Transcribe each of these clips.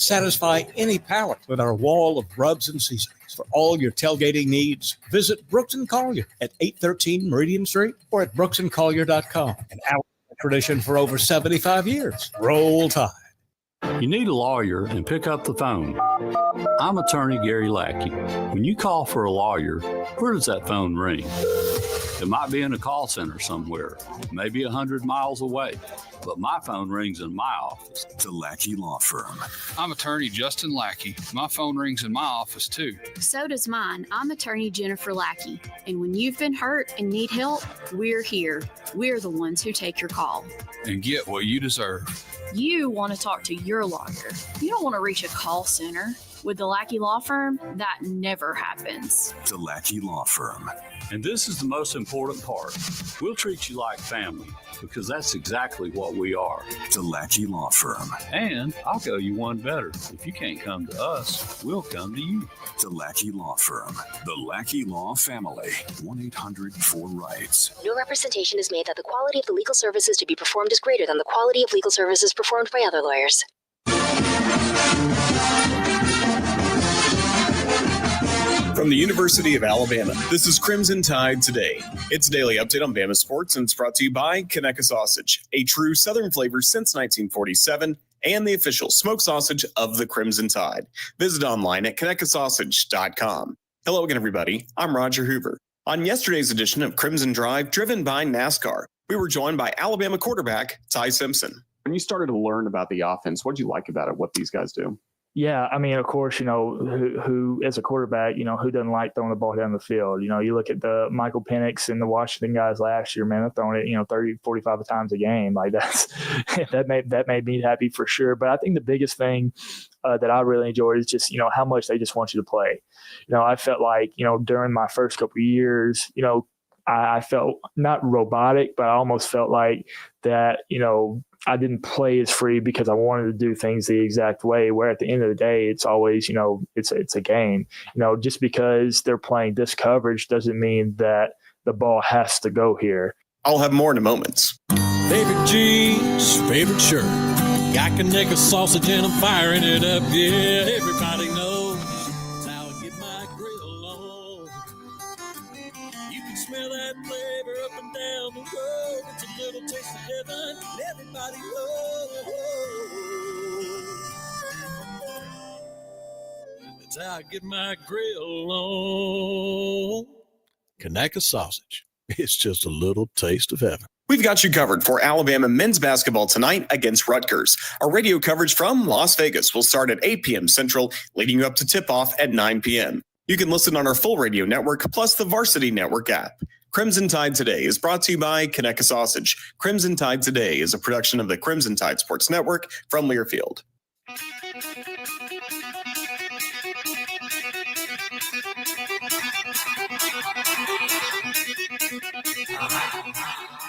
Satisfy any palate with our wall of rubs and seasonings. For all your tailgating needs, visit Brooks & Collier at 813 Meridian Street or at brooksandcollier.com. An Alabama tradition for over 75 years. Roll Tide. You need a lawyer and pick up the phone. I'm attorney Gary Lackey. When you call for a lawyer, where does that phone ring? It might be in a call center somewhere, maybe 100 miles away, but my phone rings in my office. The Lackey Law Firm. I'm attorney Justin Lackey. My phone rings in my office too. So does mine. I'm attorney Jennifer Lackey. And when you've been hurt and need help, we're here. We're the ones who take your call. And get what you deserve. You want to talk to your lawyer. You don't want to reach a call center. With the Lackey Law Firm, that never happens. The Lackey Law Firm. And this is the most important part. We'll treat you like family because that's exactly what we are. The Lackey Law Firm. And I'll go you one better. If you can't come to us, we'll come to you. The Lackey Law Firm. The Lackey Law Family. 1-800-4RIGHTS. No representation is made that the quality of the legal services to be performed is greater than the quality of legal services performed by other lawyers. From the University of Alabama, this is Crimson Tide Today. It's a daily update on Bama sports, and it's brought to you by Conecuh Sausage, a true Southern flavor since 1947, and the official smoked sausage of the Crimson Tide. Visit online at ConecuhSausage.com. Hello again, everybody. I'm Roger Hoover. On yesterday's edition of Crimson Drive, driven by NASCAR, we were joined by Alabama quarterback Ty Simpson. When you started to learn about the offense, what did you like about it, what these guys do? Yeah, I mean, of course, who as a quarterback, who doesn't like throwing the ball down the field? You look at the Michael Penix and the Washington guys last year, man, they're throwing it, 30, 45 times a game. Like that made me happy for sure. But I think the biggest thing that I really enjoyed is just, how much they just want you to play. I felt like, during my first couple of years, I felt not robotic, but I almost felt like that, I didn't play as free because I wanted to do things the exact way, where at the end of the day, it's always, it's a game. Just because they're playing this coverage doesn't mean that the ball has to go here. I'll have more in a moment. Favorite jeans, favorite shirt. Got Conecuh sausage and I'm firing it up. Yeah, everybody knows that's how I get my grill on. You can smell that flavor up and down the road. It's a little taste of heaven, and everybody knows. That's how I get my grill on. Conecuh sausage. It's just a little taste of heaven. We've got you covered for Alabama men's basketball tonight against Rutgers. Our radio coverage from Las Vegas will start at 8 p.m. Central, leading you up to tip-off at 9 p.m. You can listen on our full radio network, plus the Varsity Network app. Crimson Tide Today is brought to you by Conecuh Sausage. Crimson Tide Today is a production of the Crimson Tide Sports Network from Learfield.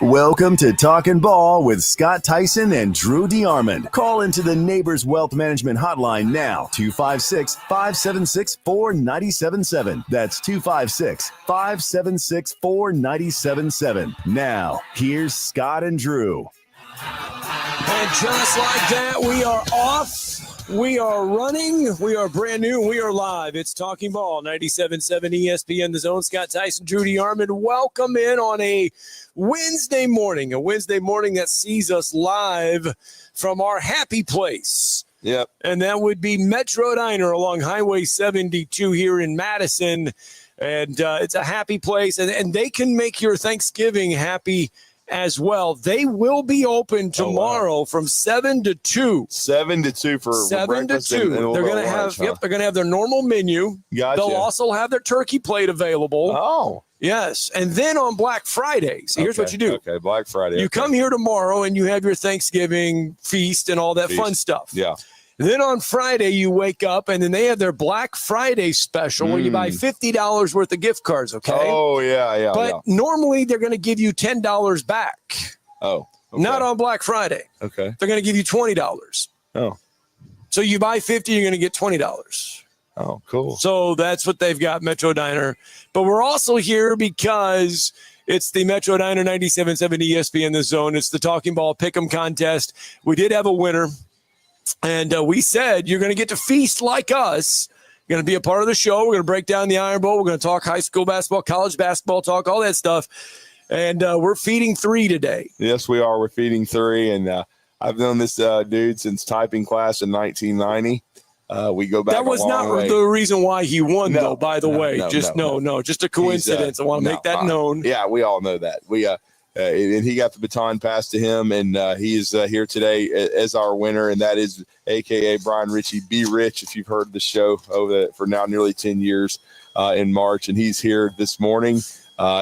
Welcome to Talkin' Ball with Scott Tyson and Drew DeArmond. Call into the Neighbors Wealth Management Hotline now, 256-576-4977. That's 256-576-4977. Now, here's Scott and Drew. And just like that, we are off. We are running. We are brand new. We are live. It's Talking Ball, 97.7 ESPN, The Zone. Scott Tyson, Drew DeArmond. Welcome in on a Wednesday morning that sees us live from our happy place. Yep. And that would be Metro Diner along Highway 72 here in Madison. And it's a happy place. And they can make your Thanksgiving happy as well. They will be open tomorrow from 7 to 2. 7 to 2 for 7 to 2. They're going to have they're going to have their normal menu. Gotcha. They'll also have their turkey plate available. Oh. Yes. And then on Black Friday, so here's what you do. Okay, Black Friday. You come here tomorrow and you have your Thanksgiving feast and all that fun stuff. Yeah. Then on Friday, you wake up, and then they have their Black Friday special where you buy $50 worth of gift cards, okay? Oh, yeah. But normally they're going to give you $10 back. Oh. Okay. Not on Black Friday. Okay. They're going to give you $20. Oh. So you buy $50, you're going to get $20. Oh, cool. So that's what they've got, Metro Diner. But we're also here because it's the Metro Diner 97.7 ESPN The Zone. It's the Talking Ball Pick'em contest. We did have a winner. And we said, you're going to get to feast like us. You're going to be a part of the show. We're going to break down the Iron Bowl. We're going to talk high school basketball, college basketball talk, all that stuff. And we're feeding 3 today. Yes, we are. We're feeding 3. And I've known this dude since typing class in 1990. We go back. That was not way. the reason why he won, though, by the way. Just a coincidence. I want to make that known. Yeah, we all know that. And he got the baton passed to him, and he is here today as our winner, and that is a.k.a. Brian Ritchie, Be Rich, if you've heard the show for now nearly 10 years in March. And he's here this morning.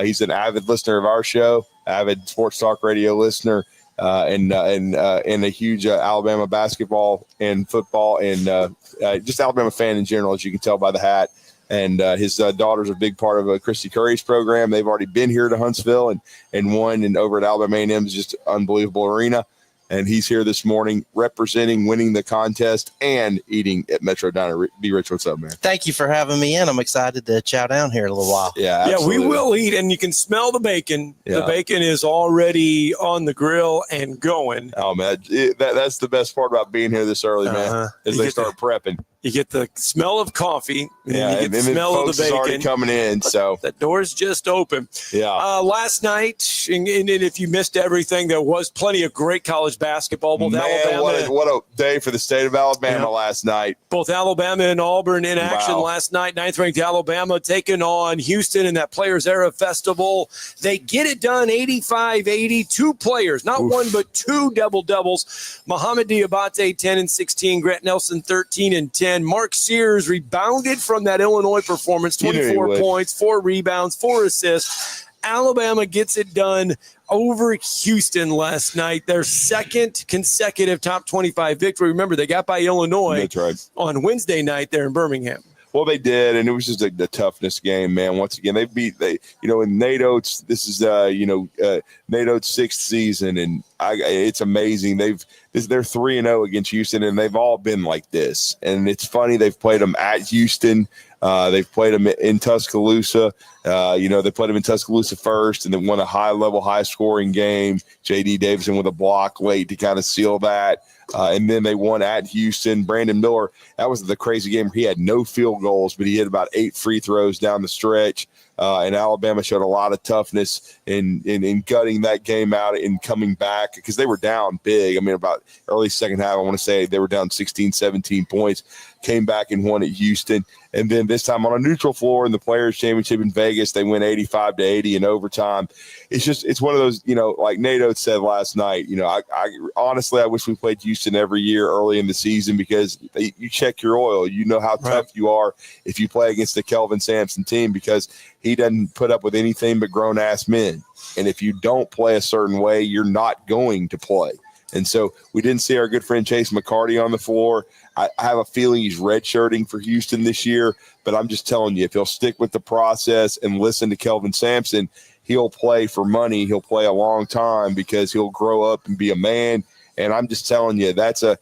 He's an avid listener of our show, avid sports talk radio listener, and a huge Alabama basketball and football and just Alabama fan in general, as you can tell by the hat. And his daughter's a big part of Christy Curry's program. They've already been here to Huntsville and won, and over at Alabama A&M is just an unbelievable arena. And he's here this morning representing, winning the contest, and eating at Metro Diner. Be Rich, what's up, man? Thank you for having me in. I'm excited to chow down here in a little while. Yeah, absolutely. Yeah, we will eat, and you can smell the bacon. Yeah. The bacon is already on the grill and going. Oh, man, that's the best part about being here this early, man, is they start prepping. You get the smell of coffee, and yeah, then you get the smell of the bacon. Already coming in, so that door's just open. Yeah. Last night, and if you missed everything, there was plenty of great college basketball. Both Alabama, what a day for the state of Alabama last night. Both Alabama and Auburn in action last night. 9th-ranked Alabama taking on Houston in that Players Era Festival. They get it done, 85-80. 2 players, not one but 2 double-doubles. Mohamed Diabate, 10 and 16. Grant Nelson, 13 and 10. Mark Sears rebounded from that Illinois performance, 24 points, 4 rebounds, 4 assists. Alabama gets it done over Houston last night, their 2nd consecutive top 25 victory. Remember, they got by Illinois on Wednesday night there in Birmingham. Well, they did, and it was just the toughness game, man. Once again, in Nate Oates, this is Nate Oates' 6th season, and it's amazing. They're 3-0 against Houston, and they've all been like this. And it's funny, they've played them at Houston. They've played them in Tuscaloosa. They played them in Tuscaloosa first, and then won a high-level, high-scoring game. J.D. Davidson with a block late to kind of seal that. And then they won at Houston. Brandon Miller, that was the crazy game. He had no field goals, but he hit about 8 free throws down the stretch. And Alabama showed a lot of toughness in gutting that game out and coming back because they were down big. I mean, about early second half, I want to say they were down 16, 17 points, came back and won at Houston. And then this time on a neutral floor in the Players' Championship in Vegas, they win 85-80 in overtime. It's one of those, like Nate Oates said last night, I honestly, I wish we played Houston every year early in the season because you check your oil. You know how tough you are if you play against the Kelvin Sampson team because he doesn't put up with anything but grown-ass men. And if you don't play a certain way, you're not going to play. And so we didn't see our good friend Chase McCarty on the floor. I have a feeling he's redshirting for Houston this year, but I'm just telling you, if he'll stick with the process and listen to Kelvin Sampson, he'll play for money. He'll play a long time because he'll grow up and be a man. And I'm just telling you, that's a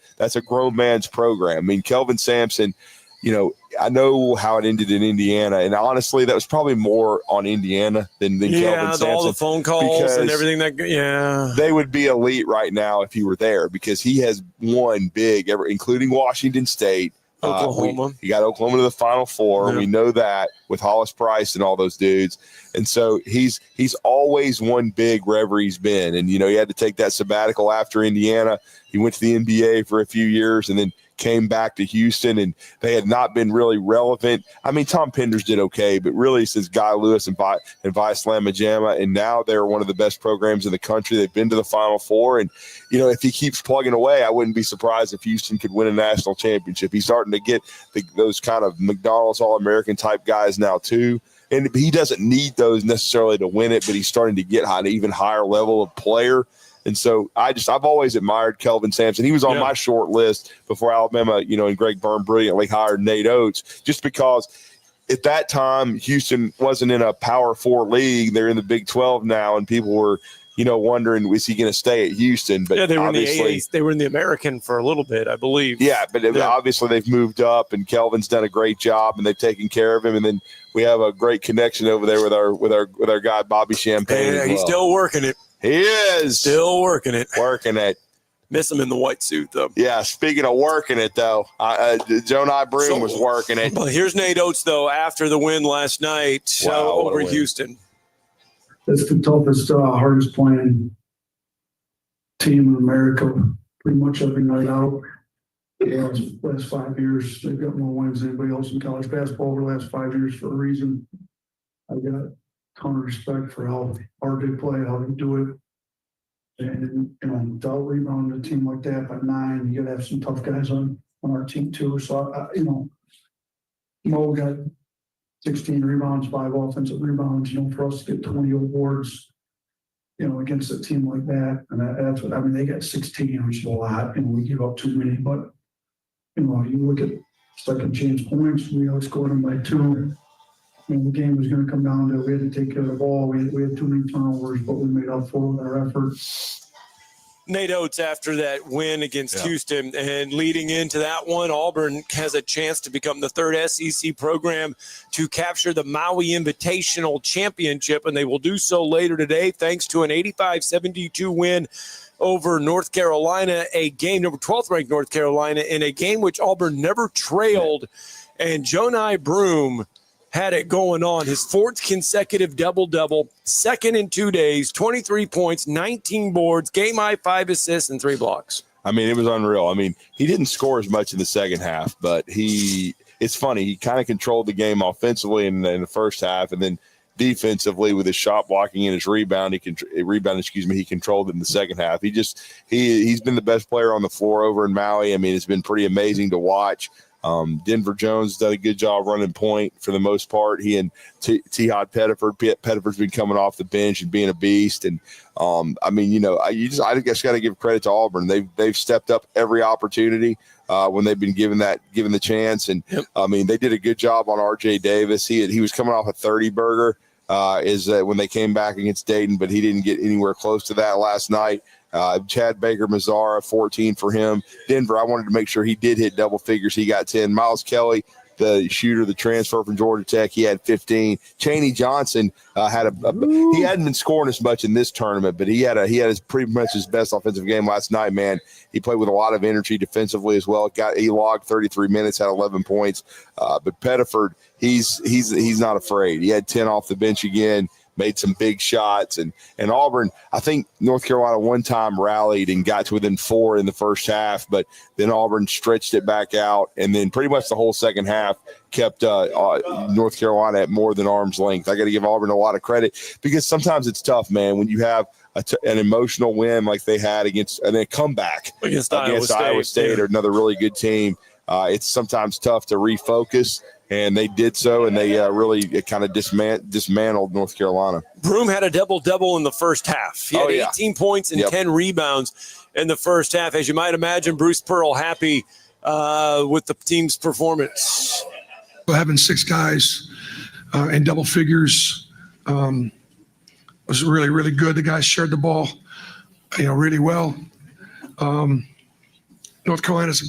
grown man's program. I mean, Kelvin Sampson, I know how it ended in Indiana, and honestly, that was probably more on Indiana than Kelvin Sampson. All the phone calls and everything they would be elite right now if he were there because he has won big, including Washington State, Oklahoma. He got Oklahoma to the Final Four. Yeah. We know that with Hollis Price and all those dudes, and so he's always won big wherever he's been. And he had to take that sabbatical after Indiana. He went to the NBA for a few years, and then came back to Houston, and they had not been really relevant. I mean, Tom Penders did okay, but really since Guy Lewis and Vice Lamajama, and now they're one of the best programs in the country. They've been to the Final Four, and if he keeps plugging away, I wouldn't be surprised if Houston could win a national championship. He's starting to get those kind of McDonald's All-American type guys now too. And he doesn't need those necessarily to win it, but he's starting to get an even higher level of player. And so I've always admired Kelvin Sampson. He was on my short list before Alabama, and Greg Byrne brilliantly hired Nate Oates, just because at that time Houston wasn't in a Power 4 league. They're in the Big 12 now, and people were, wondering, was he going to stay at Houston? But they were in the AA, they were in the American for a little bit, I believe. Yeah, but obviously they've moved up, and Kelvin's done a great job, and they've taken care of him. And then we have a great connection over there with our guy Bobby Champagne. Yeah, he's still working it. He is still working it. Working it. Miss him in the white suit, though. Yeah, speaking of working it, though, Jonai Broom was working it. But here's Nate Oates, though, after the win last night over Houston. That's the toughest, hardest playing team in America, pretty much every night out. Yeah, last 5 years, they've got more wins than anybody else in college basketball over the last 5 years for a reason. I've got a ton of respect for how hard they play, how they do it. And, without rebounding a team like that by 9, you got to have some tough guys on our team too. So, Mo got 16 rebounds, 5 offensive rebounds, for us to get 20 awards, against a team like that. And that's what, they got 16, which is a lot, and we give up too many. But, you look at second chance points, we outscored them by 2. The game was going to come down to we had to take care of the ball. We had too many turnovers, but we made up for it with our effort. Nate Oates after that win against Houston, and leading into that one, Auburn has a chance to become the 3rd SEC program to capture the Maui Invitational Championship, and they will do so later today thanks to an 85-72 win over North Carolina, a game, number 12th ranked North Carolina, in a game which Auburn never trailed, and Jonai Broom had it going on. His 4th consecutive double-double, 2nd in 2 days, 23 points, 19 boards, game-high 5 assists, and 3 blocks. It was unreal. He didn't score as much in the second half, but it's funny. He kind of controlled the game offensively in the first half, and then defensively with his shot blocking and his rebound, he controlled it in the second half. He's been the best player on the floor over in Maui. It's been pretty amazing to watch. Denver Jones done a good job running point for the most part. He and T-Hod Pettiford's been coming off the bench and being a beast. And I just got to give credit to Auburn. They've stepped up every opportunity when they've been given the chance. And they did a good job on RJ Davis. He was coming off a 30-burger when they came back against Dayton, but he didn't get anywhere close to that last night. Chad Baker-Mazara, 14 for him. Denver, I wanted to make sure he did hit double figures. He got 10. Miles Kelly, the shooter, the transfer from Georgia Tech, he had 15. Chaney Johnson he hadn't been scoring as much in this tournament, but he had pretty much his best offensive game last night, man. He played with a lot of energy defensively as well. He logged 33 minutes, had 11 points. But Pettiford, he's not afraid. He had 10 off the bench again. Made some big shots, and Auburn, I think North Carolina one time rallied and got to within 4 in the first half, but then Auburn stretched it back out, and then pretty much the whole second half kept North Carolina at more than arm's length. I got to give Auburn a lot of credit because sometimes it's tough, man, when you have an emotional win like they had against a comeback against Iowa State or another really good team. It's sometimes tough to refocus. And they did so, and they really kind of dismantled North Carolina. Broom had a double-double in the first half. He had 18 points and 10 rebounds in the first half. As you might imagine, Bruce Pearl happy with the team's performance. Having 6 guys in double figures was really, really good. The guys shared the ball, really well. North Carolina's a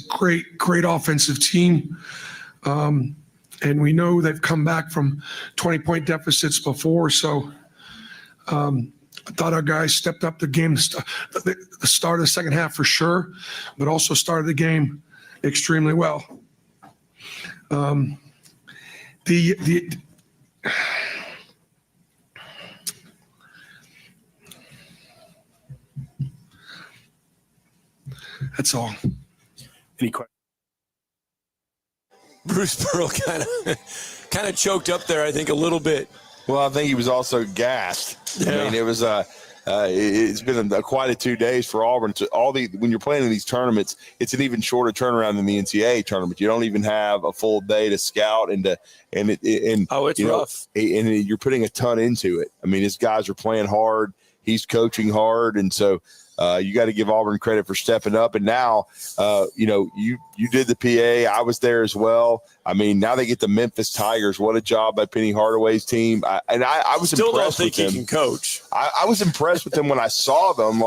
great offensive team. And we know they've come back from 20-point deficits before. So I thought our guys stepped up the game, the start of the second half for sure, but also started the game extremely well. That's all. Any questions? Bruce Pearl kind of choked up there, I think, a little bit. Well, I think he was also gassed. Yeah. It was it's been quite a 2 days for Auburn. When you're playing in these tournaments, it's an even shorter turnaround than the NCAA tournament. You don't even have a full day to scout it's rough. And you're putting a ton into it. His guys are playing hard. He's coaching hard, and so. You got to give Auburn credit for stepping up. And now, you did the PA. I was there as well. Now they get the Memphis Tigers. What a job by Penny Hardaway's team. I was still impressed don't think with he them. can coach. I was impressed with them when I saw them.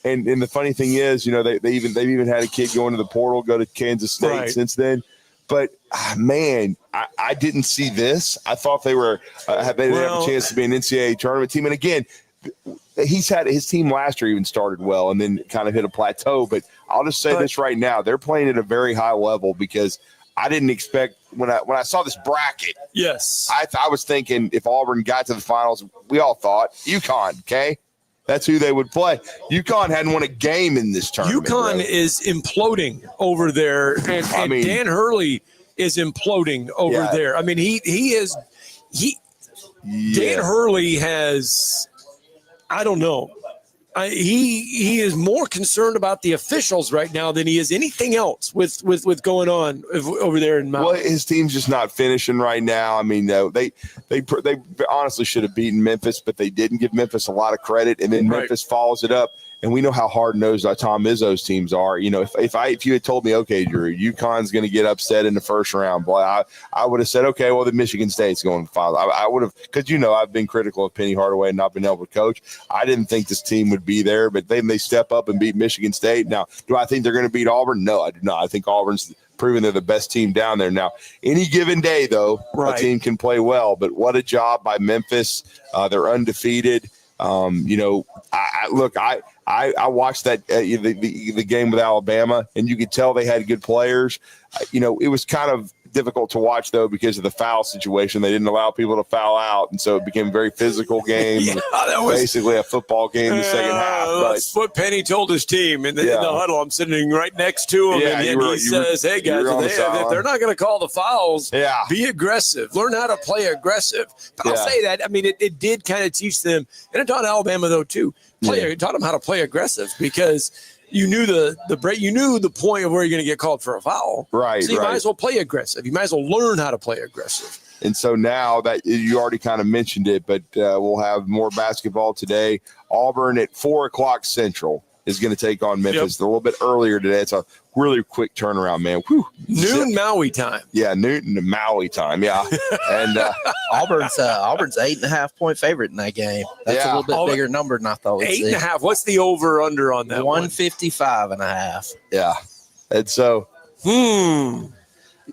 And the funny thing is, they've even had a kid go into the portal, go to Kansas State since then. But man, I didn't see this. I thought they were they didn't have a chance to be an NCAA tournament team. And again, his team last year even started well and then kind of hit a plateau. But I'll just say this right now. They're playing at a very high level because I didn't expect when I saw this bracket. Yes. I was thinking if Auburn got to the finals, we all thought UConn, okay? That's who they would play. UConn hadn't won a game in this tournament. UConn is imploding over there, and Dan Hurley is imploding over there. I mean, Dan Hurley has, I don't know. He is more concerned about the officials right now than he is anything else with going on over there in Mount. Well, his team's just not finishing right now. I mean, they honestly should have beaten Memphis, but they didn't give Memphis a lot of credit, and then Memphis follows it up. And we know how hard-nosed Tom Izzo's teams are. You know, if you had told me, okay, Drew, UConn's going to get upset in the first round, boy, I would have said, okay, well, the Michigan State's going to final. I would have, because I've been critical of Penny Hardaway and not been able to coach. I didn't think this team would be there, but then they step up and beat Michigan State. Now, do I think they're going to beat Auburn? No, I do not. I think Auburn's proven they're the best team down there. Now, any given day, though, a team can play well. But what a job by Memphis. They're undefeated. I watched that the game with Alabama, and you could tell they had good players. It was kind of difficult to watch, though, because of the foul situation. They didn't allow people to foul out, and so it became a very physical game. That was basically a football game in the second half. That's what Penny told his team in the huddle. I'm sitting right next to him, and he says, hey, guys, if they're not going to call the fouls, be aggressive. Learn how to play aggressive. But I'll say that. I mean, it did kind of teach them, and it taught Alabama, though, too. It taught them how to play aggressive because you knew the point of where you're going to get called for a foul. Right. So you might as well play aggressive. You might as well learn how to play aggressive. And so now that you already kind of mentioned it, but we'll have more basketball today. Auburn at 4:00 Central is going to take on Memphis. A little bit earlier today. It's a really quick turnaround, man. Whew. Noon Maui time. Yeah, noon to Maui time. Yeah. And Auburn's 8.5-point favorite in that game. That's a little bit bigger number than I thought we'd see. 8.5. What's the over under on that? 155.5. Yeah. And so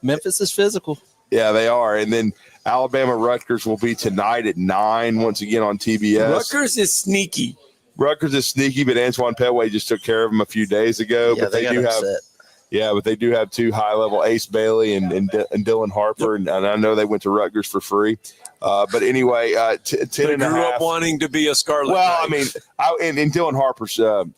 Memphis is physical. Yeah, they are. And then Alabama Rutgers will be tonight at 9 once again on TBS. Rutgers is sneaky. But Antoine Petway just took care of them a few days ago. Yeah, but they do have two high-level, Ace Bailey and Dylan Harper, and I know they went to Rutgers for free. But anyway, 10 and a half. Grew up wanting to be a Scarlet Knight. Knight. I mean, and Dylan Harper's, the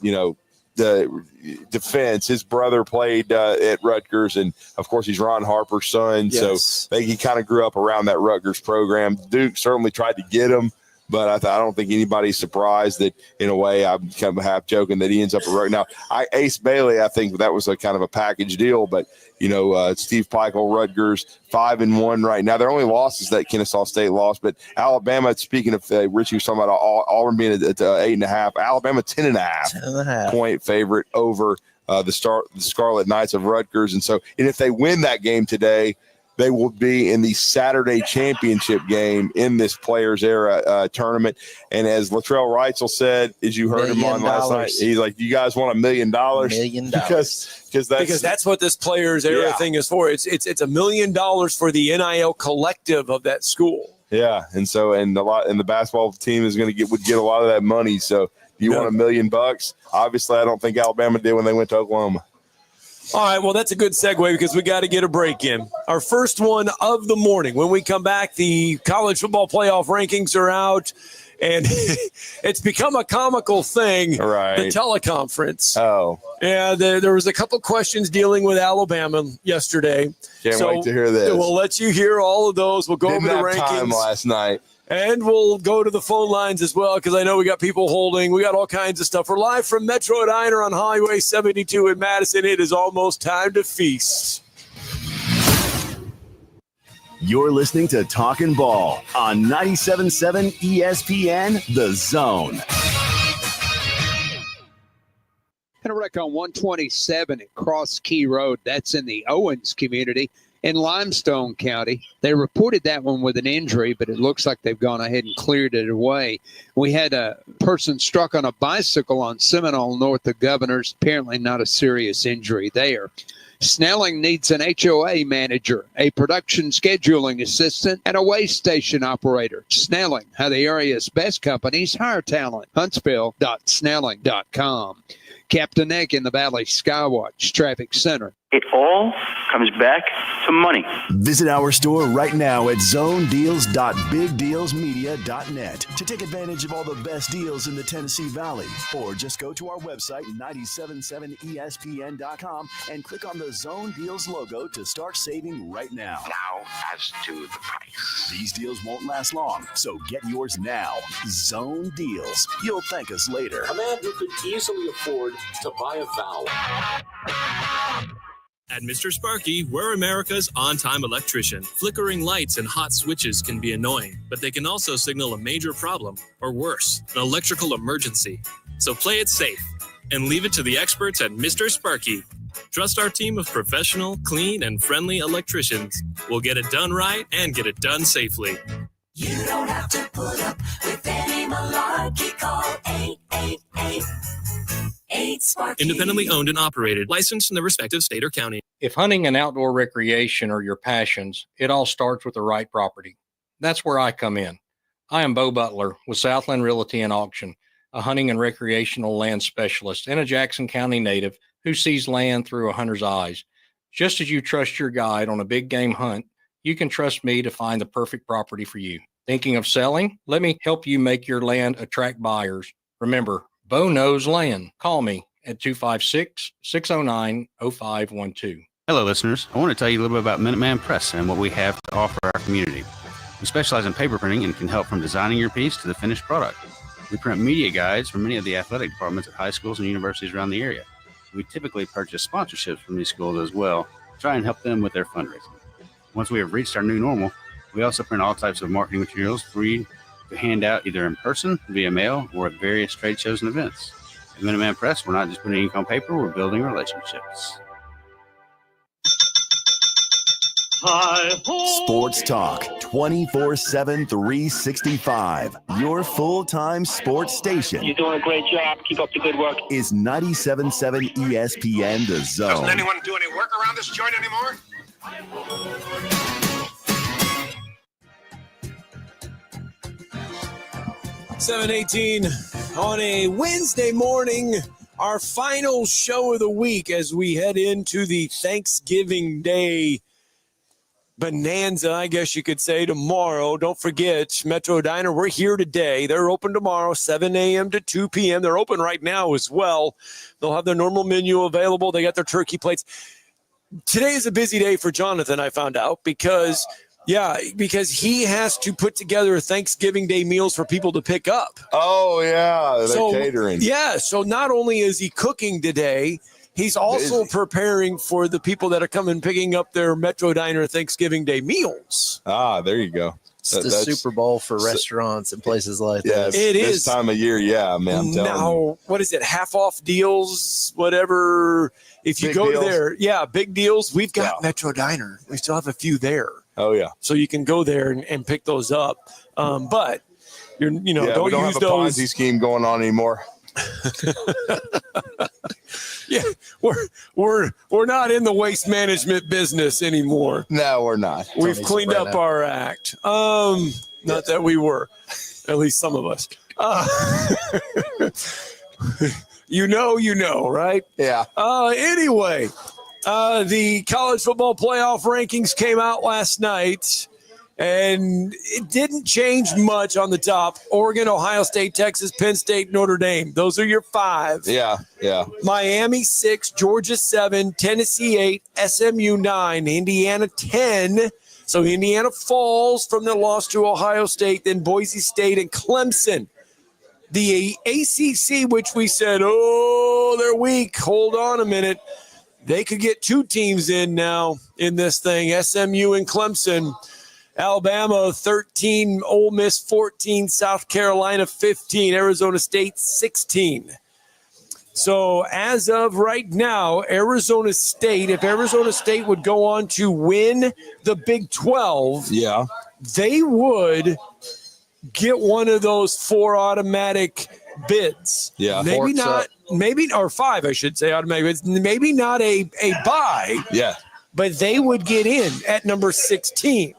defense. His brother played at Rutgers, and of course, he's Ron Harper's son. Yes. So he kind of grew up around that Rutgers program. Duke certainly tried to get him. But I don't think anybody's surprised that, in a way, I'm kind of half joking that he ends up at Rutgers. Now, Ace Bailey, I think that was a kind of a package deal. But, Steve Peichel, Rutgers, 5-1 right now. Their only loss is that Kennesaw State lost. But Alabama, speaking of Richie was talking about Auburn being at 8.5, Alabama 10.5 point favorite over the Scarlet Knights of Rutgers. And if they win that game today, they will be in the Saturday championship game in this Players Era tournament. And as Latrell Reitzel said, as you heard him on last night, he's like, you guys want $1 million? Because that's what this Players Era thing is for. It's $1 million for the NIL collective of that school. Yeah. And the basketball team would get a lot of that money. So do you want $1 million? Obviously, I don't think Alabama did when they went to Oklahoma. All right, well, that's a good segue because we got to get a break in. Our first one of the morning. When we come back, the college football playoff rankings are out, and it's become a comical thing, the teleconference. Oh. Yeah, there was a couple questions dealing with Alabama yesterday. Can't wait to hear this. We'll let you hear all of those. We'll go over the rankings. Time last night. And we'll go to the phone lines as well because I know we got people holding. We got all kinds of stuff. We're live from Metro Diner on Highway 72 in Madison. It is almost time to feast. You're listening to Talkin' Ball on 97.7 ESPN, The Zone. And a wreck on 127 at Cross Key Road. That's in the Owens community. in Limestone County. They reported that one with an injury, but it looks like they've gone ahead and cleared it away. We had a person struck on a bicycle on Seminole north of Governors. Apparently not a serious injury there. Snelling needs an HOA manager, a production scheduling assistant, and a way station operator. Snelling, how the area's best companies hire talent. Huntsville.snelling.com. Captain Eck in the Valley Skywatch Traffic Center. It all comes back to money. Visit our store right now at zonedeals.bigdealsmedia.net to take advantage of all the best deals in the Tennessee Valley. Or just go to our website, 977espn.com, and click on the Zone Deals logo to start saving right now. Now, as to the price. These deals won't last long, so get yours now. Zone Deals. You'll thank us later. A man who could easily afford to buy a vowel. At Mr. Sparky, we're America's on-time electrician. Flickering lights and hot switches can be annoying, but they can also signal a major problem, or worse, an electrical emergency. So play it safe and leave it to the experts at Mr. Sparky. Trust our team of professional, clean, and friendly electricians. We'll get it done right and get it done safely. You don't have to put up with any malarkey. Call 888. Independently owned and operated, licensed in the respective state or county. If hunting and outdoor recreation are your passions, it all starts with the right property. That's where I come in. I am Bo Butler with Southland Realty and Auction, a hunting and recreational land specialist and a Jackson County native who sees land through a hunter's eyes. Just as you trust your guide on a big game hunt, you can trust me to find the perfect property for you. Thinking of selling? Let me help you make your land attract buyers. Remember, Bo knows land. Call me at 256-609-0512. Hello, listeners. I want to tell you a little bit about Minuteman Press and what we have to offer our community. We specialize in paper printing and can help from designing your piece to the finished product. We print media guides for many of the athletic departments at high schools and universities around the area. We typically purchase sponsorships from these schools as well, try and help them with their fundraising. Once we have reached our new normal, we also print all types of marketing materials for you to hand out either in person, via mail, or at various trade shows and events. At Minuteman Press, we're not just putting ink on paper, we're building relationships. Sports Talk 24/7 365. Your full-time sports station. You're doing a great job. Keep up the good work. Is 97.7 ESPN The Zone. Doesn't anyone do any work around this joint anymore? 7:18 on a Wednesday morning, our final show of the week as we head into the Thanksgiving Day bonanza, I guess you could say, tomorrow. Don't forget, Metro Diner, we're here today. They're open tomorrow, 7 a.m. to 2 p.m. They're open right now as well. They'll have their normal menu available. They got their turkey plates. Today is a busy day for Jonathan, I found out, because he has to put together Thanksgiving Day meals for people to pick up. Oh, yeah, they're catering. Yeah, so not only is he cooking today, he's also preparing for the people that are coming picking up their Metro Diner Thanksgiving Day meals. Ah, there you go. It's the Super Bowl for restaurants and places like that. It is. This time of year, yeah, man, I'm telling you. What is it, half-off deals, whatever. If you Big go deals. there, big deals. We've got Metro Diner. We still have a few there. Oh, yeah. So you can go there and pick those up. But, don't we don't use have a those. Ponzi scheme going on anymore. Yeah, we're not in the waste management business anymore. No, we're not. We've cleaned up our act. Not that we were, at least some of us. You know, right? Yeah. Anyway, the college football playoff rankings came out last night, and it didn't change much on the top. Oregon, Ohio State, Texas, Penn State, Notre Dame. Those are your five. Yeah. Miami 6, Georgia 7, Tennessee 8, SMU 9, Indiana 10. So Indiana falls from the loss to Ohio State, then Boise State and Clemson. The ACC, which we said, they're weak. Hold on a minute. They could get two teams in now in this thing, SMU and Clemson. Alabama 13, Ole Miss 14, South Carolina 15, Arizona State 16. So as of right now, Arizona State, if Arizona State would go on to win the Big 12, they would get one of those 4 automatic bids. Yeah. Maybe not, or 5, I should say, automatic bids. Maybe not a bye. Yeah. But they would get in at number 16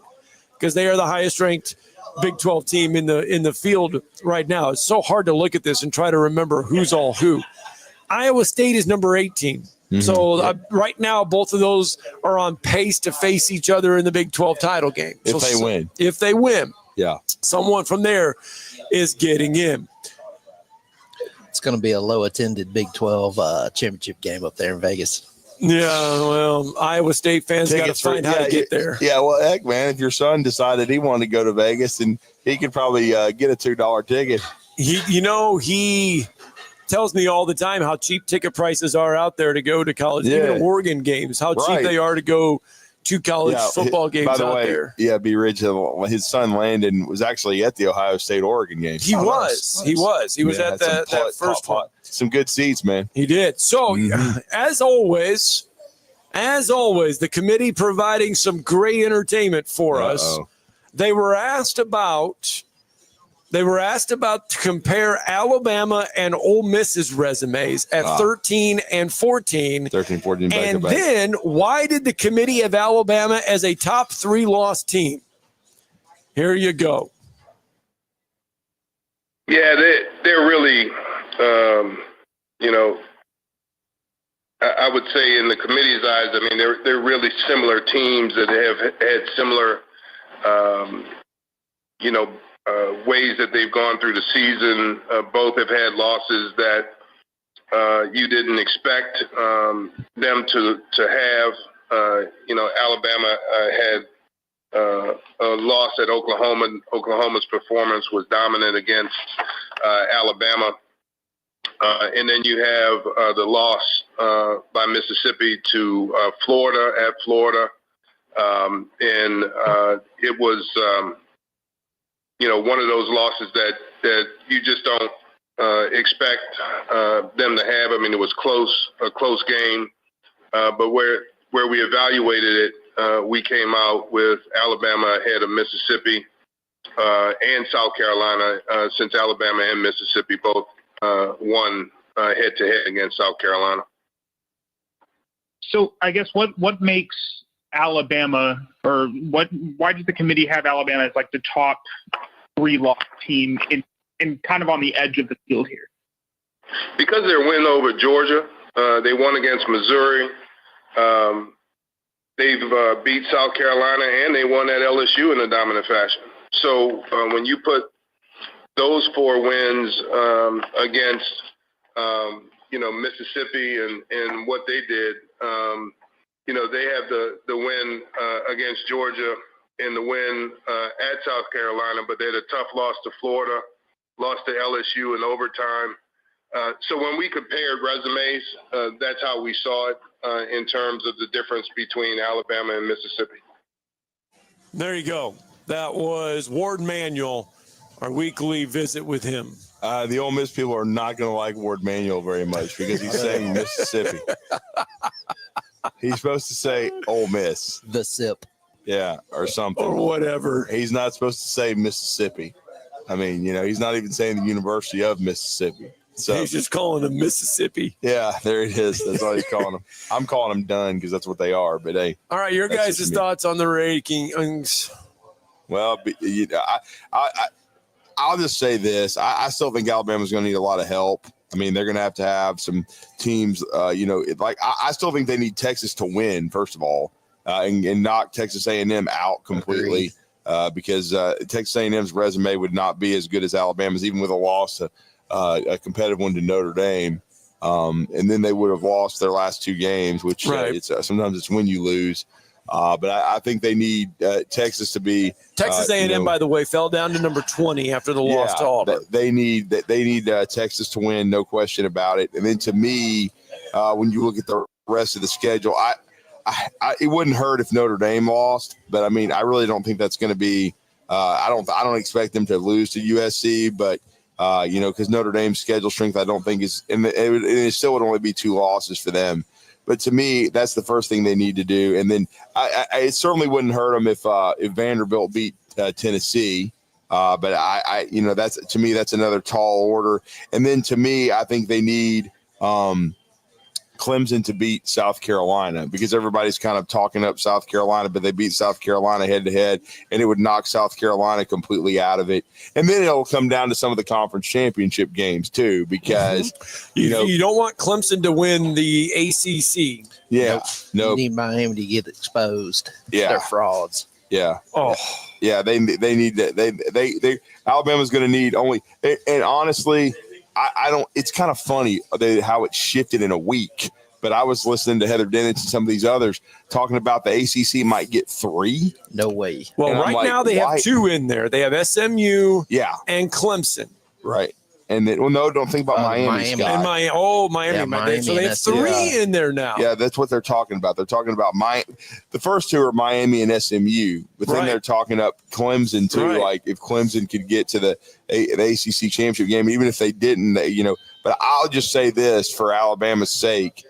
because they are the highest ranked Big 12 team in the field right now. It's so hard to look at this and try to remember who's all who. Iowa State is number 18. So right now, both of those are on pace to face each other in the Big 12 title game. If they win. If they win. Yeah. Someone from there is getting in. It's going to be a low-attended Big 12 championship game up there in Vegas. Yeah, well, Iowa State fans got to find how to get there. Yeah, well, heck, man, if your son decided he wanted to go to Vegas, then he could probably get a $2 ticket. He tells me all the time how cheap ticket prices are out there to go to college, even Oregon games, how cheap they are to go to college football games by the out way, there. Yeah, B. Ridge, his son Landon was actually at the Ohio State-Oregon game. He was at that first one. Some good seats, man. He did. So, as always, the committee providing some great entertainment for us. They were asked about to compare Alabama and Ole Miss's resumes at 13 and 14. 13, 14, and then why did the committee have Alabama as a top 3 loss team? Here you go. Yeah, they're really, I would say in the committee's eyes, I mean, they're really similar teams that have had similar, ways that they've gone through the season. Both have had losses that you didn't expect them to have. Alabama had a loss at Oklahoma. Oklahoma's performance was dominant against Alabama. And then you have the loss by Mississippi to Florida at Florida. And it was, one of those losses that you just don't expect them to have. I mean, it was a close game. But where we evaluated it, we came out with Alabama ahead of Mississippi and South Carolina, since Alabama and Mississippi both won head-to-head against South Carolina. So I guess what makes Alabama, or why does the committee have Alabama as like the top 3 loss team in kind of on the edge of the field here? Because their win over Georgia, they won against Missouri. They've beat South Carolina, and they won at LSU in a dominant fashion. So when you put those 4 wins against, Mississippi and what they did, they have the win against Georgia and the win at South Carolina, but they had a tough loss to Florida, lost to LSU in overtime. So when we compared resumes, that's how we saw it in terms of the difference between Alabama and Mississippi. There you go. That was Ward Manuel, our weekly visit with him. The Ole Miss people are not going to like Ward Manuel very much because he's saying Mississippi. He's supposed to say Ole Miss. The SIP. Yeah, or something. Or whatever. He's not supposed to say Mississippi. I mean, he's not even saying the University of Mississippi. So he's just calling them Mississippi. Yeah, there it is. That's all he's calling them. I'm calling them done because that's what they are. But hey. All right, your guys' thoughts on the rankings. Well, I'll just say this. I still think Alabama's going to need a lot of help. I mean, they're going to have some teams, I still think they need Texas to win, first of all, and knock Texas A&M out completely because Texas A&M's resume would not be as good as Alabama's, even with a loss to a competitive one to Notre Dame. And then they would have lost their last 2 games, which sometimes it's when you lose. But I think they need Texas to be Texas A&M, by the way, fell down to number 20 after the loss to Auburn. They need Texas to win, no question about it. And then to me, when you look at the rest of the schedule, it wouldn't hurt if Notre Dame lost, but I mean, I really don't think that's going to be. I don't expect them to lose to USC, but because Notre Dame's schedule strength, I don't think is, and it still would only be 2 losses for them. But to me, that's the first thing they need to do. And then it certainly wouldn't hurt them if Vanderbilt beat Tennessee. But that's, to me, that's another tall order. And then to me, I think they need Clemson to beat South Carolina, because everybody's kind of talking up South Carolina, but they beat South Carolina head to head, and it would knock South Carolina completely out of it. And then it'll come down to some of the conference championship games too, because you don't want Clemson to win the ACC. Yeah, You need Miami to get exposed. Yeah. They're frauds. Yeah. Oh, yeah. They need that. They Alabama's going to need only. And honestly, I don't. It's kind of funny how it shifted in a week. But I was listening to Heather Dennett and some of these others talking about the ACC might get 3. No way. Well, right now they have 2 in there. They have SMU, and Clemson. Right. And then, don't think about Miami. Scott. And Miami. Yeah, Miami So they have 3 in there now. Yeah, that's what they're talking about. They're talking about the first 2 are Miami and SMU, but then they're talking up Clemson too. Right. Like if Clemson could get to the ACC championship game, even if they didn't, But I'll just say this for Alabama's sake.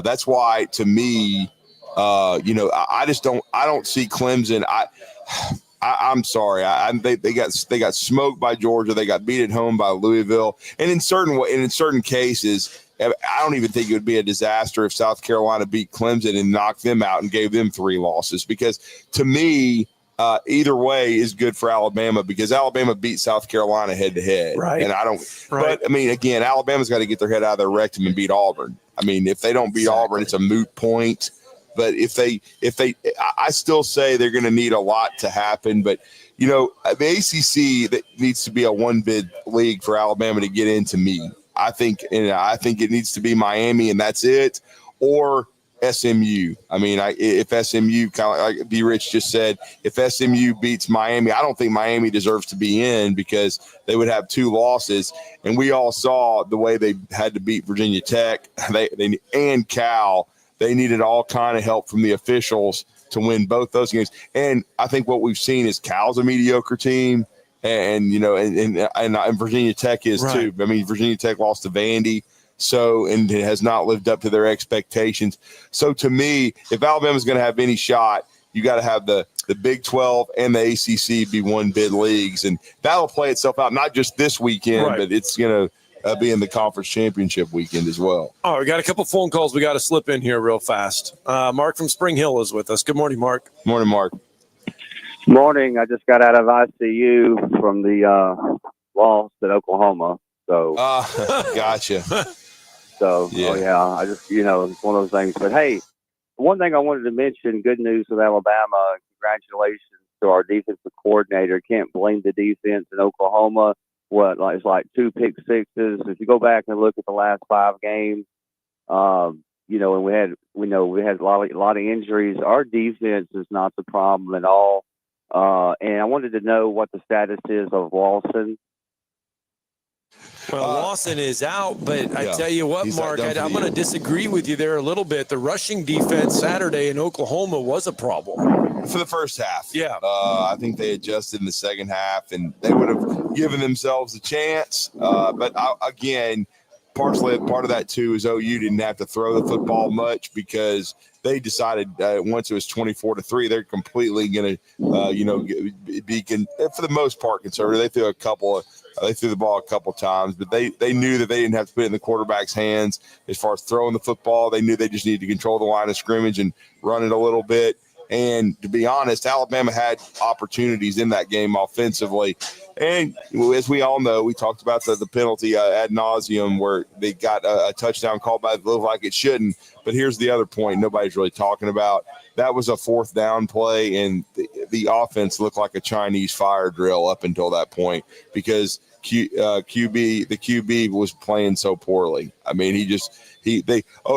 That's why, to me, I don't see Clemson. I'm sorry. They got smoked by Georgia. They got beat at home by Louisville. And in certain cases, I don't even think it would be a disaster if South Carolina beat Clemson and knocked them out and gave them 3 losses. Because to me, either way is good for Alabama, because Alabama beat South Carolina head to head. Right. And but I mean, again, Alabama's got to get their head out of their rectum and beat Auburn. I mean, if they don't beat Auburn, it's a moot point. But I still say they're going to need a lot to happen. But, the ACC, that needs to be a 1-bid league for Alabama to get into me. I think it needs to be Miami, and that's it, or SMU. I mean, if SMU, kind of like D. Rich just said, if SMU beats Miami, I don't think Miami deserves to be in, because they would have 2 losses. And we all saw the way they had to beat Virginia Tech and Cal. They needed all kind of help from the officials to win both those games. And I think what we've seen is Cal's a mediocre team, and Virginia Tech is too. I mean, Virginia Tech lost to Vandy, and it has not lived up to their expectations. So to me, if Alabama's going to have any shot, you got to have the Big 12 and the ACC be 1-bid leagues, and that'll play itself out not just this weekend, but it's going to be in the conference championship weekend as well. Oh, we got a couple phone calls we got to slip in here real fast. Mark from Spring Hill is with us. Good morning, Mark. Morning, Mark. Morning. I just got out of ICU from the loss at Oklahoma. So gotcha. So I just it's one of those things. But hey, one thing I wanted to mention, good news with Alabama. Congratulations to our defensive coordinator. Can't blame the defense in Oklahoma. It's like 2 pick sixes. If you go back and look at the last 5 games, and we had a lot of injuries. Our defense is not the problem at all. And I wanted to know what the status is of Lawson. Well, Lawson is out, but I tell you what, Mark, I'm going to disagree with you there a little bit. The rushing defense Saturday in Oklahoma was a problem. For the first half. Yeah. I think they adjusted in the second half, and they would have given themselves a chance. But again, part of that too is OU didn't have to throw the football much, because they decided once it was 24-3, they're completely going to, be for the most part conservative. They threw the ball a couple times, but they knew that they didn't have to put it in the quarterback's hands as far as throwing the football. They knew they just needed to control the line of scrimmage and run it a little bit. And to be honest, Alabama had opportunities in that game offensively. And as we all know, we talked about the penalty ad nauseum, where they got a touchdown called by it looked like it shouldn't. But here's the other point nobody's really talking about. That was a 4th down play, and the offense looked like a Chinese fire drill up until that point, because the QB was playing so poorly. I mean,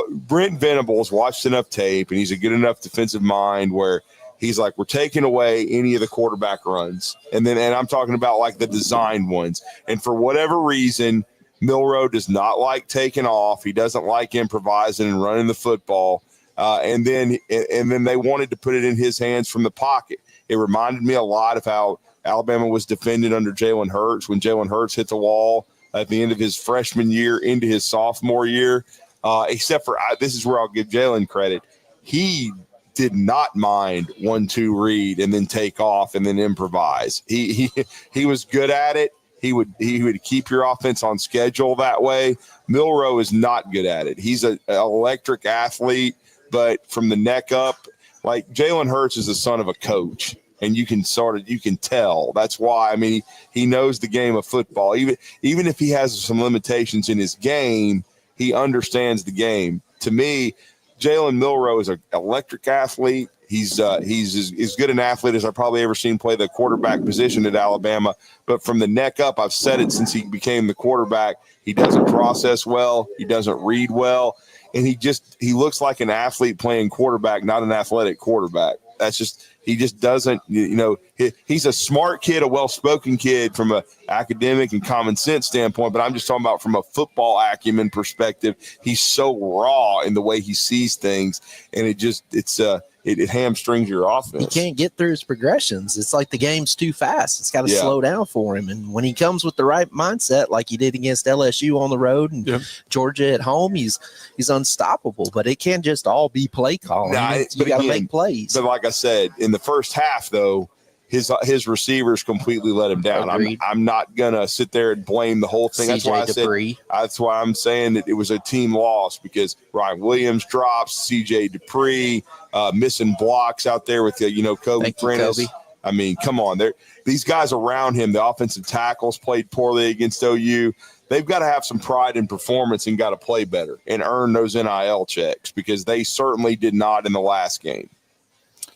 Brent Venables watched enough tape, and he's a good enough defensive mind where he's like, we're taking away any of the quarterback runs. And I'm talking about like the designed ones. And for whatever reason, Milroe does not like taking off. He doesn't like improvising and running the football. And then they wanted to put it in his hands from the pocket. It reminded me a lot of how Alabama was defended under Jalen Hurts when Jalen Hurts hit the wall. at the end of his freshman year into his sophomore year, except for this is where I'll give Jalen credit. He did not mind 1-2 read and then take off and then improvise. He was good at it. He would keep your offense on schedule that way. Milroe is not good at it. He's an electric athlete, but from the neck up, like Jalen Hurts is the son of a coach. And you can tell. That's why. I mean, he knows the game of football. Even if he has some limitations in his game, he understands the game. To me, Jalen Milroe is an electric athlete. He's as good an athlete as I've probably ever seen play the quarterback position at Alabama. But from the neck up, I've said it since he became the quarterback, he doesn't process well. He doesn't read well. And he looks like an athlete playing quarterback, not an athletic quarterback. He just doesn't, he's a smart kid, a well-spoken kid from an academic and common sense standpoint, but I'm just talking about from a football acumen perspective. He's so raw in the way he sees things, and it hamstrings your offense. He can't get through his progressions. It's like the game's too fast. It's got to slow down for him. And when he comes with the right mindset, like he did against LSU on the road and Georgia at home, he's unstoppable. But it can't just all be play calling. You got to make plays. But like I said, in the first half, though, his receivers completely let him down. I'm not gonna sit there and blame the whole thing. That's why that's why I'm saying that it was a team loss, because Ryan Williams drops, CJ Dupree, missing blocks out there with Kobe Prentice. I mean, come on, these guys around him, the offensive tackles played poorly against OU. They've got to have some pride in performance and got to play better and earn those NIL checks, because they certainly did not in the last game.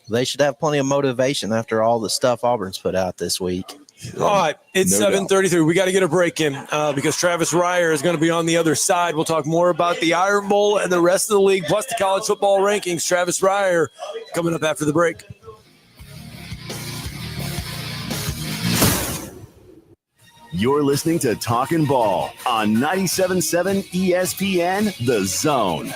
They should have plenty of motivation after all the stuff Auburn's put out this week. All right, it's 7:33. We got to get a break in because Travis Reier is going to be on the other side. We'll talk more about the Iron Bowl and the rest of the league, plus the college football rankings. Travis Reier coming up after the break. You're listening to Talkin' Ball on 97.7 ESPN, The Zone.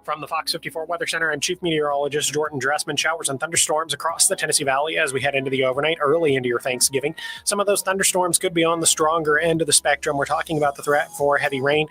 From the Fox 54 Weather Center, I'm Chief Meteorologist Jordan Dressman. Showers and thunderstorms across the Tennessee Valley as we head into the overnight, early into your Thanksgiving. Some of those thunderstorms could be on the stronger end of the spectrum. We're talking about the threat for heavy rain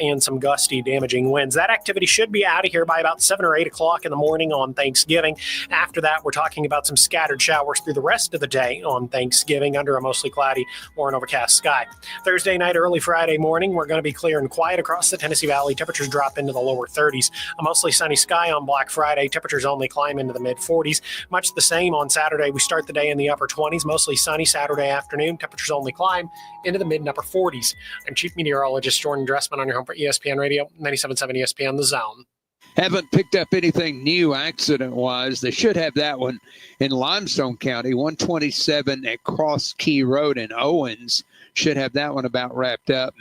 and some gusty, damaging winds. That activity should be out of here by about 7 or 8 o'clock in the morning on Thanksgiving. After that, we're talking about some scattered showers through the rest of the day on Thanksgiving under a mostly cloudy or an overcast sky. Thursday night, early Friday morning, we're going to be clear and quiet across the Tennessee Valley. Temperatures drop into the lower 30s. A mostly sunny sky on Black Friday. Temperatures only climb into the mid-40s. Much the same on Saturday. We start the day in the upper 20s. Mostly sunny Saturday afternoon. Temperatures only climb into the mid and upper 40s. I'm Chief Meteorologist Jordan Dressman on your home for ESPN Radio, 97.7 ESPN The Zone. Haven't picked up anything new accident-wise. They should have that one in Limestone County, 127 at Cross Key Road in Owens. Should have that one about wrapped up.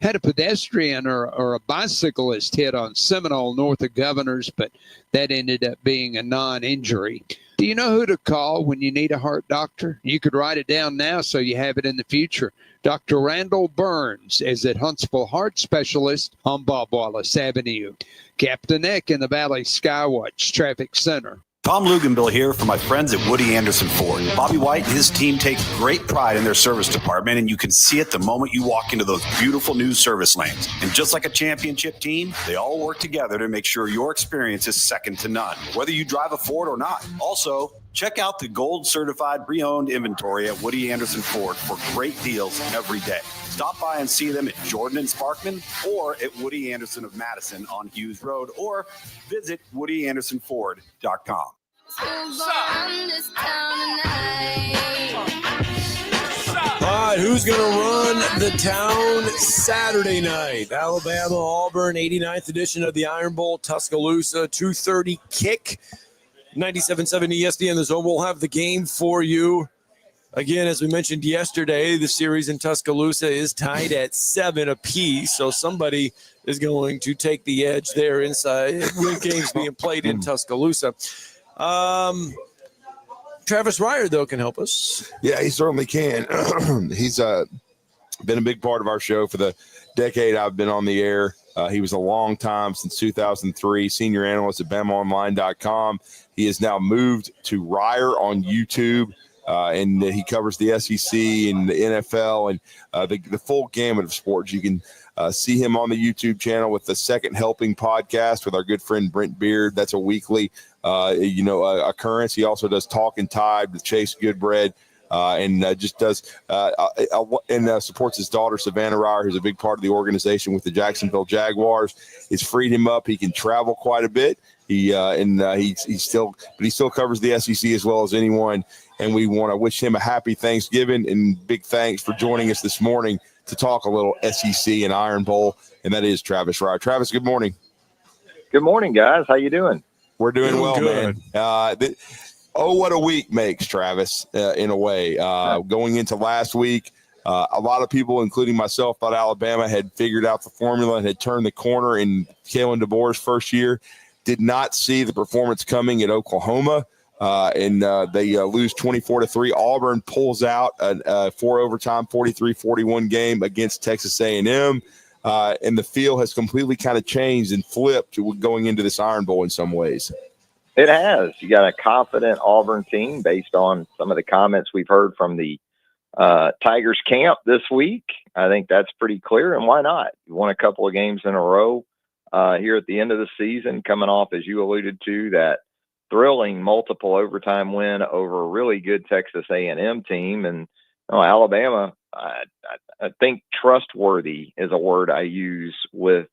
Had a pedestrian or a bicyclist hit on Seminole north of Governors, but that ended up being a non-injury. Do you know who to call when you need a heart doctor? You could write it down now so you have it in the future. Dr. Randall Burns is at Huntsville Heart Specialist on Bob Wallace Avenue. Captain Eck in the Valley Skywatch Traffic Center. Tom Luganbill here from my friends at Woody Anderson Ford. Bobby White and his team take great pride in their service department, and you can see it the moment you walk into those beautiful new service lanes. And just like a championship team, they all work together to make sure your experience is second to none, whether you drive a Ford or not. Also, check out the gold certified pre-owned inventory at Woody Anderson Ford for great deals every day. Stop by and see them at Jordan and Sparkman or at Woody Anderson of Madison on Hughes Road, or visit WoodyAndersonFord.com. All right, who's going to run the town Saturday night? Alabama, Auburn, 89th edition of the Iron Bowl, Tuscaloosa, 2:30 kick. 97.7 ESPN The Zone will have the game for you. Again, as we mentioned yesterday, the series in Tuscaloosa is tied at 7 apiece, so somebody is going to take the edge there inside when games being played in Tuscaloosa. Travis Reier, though, can help us. Yeah, he certainly can. He's been a big part of our show for the decade I've been on the air. He was a long time, since 2003, senior analyst at BamaOnline.com. He has now moved to Reier on YouTube. and he covers the SEC and the NFL and the full gamut of sports. You can see him on the YouTube channel with the Second Helping podcast with our good friend Brent Beard. That's a weekly, occurrence. He also does Talkin Tide with Chase Goodbread. And just does and supports his daughter Savannah Ryer, who's a big part of the organization with the Jacksonville Jaguars. It's freed him up. He can travel quite a bit. He still covers the SEC as well as anyone. And we want to wish him a happy Thanksgiving and big thanks for joining us this morning to talk a little SEC and Iron Bowl. And that is Travis Ryer. Travis, good morning. Good morning, guys. How you doing? We're doing well, good. man. What a week makes, Travis, in a way. Going into last week, a lot of people, including myself, thought Alabama had figured out the formula and had turned the corner in Kalen DeBoer's first year. Did not see the performance coming at Oklahoma, and they lose 24-3. Auburn pulls out a 4-overtime, 43-41 game against Texas A&M, and the feel has completely kind of changed and flipped going into this Iron Bowl in some ways. It has. You got a confident Auburn team based on some of the comments we've heard from the Tigers camp this week. I think that's pretty clear. And why not? You won a couple of games in a row here at the end of the season, coming off, as you alluded to, that thrilling multiple overtime win over a really good Texas A&M team. And Alabama, I think trustworthy is a word I use with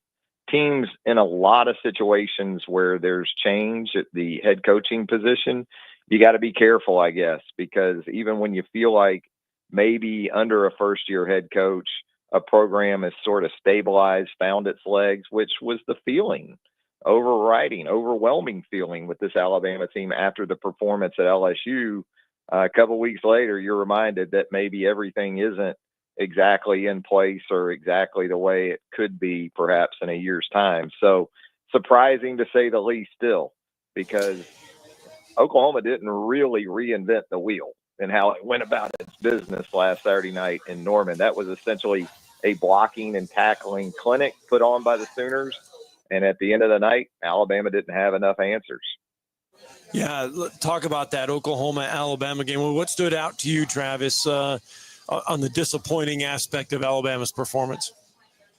teams in a lot of situations where there's change at the head coaching position. You got to be careful, I guess, because even when you feel like maybe under a first-year head coach, a program is sort of stabilized, found its legs, which was the feeling, overwhelming feeling with this Alabama team after the performance at LSU. A couple weeks later, you're reminded that maybe everything isn't exactly in place or exactly the way it could be perhaps in a year's time. So surprising to say the least still, because Oklahoma didn't really reinvent the wheel in how it went about its business last Saturday night in Norman. That was essentially a blocking and tackling clinic put on by the Sooners. And at the end of the night, Alabama didn't have enough answers. Yeah, talk about that Oklahoma-Alabama game. Well, what stood out to you, Travis, on the disappointing aspect of Alabama's performance?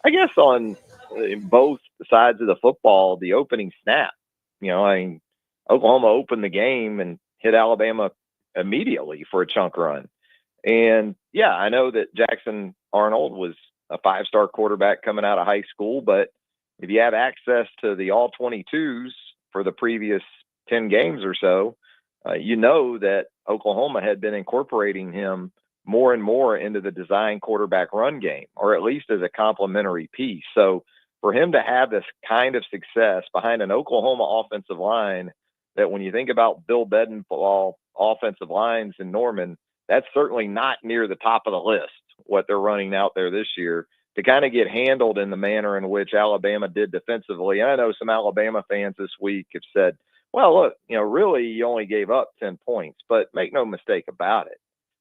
I guess on both sides of the football, the opening snap, Oklahoma opened the game and hit Alabama immediately for a chunk run. And yeah, I know that Jackson Arnold was a 5-star quarterback coming out of high school, but if you have access to the all 22s for the previous 10 games or so, you know that Oklahoma had been incorporating him more and more into the design quarterback run game, or at least as a complementary piece. So for him to have this kind of success behind an Oklahoma offensive line that, when you think about Bill Bedenbaugh offensive lines in Norman, that's certainly not near the top of the list, what they're running out there this year, to kind of get handled in the manner in which Alabama did defensively. And I know some Alabama fans this week have said, well, look, really you only gave up 10 points, but make no mistake about it.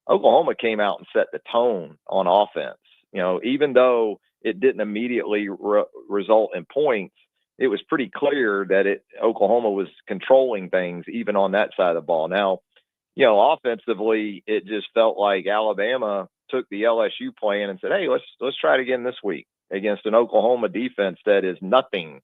Oklahoma came out and set the tone on offense. Even though it didn't immediately result in points, it was pretty clear that Oklahoma was controlling things even on that side of the ball. Now, offensively, it just felt like Alabama took the LSU plan and said, hey, let's try it again this week against an Oklahoma defense that is nothing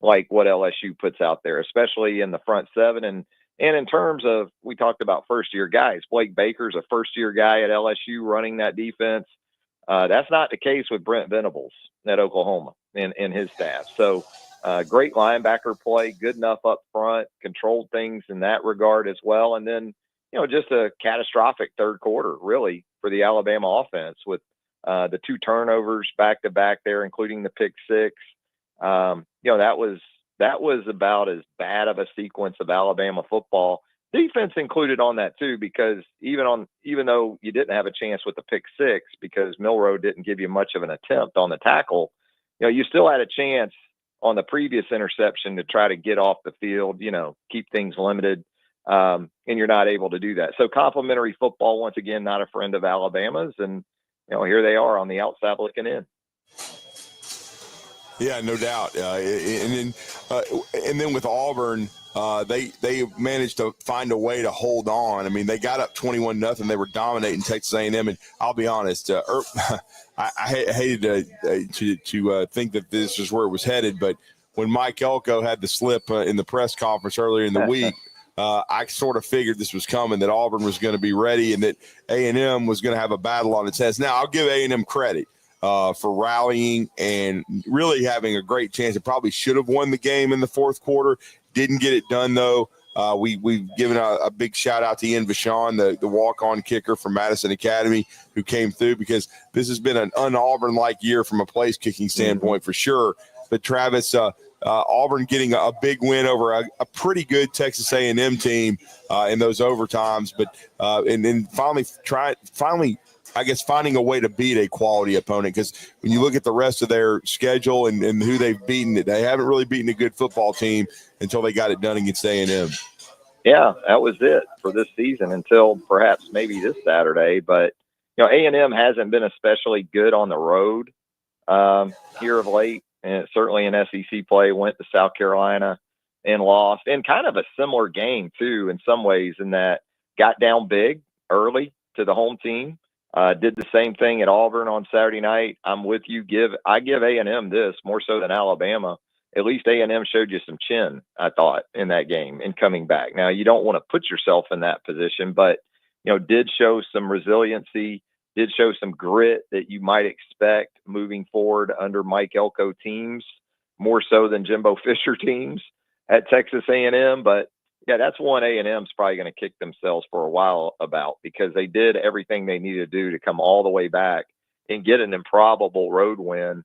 like what LSU puts out there, especially in the front seven. And in terms of, we talked about first-year guys. Blake Baker's a first-year guy at LSU running that defense. That's not the case with Brent Venables at Oklahoma and his staff. So great linebacker play, good enough up front, controlled things in that regard as well. And then, just a catastrophic third quarter, really, for the Alabama offense with the 2 turnovers back-to-back there, including the pick 6. That was about as bad of a sequence of Alabama football. Defense included on that too, because even though you didn't have a chance with the pick 6 because Milroe didn't give you much of an attempt on the tackle, you still had a chance on the previous interception to try to get off the field, keep things limited, and you're not able to do that. So complimentary football, once again, not a friend of Alabama's, and here they are on the outside looking in. Yeah, no doubt. And then with Auburn, they managed to find a way to hold on. I mean, they got up 21-0. They were dominating Texas A&M. And I'll be honest, I hated to think that this is where it was headed. But when Mike Elko had the slip in the press conference earlier in the week, I sort of figured this was coming, that Auburn was going to be ready and that A&M was going to have a battle on its hands. Now, I'll give A&M credit for rallying and really having a great chance. It probably should have won the game in the fourth quarter. Didn't get it done, though. We've given a big shout-out to Ian Vachon, the walk-on kicker from Madison Academy, who came through, because this has been an un-Auburn-like year from a place-kicking standpoint for sure. But, Travis, Auburn getting a big win over a pretty good Texas A&M team in those overtimes. But and then finally, I guess, finding a way to beat a quality opponent, because when you look at the rest of their schedule and who they've beaten, they haven't really beaten a good football team until they got it done against A&M. Yeah, that was it for this season until perhaps maybe this Saturday. But, A&M hasn't been especially good on the road here of late, and certainly in SEC play, went to South Carolina and lost. And kind of a similar game, too, in some ways, in that got down big early to the home team. Did the same thing at Auburn on Saturday night. I'm with you. I give A&M this more so than Alabama. At least A&M showed you some chin, I thought, in that game in coming back. Now, you don't want to put yourself in that position, but, did show some resiliency, did show some grit that you might expect moving forward under Mike Elko teams, more so than Jimbo Fisher teams at Texas A&M. But, yeah, that's one A&M's probably going to kick themselves for a while about, because they did everything they needed to do to come all the way back and get an improbable road win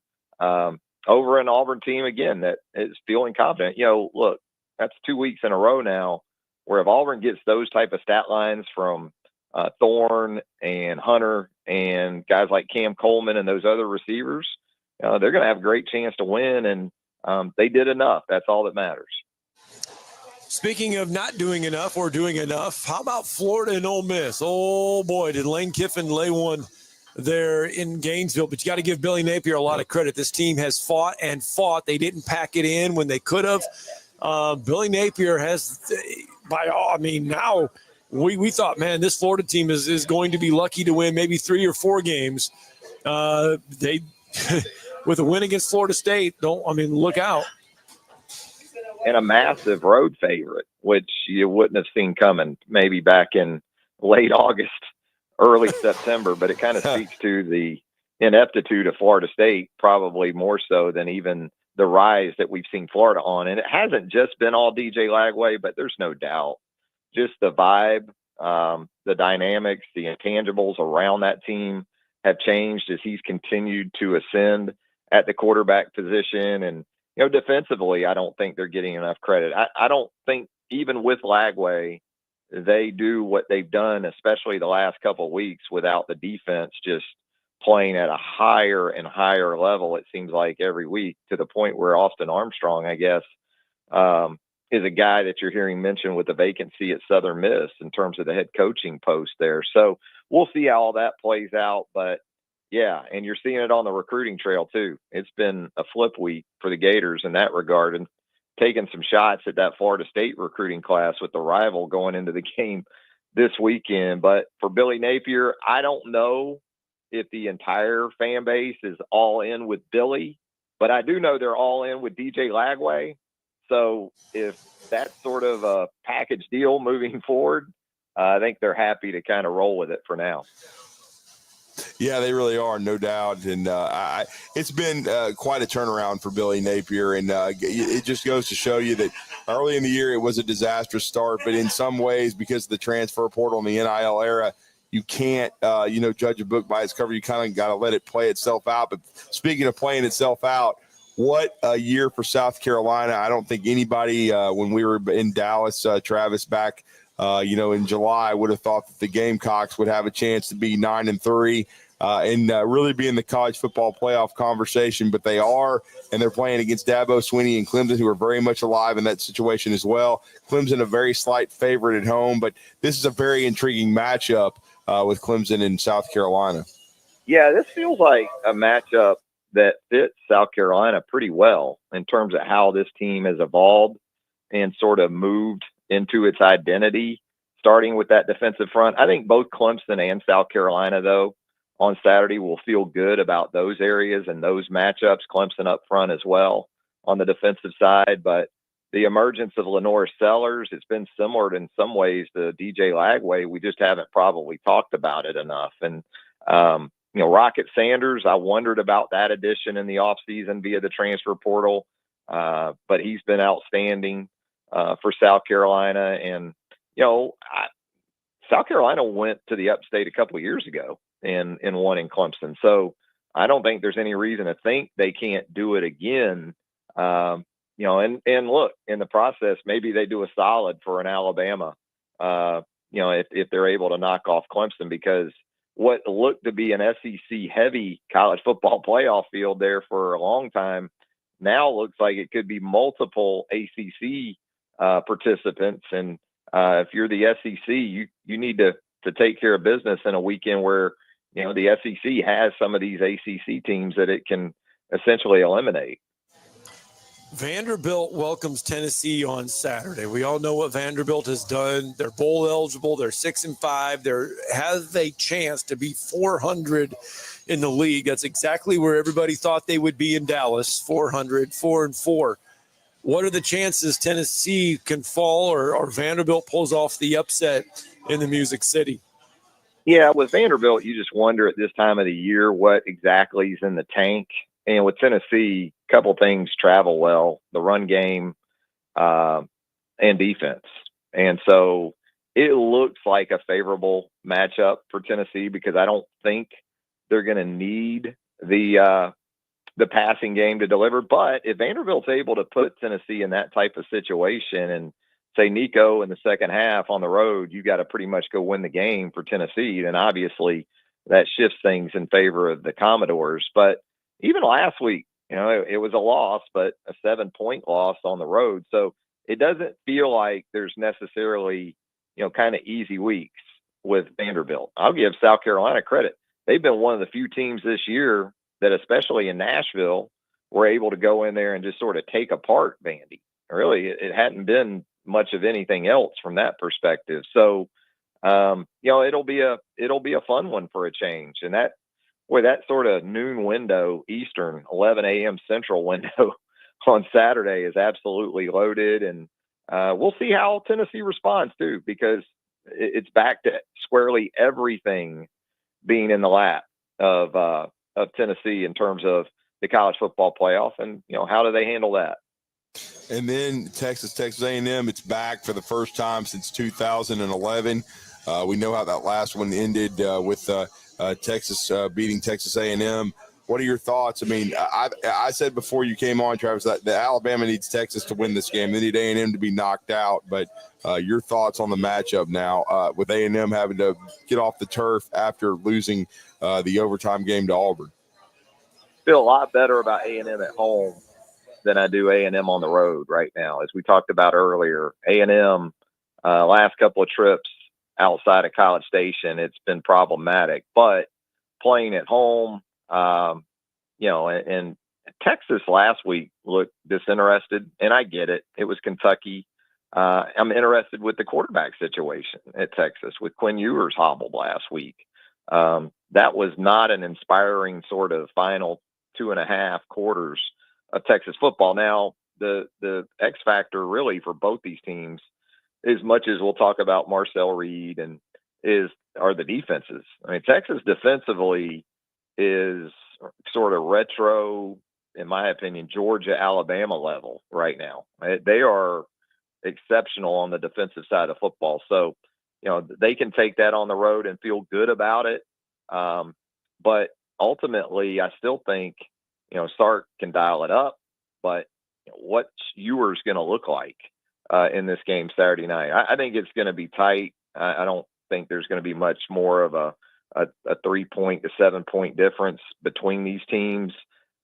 over an Auburn team, again, that is feeling confident. Look, that's 2 weeks in a row now where if Auburn gets those type of stat lines from Thorne and Hunter and guys like Cam Coleman and those other receivers, they're going to have a great chance to win, and they did enough. That's all that matters. Speaking of not doing enough or doing enough, how about Florida and Ole Miss? Oh, boy, did Lane Kiffin lay one there in Gainesville. But you got to give Billy Napier a lot of credit. This team has fought and fought. They didn't pack it in when they could have. Billy Napier has, now we thought, man, this Florida team is going to be lucky to win maybe 3 or 4 games. They, with a win against Florida State, look out. And a massive road favorite, which you wouldn't have seen coming maybe back in late August, early September. But it kind of speaks to the ineptitude of Florida State, probably more so than even the rise that we've seen Florida on. And it hasn't just been all DJ Lagway, but there's no doubt just the vibe, the dynamics, the intangibles around that team have changed as he's continued to ascend at the quarterback position. And defensively, I don't think they're getting enough credit. I don't think even with Lagway, they do what they've done, especially the last couple of weeks, without the defense just playing at a higher and higher level, it seems like every week, to the point where Austin Armstrong, I guess, is a guy that you're hearing mentioned with the vacancy at Southern Miss in terms of the head coaching post there. So we'll see how all that plays out. But yeah, and you're seeing it on the recruiting trail too. It's been a flip week for the Gators in that regard, and taking some shots at that Florida State recruiting class with the rival going into the game this weekend. But for Billy Napier, I don't know if the entire fan base is all in with Billy, but I do know they're all in with DJ Lagway. So if that's sort of a package deal moving forward, I think they're happy to kind of roll with it for now. Yeah, they really are, no doubt. And it's been quite a turnaround for Billy Napier. And it just goes to show you that early in the year, it was a disastrous start. But in some ways, because of the transfer portal and the NIL era, you can't, judge a book by its cover. You kind of got to let it play itself out. But speaking of playing itself out, what a year for South Carolina. I don't think anybody, when we were in Dallas, Travis, back in July, would have thought that the Gamecocks would have a chance to be 9-3 and really be in the college football playoff conversation. But they are, and they're playing against Dabo Swinney and Clemson, who are very much alive in that situation as well. Clemson, a very slight favorite at home, but this is a very intriguing matchup with Clemson and South Carolina. Yeah, this feels like a matchup that fits South Carolina pretty well in terms of how this team has evolved and sort of moved into its identity, starting with that defensive front. I think both Clemson and South Carolina, though, on Saturday will feel good about those areas and those matchups. Clemson up front as well on the defensive side. But the emergence of Lenore Sellers, it's been similar in some ways to DJ Lagway. We just haven't probably talked about it enough. And, Rocket Sanders, I wondered about that addition in the offseason via the transfer portal. But he's been outstanding for South Carolina. And, South Carolina went to the upstate a couple of years ago and won in Clemson. So I don't think there's any reason to think they can't do it again. And look, in the process, maybe they do a solid for an Alabama, if they're able to knock off Clemson, because what looked to be an SEC-heavy college football playoff field there for a long time now looks like it could be multiple ACC participants. And if you're the SEC, you need to take care of business in a weekend where, the SEC has some of these ACC teams that it can essentially eliminate. Vanderbilt welcomes Tennessee on Saturday. We all know what Vanderbilt has done. They're bowl eligible. They're 6-5. They have a chance to be 400 in the league. That's exactly where everybody thought they would be in Dallas, 400, 4-4. What are the chances Tennessee can fall or Vanderbilt pulls off the upset in the Music City? Yeah, with Vanderbilt, you just wonder at this time of the year what exactly is in the tank. And with Tennessee, a couple things travel well: the run game and defense. And so it looks like a favorable matchup for Tennessee because I don't think they're going to need the passing game to deliver. But if Vanderbilt's able to put Tennessee in that type of situation and say Nico in the second half on the road, you got to pretty much go win the game for Tennessee, then obviously that shifts things in favor of the Commodores. But even last week, it was a loss, but a 7-point loss on the road. So it doesn't feel like there's necessarily, kind of easy weeks with Vanderbilt. I'll give South Carolina credit. They've been one of the few teams this year that, especially in Nashville, were able to go in there and just sort of take apart Vandy. Really, it hadn't been much of anything else from that perspective. So, it'll be a fun one for a change. And that sort of noon window Eastern, 11 a.m. Central window on Saturday is absolutely loaded. And we'll see how Tennessee responds too, because it's back to squarely everything being in the lap of Tennessee in terms of the college football playoff. And, how do they handle that? And then Texas A&M, it's back for the first time since 2011. We know how that last one ended with Texas beating Texas A&M. What are your thoughts? I mean, I said before you came on, Travis, that Alabama needs Texas to win this game. They need A&M to be knocked out. But your thoughts on the matchup now with A&M having to get off the turf after losing the overtime game to Auburn? Feel a lot better about A&M at home than I do A&M on the road right now. As we talked about earlier, A&M last couple of trips outside of College Station, it's been problematic. But playing at home, and Texas last week looked disinterested, and I get it. It was Kentucky. I'm interested with the quarterback situation at Texas with Quinn Ewers hobbled last week. That was not an inspiring sort of final 2.5 quarters of Texas football. Now, the X factor really for both these teams, as much as we'll talk about Marcel Reed are the defenses. I mean, Texas defensively is sort of retro, in my opinion, Georgia, Alabama level right now. They are exceptional on the defensive side of football. So, they can take that on the road and feel good about it. But ultimately, I still think, Sark can dial it up, but what's Ewers going to look like in this game Saturday night? I think it's going to be tight. I don't think there's going to be much more of a 3-point to 7-point difference between these teams.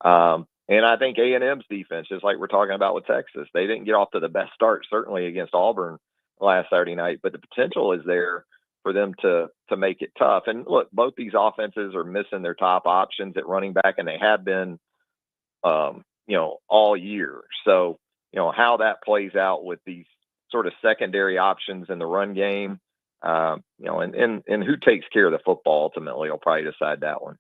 And I think A&M's defense, just like we're talking about with Texas, they didn't get off to the best start, certainly against Auburn last Saturday night, but the potential is there for them to make it tough. And look, both these offenses are missing their top options at running back, and they have been all year. So, how that plays out with these sort of secondary options in the run game, and who takes care of the football ultimately will probably decide that one.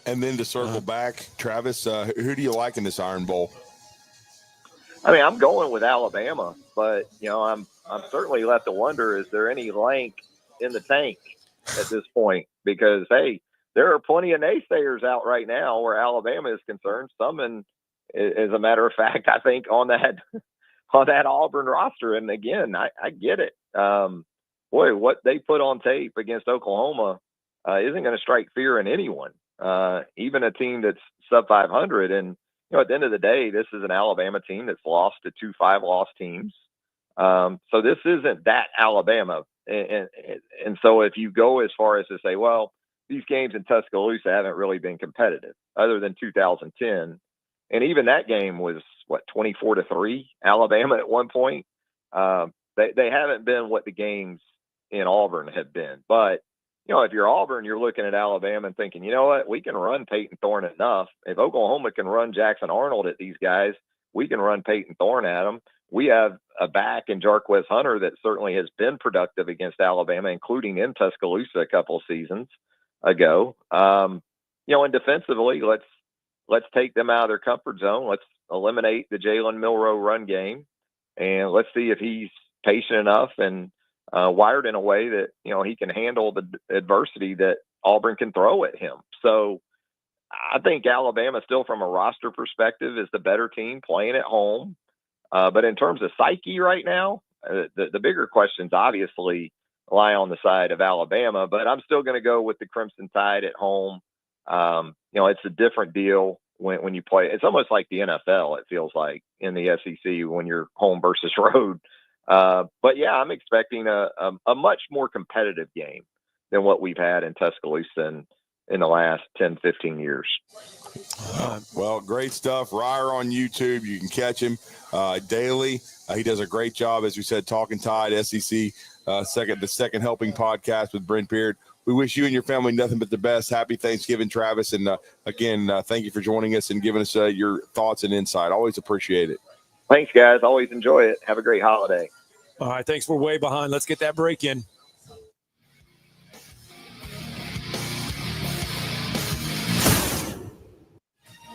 And then to circle back, Travis, who do you like in this Iron Bowl? I mean, I'm going with Alabama, but I'm certainly left to wonder: is there any lank in the tank at this point? Because hey, there are plenty of naysayers out right now where Alabama is concerned. Some, as a matter of fact, I think on that Auburn roster. And again, I get it. Boy, what they put on tape against Oklahoma isn't going to strike fear in anyone, even a team that's sub 500. And at the end of the day, this is an Alabama team that's lost to 2 5-loss teams. So this isn't that Alabama. And so if you go as far as to say, well, these games in Tuscaloosa haven't really been competitive other than 2010. And even that game was 24-3 Alabama at one point. They haven't been what the games in Auburn have been. But, if you're Auburn, you're looking at Alabama and thinking, you know what, we can run Peyton Thorne enough. If Oklahoma can run Jackson Arnold at these guys, we can run Peyton Thorne at them. We have a back in Jarquez Hunter that certainly has been productive against Alabama, including in Tuscaloosa a couple of seasons ago. And defensively, let's take them out of their comfort zone. Let's eliminate the Jalen Milroe run game, and let's see if he's patient enough and wired in a way that he can handle the adversity that Auburn can throw at him. So I think Alabama, still from a roster perspective, is the better team playing at home. But in terms of psyche right now, the bigger questions obviously lie on the side of Alabama. But I'm still going to go with the Crimson Tide at home. It's a different deal when you play. It's almost like the NFL, it feels like, in the SEC when you're home versus road. But yeah, I'm expecting a much more competitive game than what we've had in Tuscaloosa in the last 10, 15 years. Well, great stuff. Ryer on YouTube. You can catch him daily. He does a great job, as we said, Talking Tide, SEC, the second helping podcast with Brent Beard. We wish you and your family nothing but the best. Happy Thanksgiving, Travis. And again, thank you for joining us and giving us your thoughts and insight. Always appreciate it. Thanks, guys. Always enjoy it. Have a great holiday. All right, thanks. We're way behind. Let's get that break in.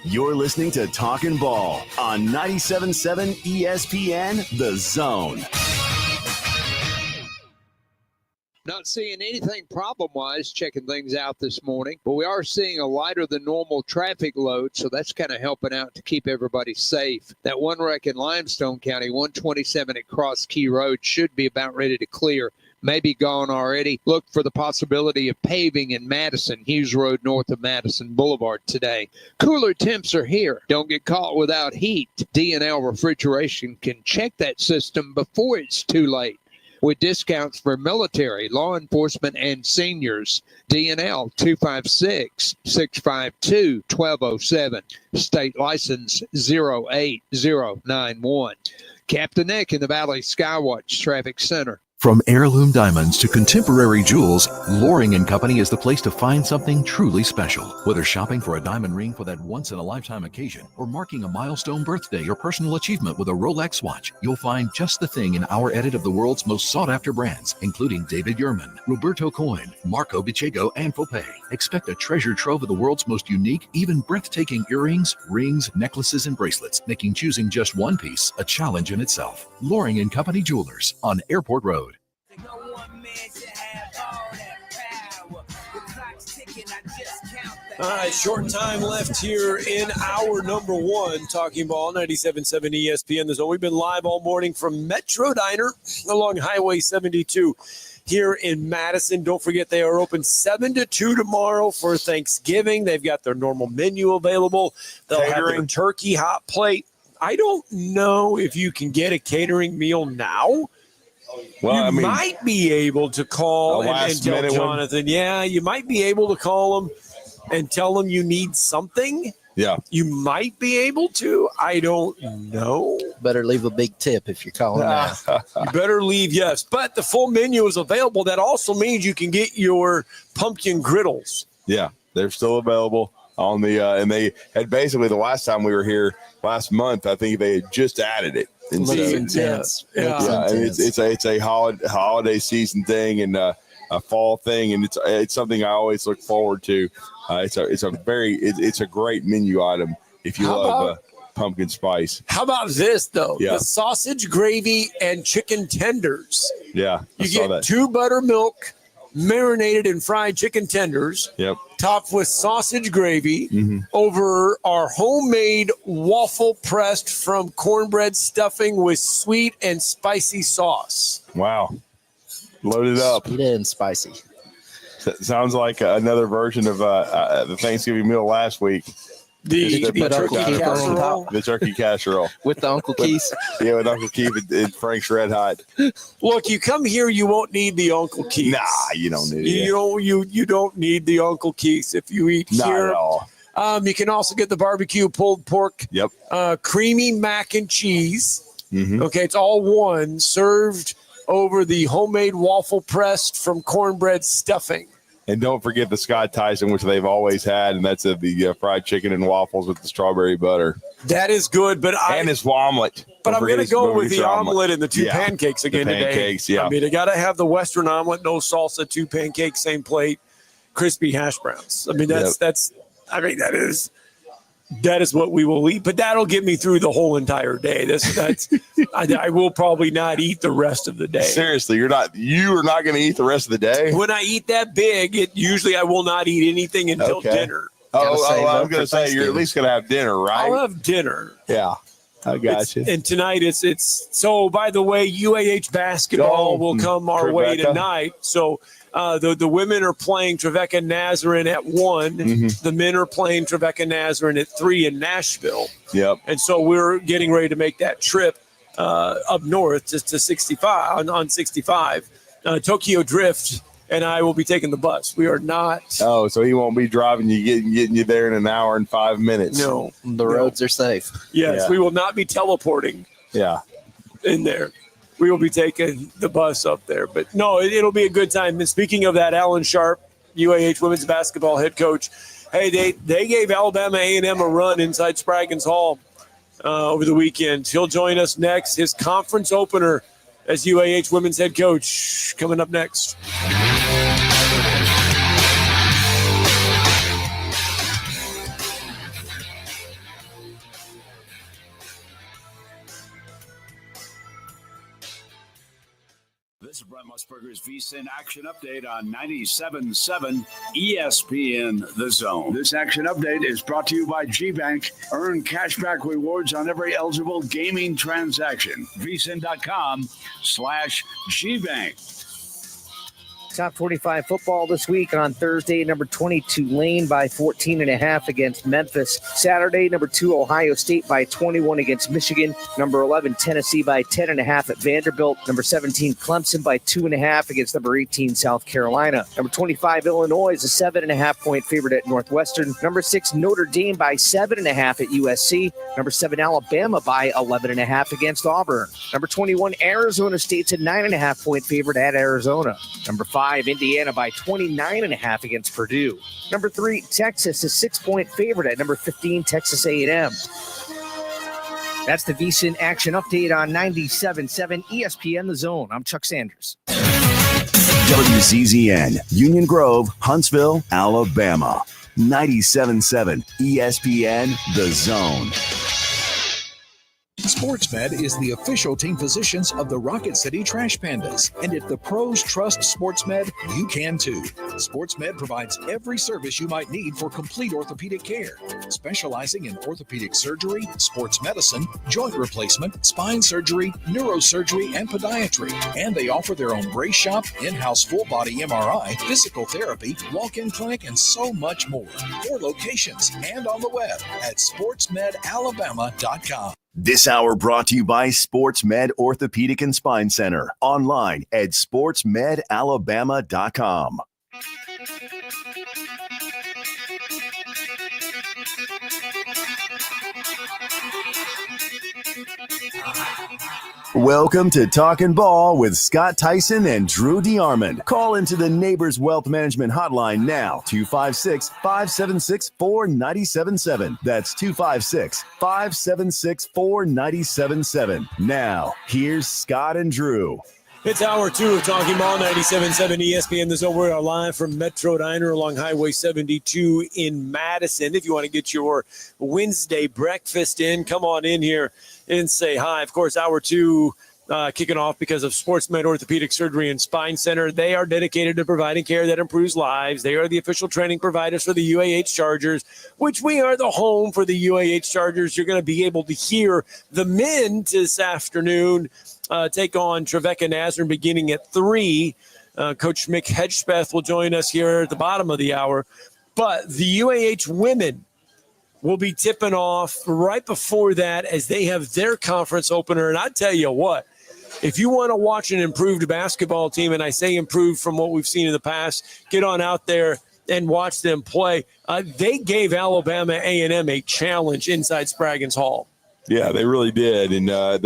You're listening to Talkin' Ball on 97.7 ESPN, The Zone. Not seeing anything problem-wise, checking things out this morning, but we are seeing a lighter than normal traffic load, so that's kind of helping out to keep everybody safe. That one wreck in Limestone County, 127 at Cross Key Road, should be about ready to clear. Maybe gone already. Look for the possibility of paving in Madison, Hughes Road north of Madison Boulevard today. Cooler temps are here. Don't get caught without heat. D&L Refrigeration can check that system before it's too late. With discounts for military, law enforcement, and seniors. D&L 256-652-1207. State license 08091. Captain Nick in the Valley Skywatch Traffic Center. From heirloom diamonds to contemporary jewels, Loring & Company is the place to find something truly special. Whether shopping for a diamond ring for that once-in-a-lifetime occasion or marking a milestone birthday or personal achievement with a Rolex watch, you'll find just the thing in our edit of the world's most sought-after brands, including David Yurman, Roberto Coin, Marco Bicego, and Fopay. Expect a treasure trove of the world's most unique, even breathtaking earrings, rings, necklaces, and bracelets, making choosing just one piece a challenge in itself. Loring & Company Jewelers on Airport Road. All right, short time left here in hour number one. Talking Ball, 97.7 ESPN. So we've been live all morning from Metro Diner along Highway 72 here in Madison. Don't forget they are open 7 to 2 tomorrow for Thanksgiving. They've got their normal menu available. They'll have their turkey hot plate. I don't know if you can get a catering meal now. Well, you might be able to call and tell Jonathan. Yeah, you might be able to call them and tell them you need something. Yeah. You might be able to. I don't know. Better leave a big tip if you're calling now. You better leave, yes. But the full menu is available. That also means you can get your pumpkin griddles. Yeah, they're still available. on the and they had basically the last time we were here last month, I think they had just added it. And Looks so, intense. yeah, and it's a holiday season thing and a fall thing, and it's something I always look forward to. It's a great menu item if you love pumpkin spice. How about this though? Yeah. The sausage gravy and chicken tenders. Yeah, You get 2 buttermilk marinated and fried chicken tenders. Yep. Topped with sausage gravy over our homemade waffle pressed from cornbread stuffing with sweet and spicy sauce. Wow. Loaded up. Sweet and spicy. Sounds like another version of the Thanksgiving meal last week. The turkey casserole. The turkey casserole. With the Uncle Keith. Yeah, with Uncle Keith and Frank's Red Hot. Look, you come here, you won't need the Uncle Keith. Nah, you don't need it. You don't need the Uncle Keith if you eat Not here. at all. You can also get the barbecue pulled pork. Yep. Creamy mac and cheese. Mm-hmm. Okay, it's all one served over the homemade waffle pressed from cornbread stuffing. And don't forget the Scott Tyson, which they've always had, and that's the fried chicken and waffles with the strawberry butter. That is good, and his omelet. But I'm going to go with the omelet and the 2 Yeah. pancakes again The today. pancakes, yeah. I mean, I got to have the Western omelet, no salsa, 2 pancakes, same plate, crispy hash browns. I mean, that is what we will eat, but that'll get me through the whole entire day. I will probably not eat the rest of the day. Seriously, you are not going to eat the rest of the day? When I eat that big, usually I will not eat anything until dinner. I was going to say, you're at least going to have dinner, right? I'll have dinner. Yeah, I got you. And tonight it's so, by the way, UAH basketball will come our way tonight. So the women are playing Trevecca Nazarene at 1. The men are playing Trevecca Nazarene at 3 in Nashville. Yep. And so we're getting ready to make that trip up north just to 65 on 65. Tokyo Drift and I will be taking the bus. We are not. Oh, so he won't be driving you, getting you there in an hour and 5 minutes. No, the roads are safe. Yes, Yeah. we will not be teleporting. Yeah. In there. We will be taking the bus up there. But no, it'll be a good time. And speaking of that, Alan Sharp, UAH women's basketball head coach, hey, they gave Alabama A&M a run inside Spraggins Hall over the weekend. He'll join us next. His conference opener as UAH women's head coach coming up next. This is Brent Musburger's VSiN Action Update on 97.7 ESPN The Zone. This Action Update is brought to you by G-Bank. Earn cashback rewards on every eligible gaming transaction. VSiN.com/GBank. Top 45 football this week on Thursday. Number 20, Tulane by 14.5 against Memphis. Saturday, number 2, Ohio State by 21 against Michigan. Number 11, Tennessee by 10.5 at Vanderbilt. Number 17, Clemson by 2.5 against number 18, South Carolina. Number 25, Illinois is a 7.5-point favorite at Northwestern. Number 6, Notre Dame by 7.5 at USC. Number 7, Alabama by 11.5 against Auburn. Number 21, Arizona State's a 9.5-point favorite at Arizona. Number 5, Indiana by 29.5 against Purdue. Number 3, Texas, a 6-point favorite at number 15, Texas A&M. That's the VSiN Action Update on 97.7 ESPN The Zone. I'm Chuck Sanders. WCZN, Union Grove, Huntsville, Alabama. 97.7 ESPN The Zone. SportsMed is the official team physicians of the Rocket City Trash Pandas. And if the pros trust SportsMed, you can too. SportsMed provides every service you might need for complete orthopedic care, specializing in orthopedic surgery, sports medicine, joint replacement, spine surgery, neurosurgery, and podiatry. And they offer their own brace shop, in-house full-body MRI, physical therapy, walk-in clinic, and so much more. 4 locations and on the web at sportsmedalabama.com. This hour brought to you by SportsMed Orthopedic and Spine Center. Online at sportsmedalabama.com. Welcome to Talkin' Ball with Scott Tyson and Drew DeArmond. Call into the Neighbors Wealth Management Hotline now, 256-576-4977. That's 256-576-4977. Now, here's Scott and Drew. It's hour 2 of Talking Ball, 97.7 ESPN. The Zone. We are live from Metro Diner along Highway 72 in Madison. If you want to get your Wednesday breakfast in, come on in here and say hi. Of course, hour 2 kicking off because of SportsMed Orthopedic Surgery and Spine Center. They are dedicated to providing care that improves lives. They are the official training providers for the UAH Chargers, which we are the home for the UAH Chargers. You're going to be able to hear the men this afternoon take on Trevecca Nazarene beginning at 3. Coach Mick Hedgespeth will join us here at the bottom of the hour. But the UAH women will be tipping off right before that as they have their conference opener. And I tell you what, if you want to watch an improved basketball team, and I say improved from what we've seen in the past, get on out there and watch them play. They gave Alabama A&M a challenge inside Spraggins Hall. Yeah, they really did, and our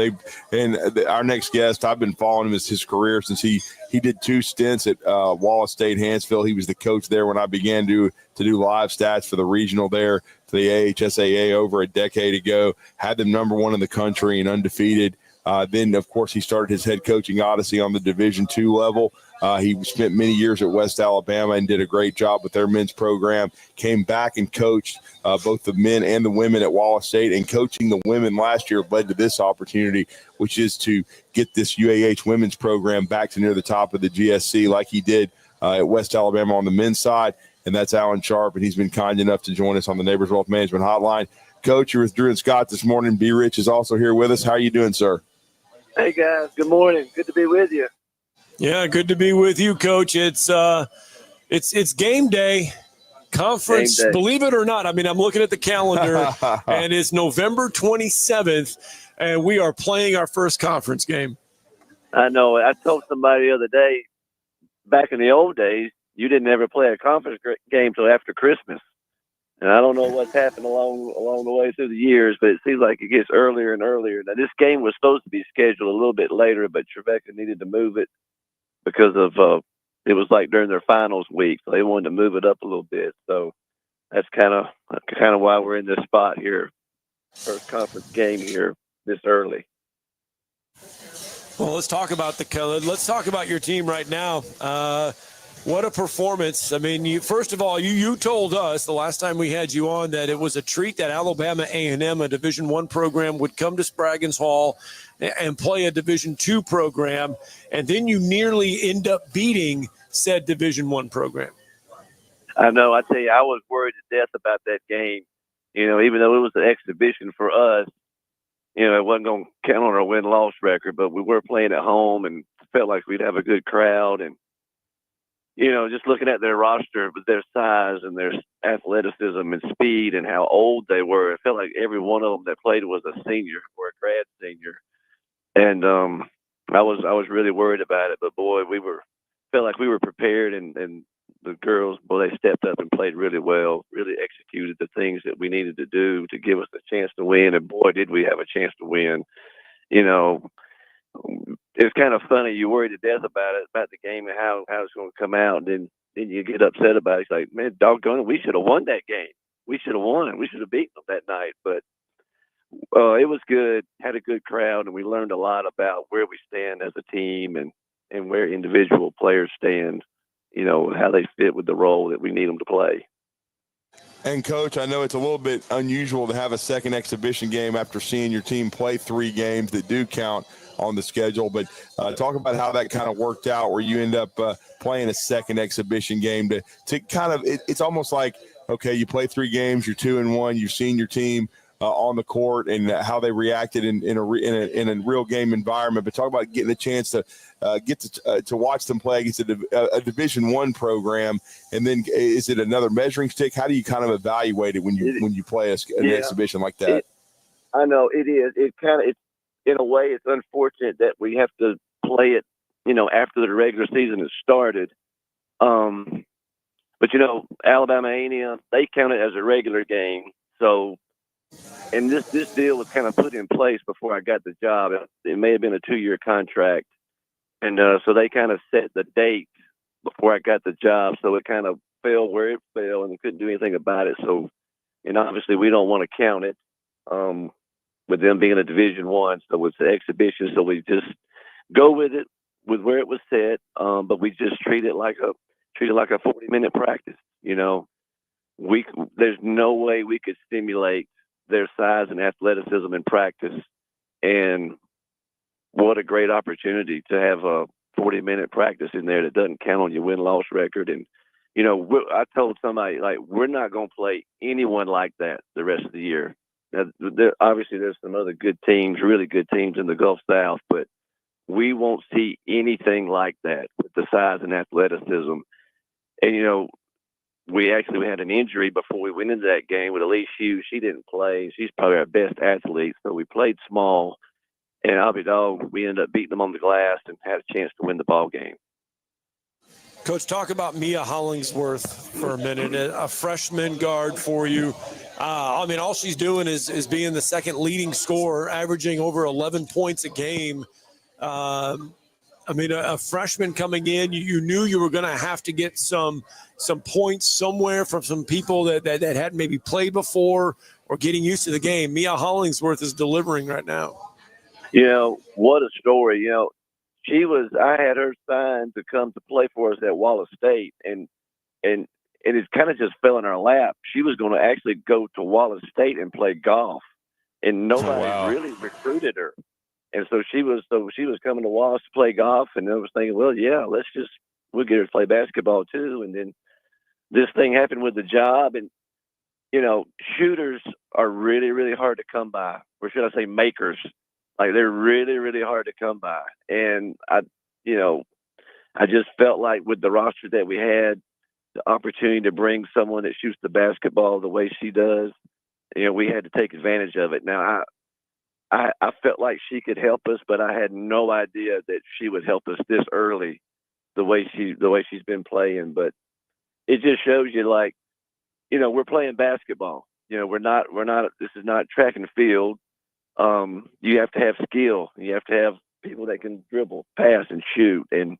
next guest, I've been following him as his career since he did 2 stints at Wallace State Hansville. He was the coach there when I began to do live stats for the regional there to the AHSAA over a decade ago. Had them number 1 in the country and undefeated. Then, of course, he started his head coaching odyssey on the Division II level. He spent many years at West Alabama and did a great job with their men's program. Came back and coached both the men and the women at Wallace State. And coaching the women last year led to this opportunity, which is to get this UAH women's program back to near the top of the GSC like he did at West Alabama on the men's side. And that's Alan Sharp, and he's been kind enough to join us on the Neighbors Wealth Management Hotline. Coach, you're with Drew and Scott this morning. B. Rich is also here with us. How are you doing, sir? Hey, guys. Good morning. Good to be with you. Yeah, good to be with you, Coach. It's game day. Conference, Game day. Believe it or not. I mean, I'm looking at the calendar, and it's November 27th, and we are playing our first conference game. I know. I told somebody the other day, back in the old days, you didn't ever play a conference game till after Christmas. And I don't know what's happened along the way through the years, but it seems like it gets earlier and earlier. Now, this game was supposed to be scheduled a little bit later, but Trevecca needed to move it because of it was like during their finals week, so they wanted to move it up a little bit. So that's kind of why we're in this spot here, first conference game here this early. Well, let's talk about let's talk about your team right now. What a performance. I mean, first of all, you told us the last time we had you on that it was a treat that Alabama A&M, a Division I program, would come to Spraggins Hall and play a Division II program, and then you nearly end up beating said Division I program. I know. I tell you, I was worried to death about that game. You know, even though it was an exhibition for us, you know, it wasn't going to count on our win-loss record, but we were playing at home and felt like we'd have a good crowd. And, you know, just looking at their roster with their size and their athleticism and speed and how old they were, it felt like every one of them that played was a senior or a grad senior. And I was really worried about it. But, boy, felt like we were prepared, and the girls, boy, they stepped up and played really well, really executed the things that we needed to do to give us a chance to win. And, boy, did we have a chance to win. You know, it's kind of funny. You worry to death about the game and how it's going to come out. And then you get upset about it. It's like, man, doggone it, we should have won that game. We should have won. We should have beaten them that night. But it was good, had a good crowd, and we learned a lot about where we stand as a team and where individual players stand, you know, how they fit with the role that we need them to play. And, Coach, I know it's a little bit unusual to have a second exhibition game after seeing your team play 3 games that do count on the schedule, but talk about how that kind of worked out where you end up playing a second exhibition game to kind of it's almost like, okay, you play 3 games, you're 2-1, you've seen your team on the court and how they reacted in a real game environment. But talk about getting a chance to get to watch them play against a Division I program, and then is it another measuring stick? How do you kind of evaluate it when you play an exhibition like that? I know it is. It's in a way it's unfortunate that we have to play it, you know, after the regular season has started. But you know, Alabama A&M, they count it as a regular game, so And this deal was kind of put in place before I got the job. It may have been a 2-year contract. And so they kind of set the date before I got the job. So it kind of fell where it fell, and we couldn't do anything about it. So, and obviously we don't want to count it with them being a Division I. So it's an exhibition. So we just go with it, with where it was set. But we just treat it like a 40-minute practice. You know, there's no way we could stimulate their size and athleticism in practice. And what a great opportunity to have a 40-minute practice in there that doesn't count on your win-loss record. And, you know, I told somebody, like, we're not going to play anyone like that the rest of the year. Now, obviously, there's some other good teams, really good teams in the Gulf South, but we won't see anything like that with the size and athleticism. And, you know, we had an injury before we went into that game with Elise Hughes. She didn't play. She's probably our best athlete, so we played small. And I'll be dog, we ended up beating them on the glass and had a chance to win the ball game. Coach, talk about Mia Hollingsworth for a minute, a freshman guard for you. I mean, all she's doing is being the second leading scorer, averaging over 11 points a game. I mean, a freshman coming in, you knew you were going to have to get some points somewhere from some people that hadn't maybe played before or getting used to the game. Mia Hollingsworth is delivering right now. You know, what a story. You know, I had her signed to come to play for us at Wallace State, and it kind of just fell in our lap. She was going to actually go to Wallace State and play golf, and nobody really recruited her. And so she was coming to Wallace to play golf, and I was thinking, well, yeah, we'll get her to play basketball too. And then this thing happened with the job, and you know, shooters are really, really hard to come by, or should I say makers. Like, they're really, really hard to come by. And I just felt like with the roster that we had, the opportunity to bring someone that shoots the basketball the way she does, you know, we had to take advantage of it. Now, I felt like she could help us, but I had no idea that she would help us this early, the way she's been playing. But it just shows you, like, you know, we're playing basketball. You know, this is not track and field. You have to have skill. You have to have people that can dribble, pass, and shoot. And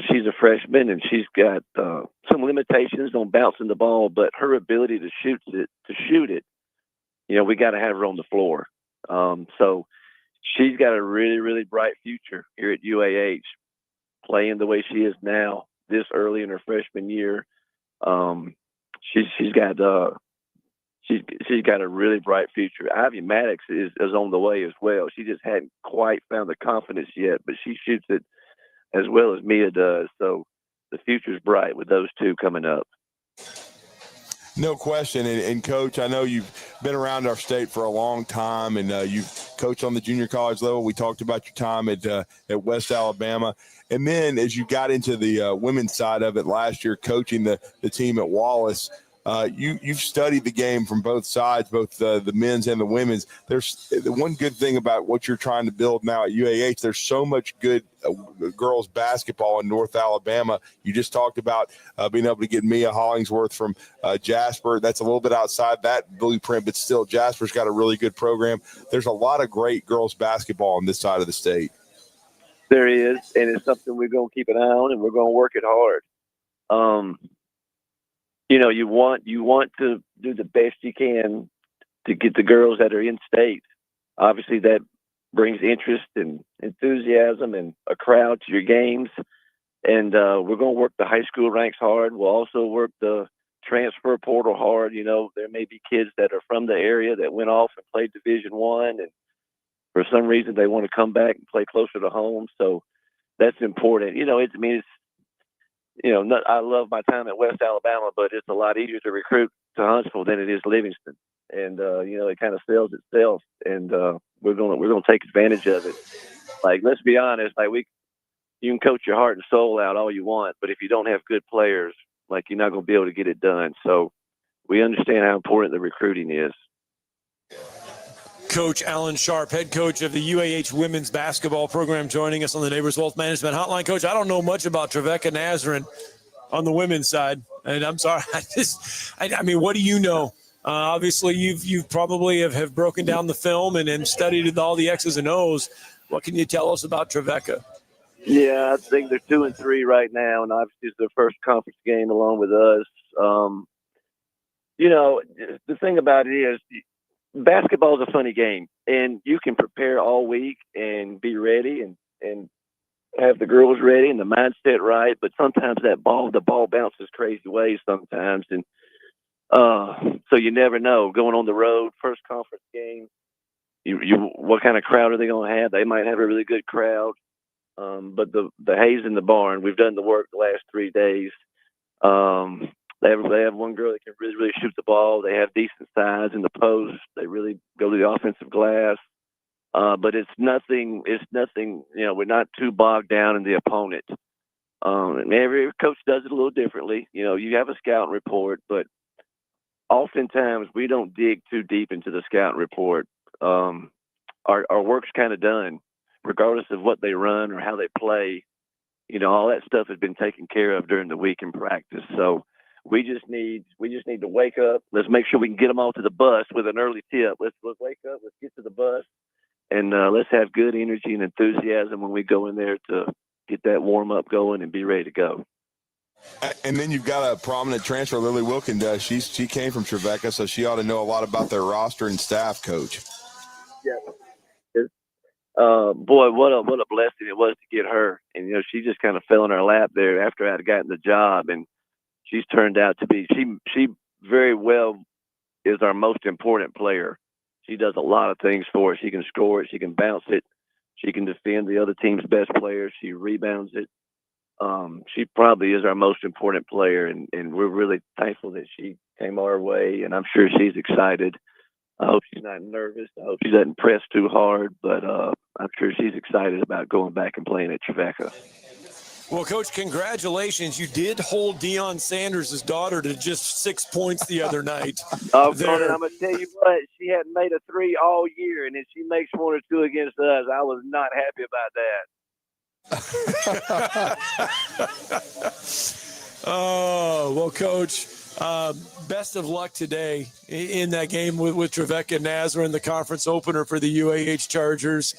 she's a freshman, and she's got some limitations on bouncing the ball, but her ability to shoot it, you know, we got to have her on the floor. So she's got a really, really bright future here at UAH, playing the way she is now, this early in her freshman year. She's got a really bright future. Ivy Maddox is on the way as well. She just hadn't quite found the confidence yet, but she shoots it as well as Mia does. So the future's bright with those two coming up. No question. And Coach, I know you've been around our state for a long time, and you've coached on the junior college level. We talked about your time at West Alabama. And then as you got into the women's side of it last year, coaching the team at Wallace, you've studied the game from both sides, both the men's and the women's. There's the one good thing about what you're trying to build now at UAH. There's so much good girls basketball in North Alabama. You just talked about being able to get Mia Hollingsworth from Jasper. That's a little bit outside that blueprint, but still Jasper's got a really good program. There's a lot of great girls basketball on this side of the state. There is, and it's something we're going to keep an eye on, and we're going to work it hard. You know, you want to do the best you can to get the girls that are in state. Obviously, that brings interest and enthusiasm and a crowd to your games. And we're going to work the high school ranks hard. We'll also work the transfer portal hard. You know, there may be kids that are from the area that went off and played Division I, and for some reason they want to come back and play closer to home. So that's important. You know, I love my time at West Alabama, but it's a lot easier to recruit to Huntsville than it is Livingston. And, it kind of sells itself, and we're going to take advantage of it. Like, let's be honest, like, you can coach your heart and soul out all you want, but if you don't have good players, like, you're not going to be able to get it done. So we understand how important the recruiting is. Coach Alan Sharp, head coach of the UAH women's basketball program, joining us on the Neighbors Wealth Management Hotline. Coach, I don't know much about Trevecca Nazarene on the women's side, and I'm sorry. I mean, what do you know Obviously, you've probably have broken down the film and studied all the X's and O's. What can you tell us about Trevecca? Yeah, I think they're 2-3 right now, and obviously it's their first conference game along with us. The thing about it is basketball is a funny game, and you can prepare all week and be ready and have the girls ready and the mindset right, but sometimes the ball bounces crazy ways sometimes, and so you never know. Going on the road, first conference game, what kind of crowd are they going to have? They might have a really good crowd, but the hay's in the barn. We've done the work the last 3 days. They have one girl that can really shoot the ball. They have decent size in the post. They really go to the offensive glass. But it's nothing, we're not too bogged down in the opponent. And every coach does it a little differently. You have a scouting report, but oftentimes we don't dig too deep into the scouting report. Our work's kind of done, regardless of what they run or how they play. All that stuff has been taken care of during the week in practice. So we just need to wake up. Let's make sure we can get them all to the bus with an early tip. Let's wake up. Let's get to the bus, and let's have good energy and enthusiasm when we go in there to get that warm up going and be ready to go. And then you've got a prominent transfer, Lily Wilkin. She came from Trevecca, so she ought to know a lot about their roster and staff, Coach. Yeah. Boy, what a blessing it was to get her. And she just kind of fell in our lap there after I'd gotten the job, and she's turned out to be she very well is our most important player. She does a lot of things for us. She can score it, she can bounce it, she can defend the other team's best player, she rebounds it. She probably is our most important player, and we're really thankful that she came our way, and I'm sure she's excited. I hope she's not nervous. I hope she doesn't press too hard, but I'm sure she's excited about going back and playing at Trevecca. Well, Coach, congratulations. You did hold Deion Sanders' daughter to just 6 points the other night. I'm going to tell you what, she hadn't made a three all year, and if she makes one or two against us, I was not happy about that. Oh, well, Coach, best of luck today in that game with Trevecca Nazarene, the conference opener for the UAH Chargers.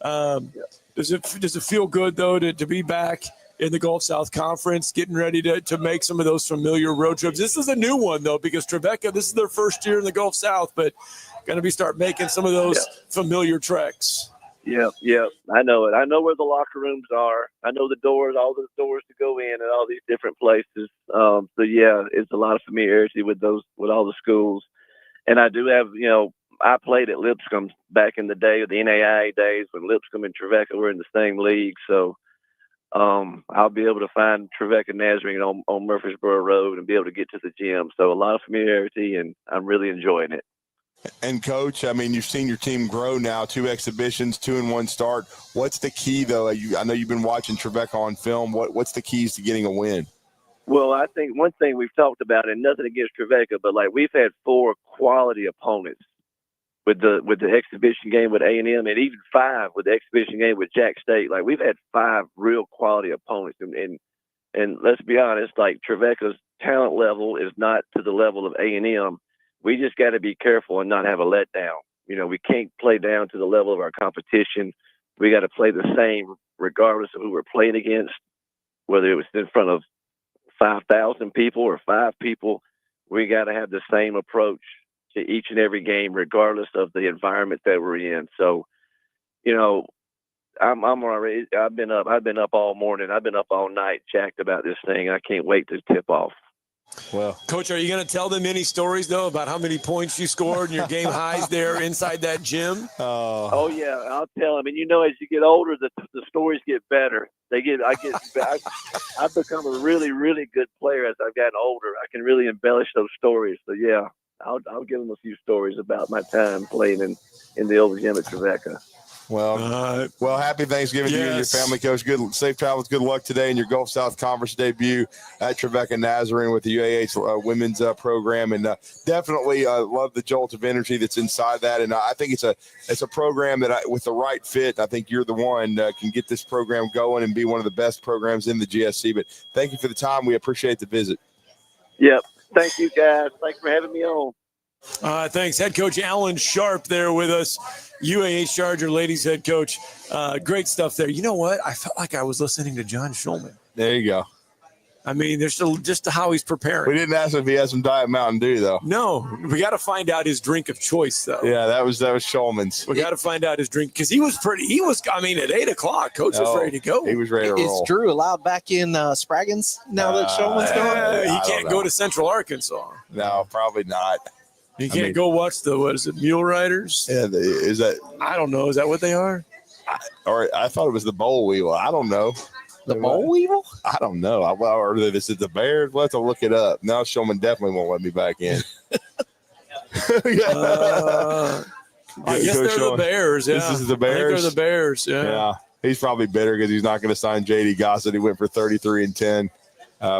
Does it feel good, though, to be back in the Gulf South Conference, getting ready to make some of those familiar road trips? This is a new one, though, because Trevecca, this is their first year in the Gulf South, but going to start making some of those familiar treks. Yeah, I know it. I know where the locker rooms are. I know the doors, all the doors to go in, and all these different places. So yeah, it's a lot of familiarity with all the schools. And I do have, I played at Lipscomb back in the day, the NAIA days, when Lipscomb and Trevecca were in the same league. So I'll be able to find Trevecca Nazarene on Murfreesboro Road and be able to get to the gym. So a lot of familiarity, and I'm really enjoying it. And Coach, I mean, you've seen your team grow now, 2 exhibitions, 2-1 start. What's the key, though? I know you've been watching Trevecca on film. What's the keys to getting a win? Well, I think one thing we've talked about, and nothing against Trevecca, but we've had 4 quality opponents with the exhibition game with A&M, and even 5 with the exhibition game with Jack State. We've had 5 real quality opponents, and let's be honest, Trevecca's talent level is not to the level of A&M. We just got to be careful and not have a letdown. We can't play down to the level of our competition. We got to play the same regardless of who we're playing against, whether it was in front of 5,000 people or 5 people. We got to have the same approach to each and every game, regardless of the environment that we're in. So, I'm already. I've been up all morning. I've been up all night, jacked about this thing. I can't wait to tip off. Well, Coach, are you going to tell them any stories, though, about how many points you scored and your game highs there inside that gym? Oh yeah, I'll tell them. And as you get older, the stories get better. I've become a really, really good player as I've gotten older. I can really embellish those stories. So yeah, I'll give them a few stories about my time playing in the old gym at Trevecca. Well, happy Thanksgiving to you and your family, Coach. Good, safe travels. Good luck today in your Gulf South Conference debut at Trevecca Nazarene with the UAH women's program, and definitely love the jolt of energy that's inside that. And I think it's a program that, with the right fit, I think you're the one can get this program going and be one of the best programs in the GSC. But thank you for the time. We appreciate the visit. Yep. Thank you, guys. Thanks for having me on. Thanks. Head coach Alan Sharp there with us, UAH Charger ladies head coach. Great stuff there. You know what? I felt like I was listening to John Schulman. There you go. I mean, there's still just how he's preparing. We didn't ask him if he had some Diet Mountain Dew, though. No, we got to find out his drink of choice, though. Yeah, that was Shulman's. We got to find out his drink because he was, at 8:00, coach was ready to go. He was ready to roll. Is Drew allowed back in Spraggins now that Shulman's gone? He can't go to Central Arkansas. No, probably not. He can't go watch the Mule Riders? Yeah, is that? I don't know. Is that what they are? I thought it was the Boll Weevil. I don't know. The Boll Weevil? I don't know. Or this is the Bears. We'll have to look it up. Now Shulman definitely won't let me back in. I guess they're the Bears. Yeah. This is the Bears. I think they're the Bears. Yeah. Yeah. He's probably bitter because he's not going to sign J.D. Gossett. He went for 33-10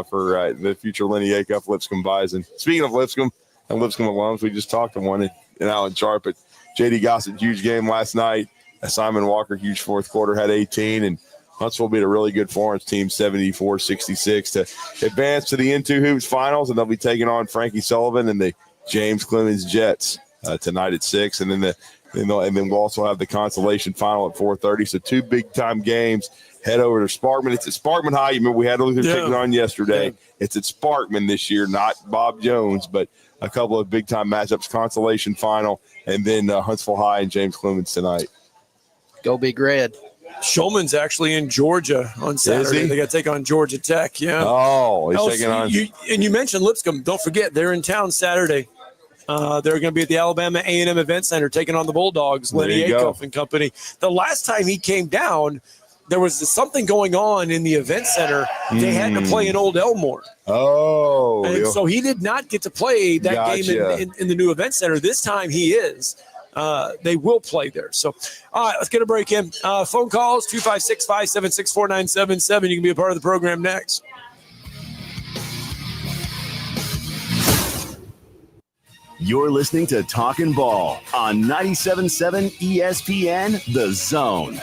for the future Lenny Acuff, Lipscomb Bison. Speaking of Lipscomb and Lipscomb alums, we just talked to one in Alan Sharp. But J.D. Gossett, huge game last night. Simon Walker, huge fourth quarter, had 18. And Huntsville beat a really good Florence team, 74-66, to advance to the N2 Hoops finals. And they'll be taking on Frankie Sullivan and the James Clemens Jets tonight at 6. And then we'll also have the consolation final at 4:30. So 2 big-time games. Head over to Sparkman. It's at Sparkman High. You remember we had Luther taking on yesterday. Yeah. It's at Sparkman this year, not Bob Jones, but a couple of big-time matchups, consolation final, and then Huntsville High and James Clemens tonight. Go Big Red. Shulman's actually in Georgia on Saturday. They got to take on Georgia Tech. Yeah. Oh, he's taking on. And you mentioned Lipscomb. Don't forget, they're in town Saturday. They're going to be at the Alabama A&M Event Center taking on the Bulldogs, Lenny Acuff and company. The last time he came down, there was something going on in the event center. They had to play in Old Elmore. Oh. And so he did not get to play that game in the new event center. This time he is. They will play there. So, all right, let's get a break in. Phone calls, 256-576-4977. You can be a part of the program next. You're listening to Talkin' Ball on 97.7 ESPN, The Zone.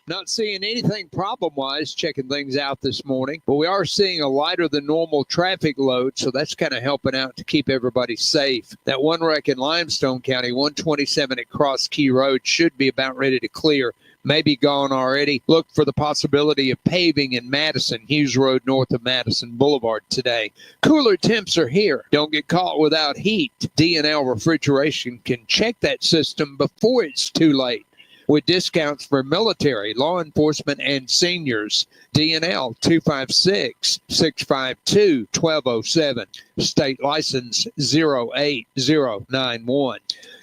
Not seeing anything problem-wise, checking things out this morning, but we are seeing a lighter than normal traffic load, so that's kind of helping out to keep everybody safe. That one wreck in Limestone County, 127 at Cross Key Road, should be about ready to clear. Maybe gone already. Look for the possibility of paving in Madison, Hughes Road north of Madison Boulevard today. Cooler temps are here. Don't get caught without heat. D&L Refrigeration can check that system before it's too late. With discounts for military, law enforcement, and seniors. D&L 256-652-1207. State license 08091.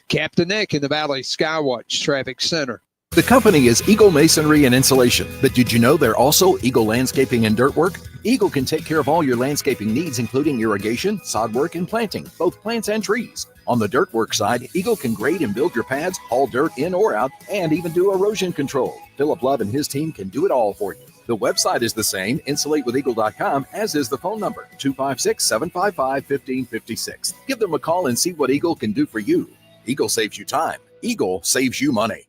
Captain Nick in the Valley Skywatch Traffic Center. The company is Eagle Masonry and Insulation, but did you know they're also Eagle Landscaping and Dirt Work? Eagle can take care of all your landscaping needs, including irrigation, sod work, and planting, both plants and trees. On the dirt work side, Eagle can grade and build your pads, haul dirt in or out, and even do erosion control. Philip Love and his team can do it all for you. The website is the same, insulatewitheagle.com, as is the phone number, 256-755-1556. Give them a call and see what Eagle can do for you. Eagle saves you time. Eagle saves you money.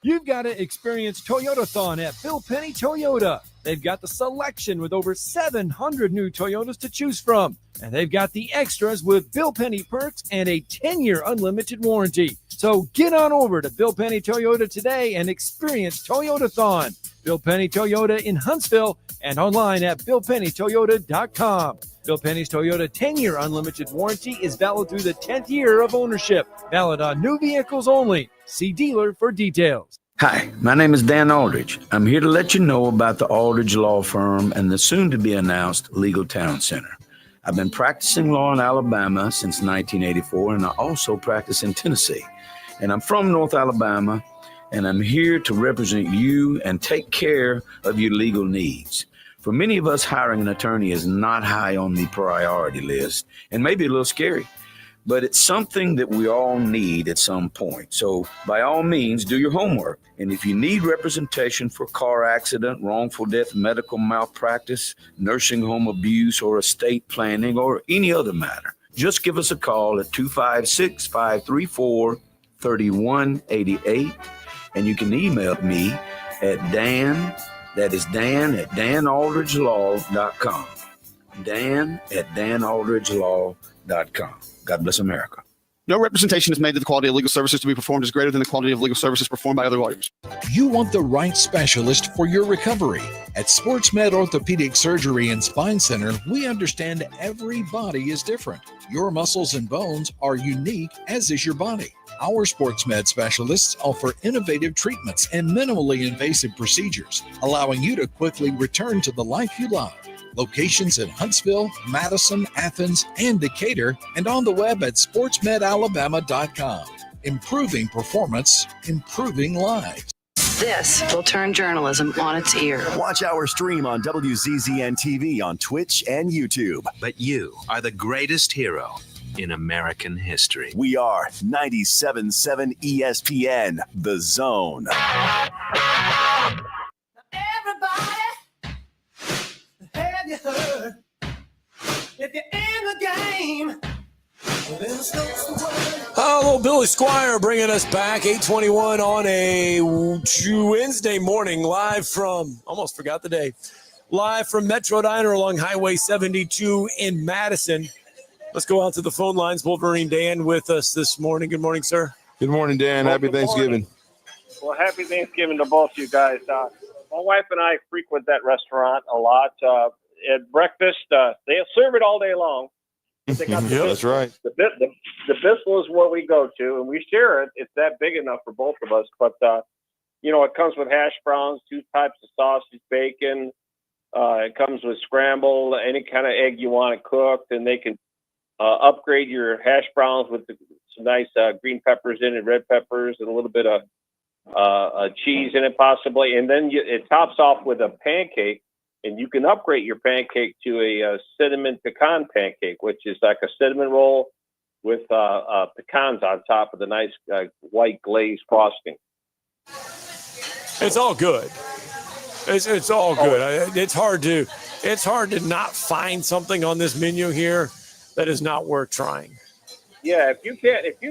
You've got to experience Toyotathon at Bill Penny Toyota. They've got the selection with over 700 new Toyotas to choose from. And they've got the extras with Bill Penny perks and a 10-year unlimited warranty. So get on over to Bill Penny Toyota today and experience Toyotathon. Bill Penny Toyota in Huntsville and online at BillPennyToyota.com. Bill Penny's Toyota 10-year unlimited warranty is valid through the 10th year of ownership. Valid on new vehicles only. See dealer for details. Hi, my name is Dan Aldridge. I'm here to let you know about the Aldridge Law Firm and the soon-to-be-announced Legal Town Center. I've been practicing law in Alabama since 1984, and I also practice in Tennessee. And I'm from North Alabama, and I'm here to represent you and take care of your legal needs. For many of us, hiring an attorney is not high on the priority list, and maybe a little scary. But it's something that we all need at some point. So by all means, do your homework. And if you need representation for car accident, wrongful death, medical malpractice, nursing home abuse, or estate planning, or any other matter, just give us a call at 256-534-3188. And you can email me at Dan, that is Dan, at danaldridgelaw.com. Dan@danaldridgelaw.com. God bless America. No representation is made that the quality of legal services to be performed is greater than the quality of legal services performed by other lawyers. You want the right specialist for your recovery. At SportsMed Orthopedic Surgery and Spine Center, we understand every body is different. Your muscles and bones are unique, as is your body. Our SportsMed specialists offer innovative treatments and minimally invasive procedures, allowing you to quickly return to the life you love. Locations in Huntsville, Madison, Athens, and Decatur, and on the web at sportsmedalabama.com. Improving performance, improving lives. This will turn journalism on its ear. Watch our stream on WZZN TV on Twitch and YouTube. But you are the greatest hero in American history. We are 97.7 ESPN, The Zone. Have you heard? If you're in the game, then Stokes the word. Little Billy Squire bringing us back, 8:21 on a Wednesday morning, live from, almost forgot the day, live from Metro Diner along Highway 72 in Madison. Let's go out to the phone lines. Wolverine Dan with us this morning. Good morning, sir. Good morning, Dan. Happy Thanksgiving. Well, happy Thanksgiving to both you guys. My wife and I frequent that restaurant a lot. At breakfast, they'll serve it all day long. They got That's right. The Bissell is what we go to, and we share it. It's that big enough for both of us. But, it comes with hash browns, 2 types of sausage, bacon. It comes with scrambled, any kind of egg you want it cooked, and they can upgrade your hash browns with some nice green peppers in it, red peppers, and a little bit of cheese in it possibly. And then it tops off with a pancake. And you can upgrade your pancake to a cinnamon pecan pancake, which is like a cinnamon roll with pecans on top of the nice white glazed frosting. It's all good. It's all good. It's hard to not find something on this menu here that is not worth trying. Yeah, if you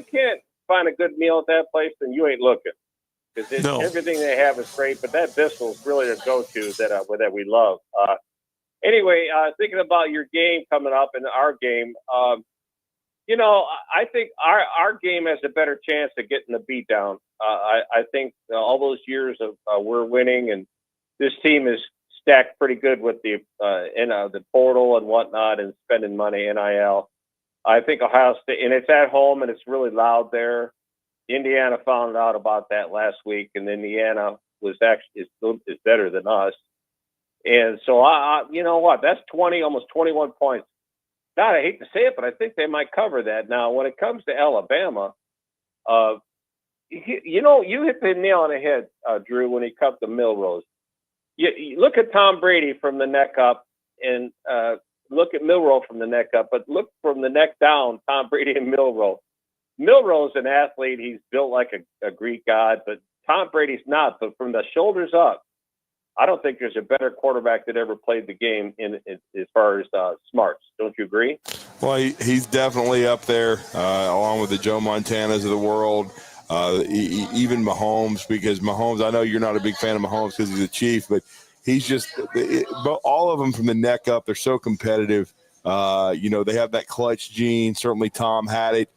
can't find a good meal at that place, then you ain't looking. Because everything they have is great, but that Bissell is really a go-to that we love. Anyway, thinking about your game coming up and our game, I think our game has a better chance of getting the beat down. I think all those years of we're winning, and this team is stacked pretty good with the portal and whatnot and spending money, NIL. I think Ohio State, and it's at home and it's really loud there. Indiana found out about that last week, and Indiana was actually is better than us. And so, you know what? That's almost 21 points. God, I hate to say it, but I think they might cover that. Now, when it comes to Alabama, you hit the nail on the head, Drew, when he cut the Milrose. You look at Tom Brady from the neck up, and look at Milroe from the neck up, but look from the neck down, Tom Brady and Milroe. Milroe's an athlete. He's built like a Greek god, but Tom Brady's not. But from the shoulders up, I don't think there's a better quarterback that ever played the game as far as smarts. Don't you agree? Well, he's definitely up there, along with the Joe Montanas of the world, even Mahomes, because Mahomes, I know you're not a big fan of Mahomes because he's a Chief, but he's just all of them from the neck up. They're so competitive. They have that clutch gene. Certainly Tom had it.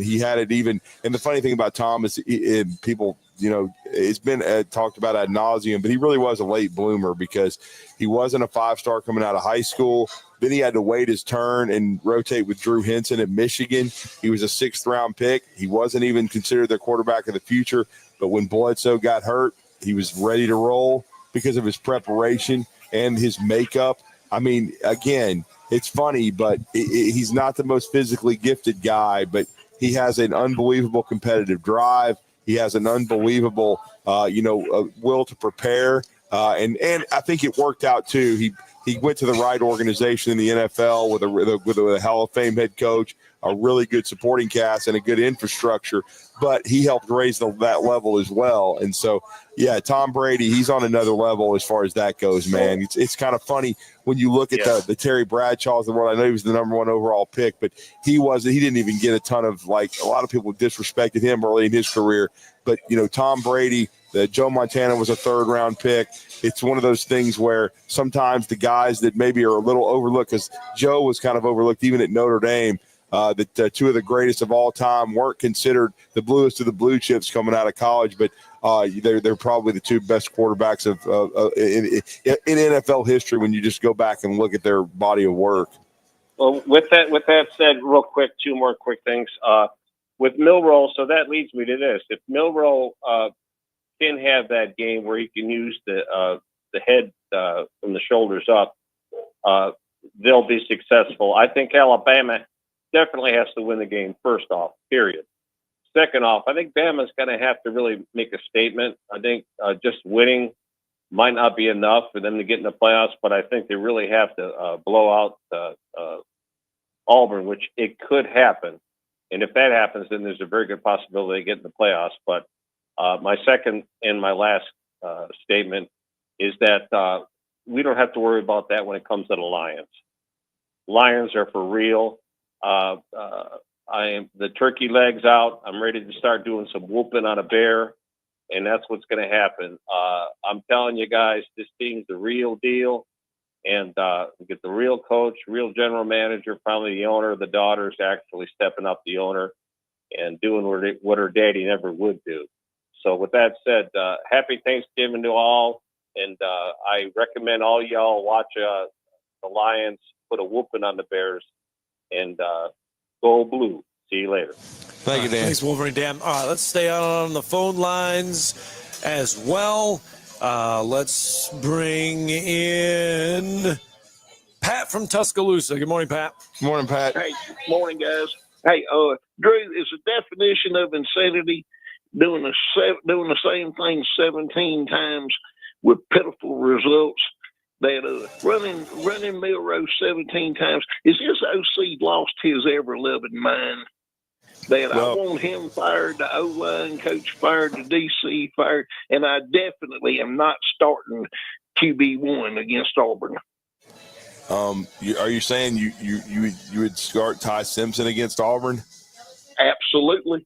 He had it even. And the funny thing about Tom is people, it's been talked about ad nauseum, but he really was a late bloomer because he wasn't a 5-star coming out of high school. Then he had to wait his turn and rotate with Drew Henson at Michigan. He was a 6th-round pick. He wasn't even considered their quarterback of the future. But when Bledsoe got hurt, he was ready to roll because of his preparation and his makeup. I mean, again, it's funny, but he's not the most physically gifted guy, but he has an unbelievable competitive drive. He has an unbelievable, will to prepare. And I think it worked out, too. He went to the right organization in the NFL with a Hall of Fame head coach, a really good supporting cast and a good infrastructure, but he helped raise that level as well. And so, yeah, Tom Brady, he's on another level as far as that goes, man. It's kind of funny when you look at the Terry Bradshaws of the world. I know he was the number 1 overall pick, but he didn't even get a ton of, like, a lot of people disrespected him early in his career. But, Tom Brady, Joe Montana was a 3rd-round pick. It's one of those things where sometimes the guys that maybe are a little overlooked, because Joe was kind of overlooked even at Notre Dame, that 2 of the greatest of all time weren't considered the bluest of the blue chips coming out of college, but they're probably the 2 best quarterbacks in NFL history when you just go back and look at their body of work. Well, with that said, real quick, 2 more quick things. With Milroe, so that leads me to this. If Milroe can have that game where he can use the head from the shoulders up, they'll be successful. I think Alabama definitely has to win the game, first off, period. Second off, I think Bama's going to have to really make a statement. I think just winning might not be enough for them to get in the playoffs, but I think they really have to blow out Auburn, which it could happen. And if that happens, then there's a very good possibility they get in the playoffs. But my second and my last statement is that we don't have to worry about that when it comes to the Lions. Lions are for real. I am the turkey legs out. I'm ready to start doing some whooping on a bear, and that's what's going to happen. I'm telling you guys, this team's the real deal, and get the real coach, real general manager, probably the owner. The daughter's actually stepping up, the owner, and doing what her daddy never would do. So with that said, happy Thanksgiving to all, and I recommend all y'all watch the Lions put a whooping on the Bears, and go blue. See you later. Thank you, Dan. Thanks, Wolverine Dan. All right, let's stay on the phone lines as well. Let's bring in Pat from Tuscaloosa. Good morning, Pat. Good morning, Pat. Hey, morning, guys. Hey, Drew, is the definition of insanity doing the same thing 17 times with pitiful results? That running Milroe 17 times. Is this OC lost his ever-loving mind? That I want him fired, the O-line coach fired, the DC fired, and I definitely am not starting QB1 against Auburn. Are you saying you would start Ty Simpson against Auburn? Absolutely.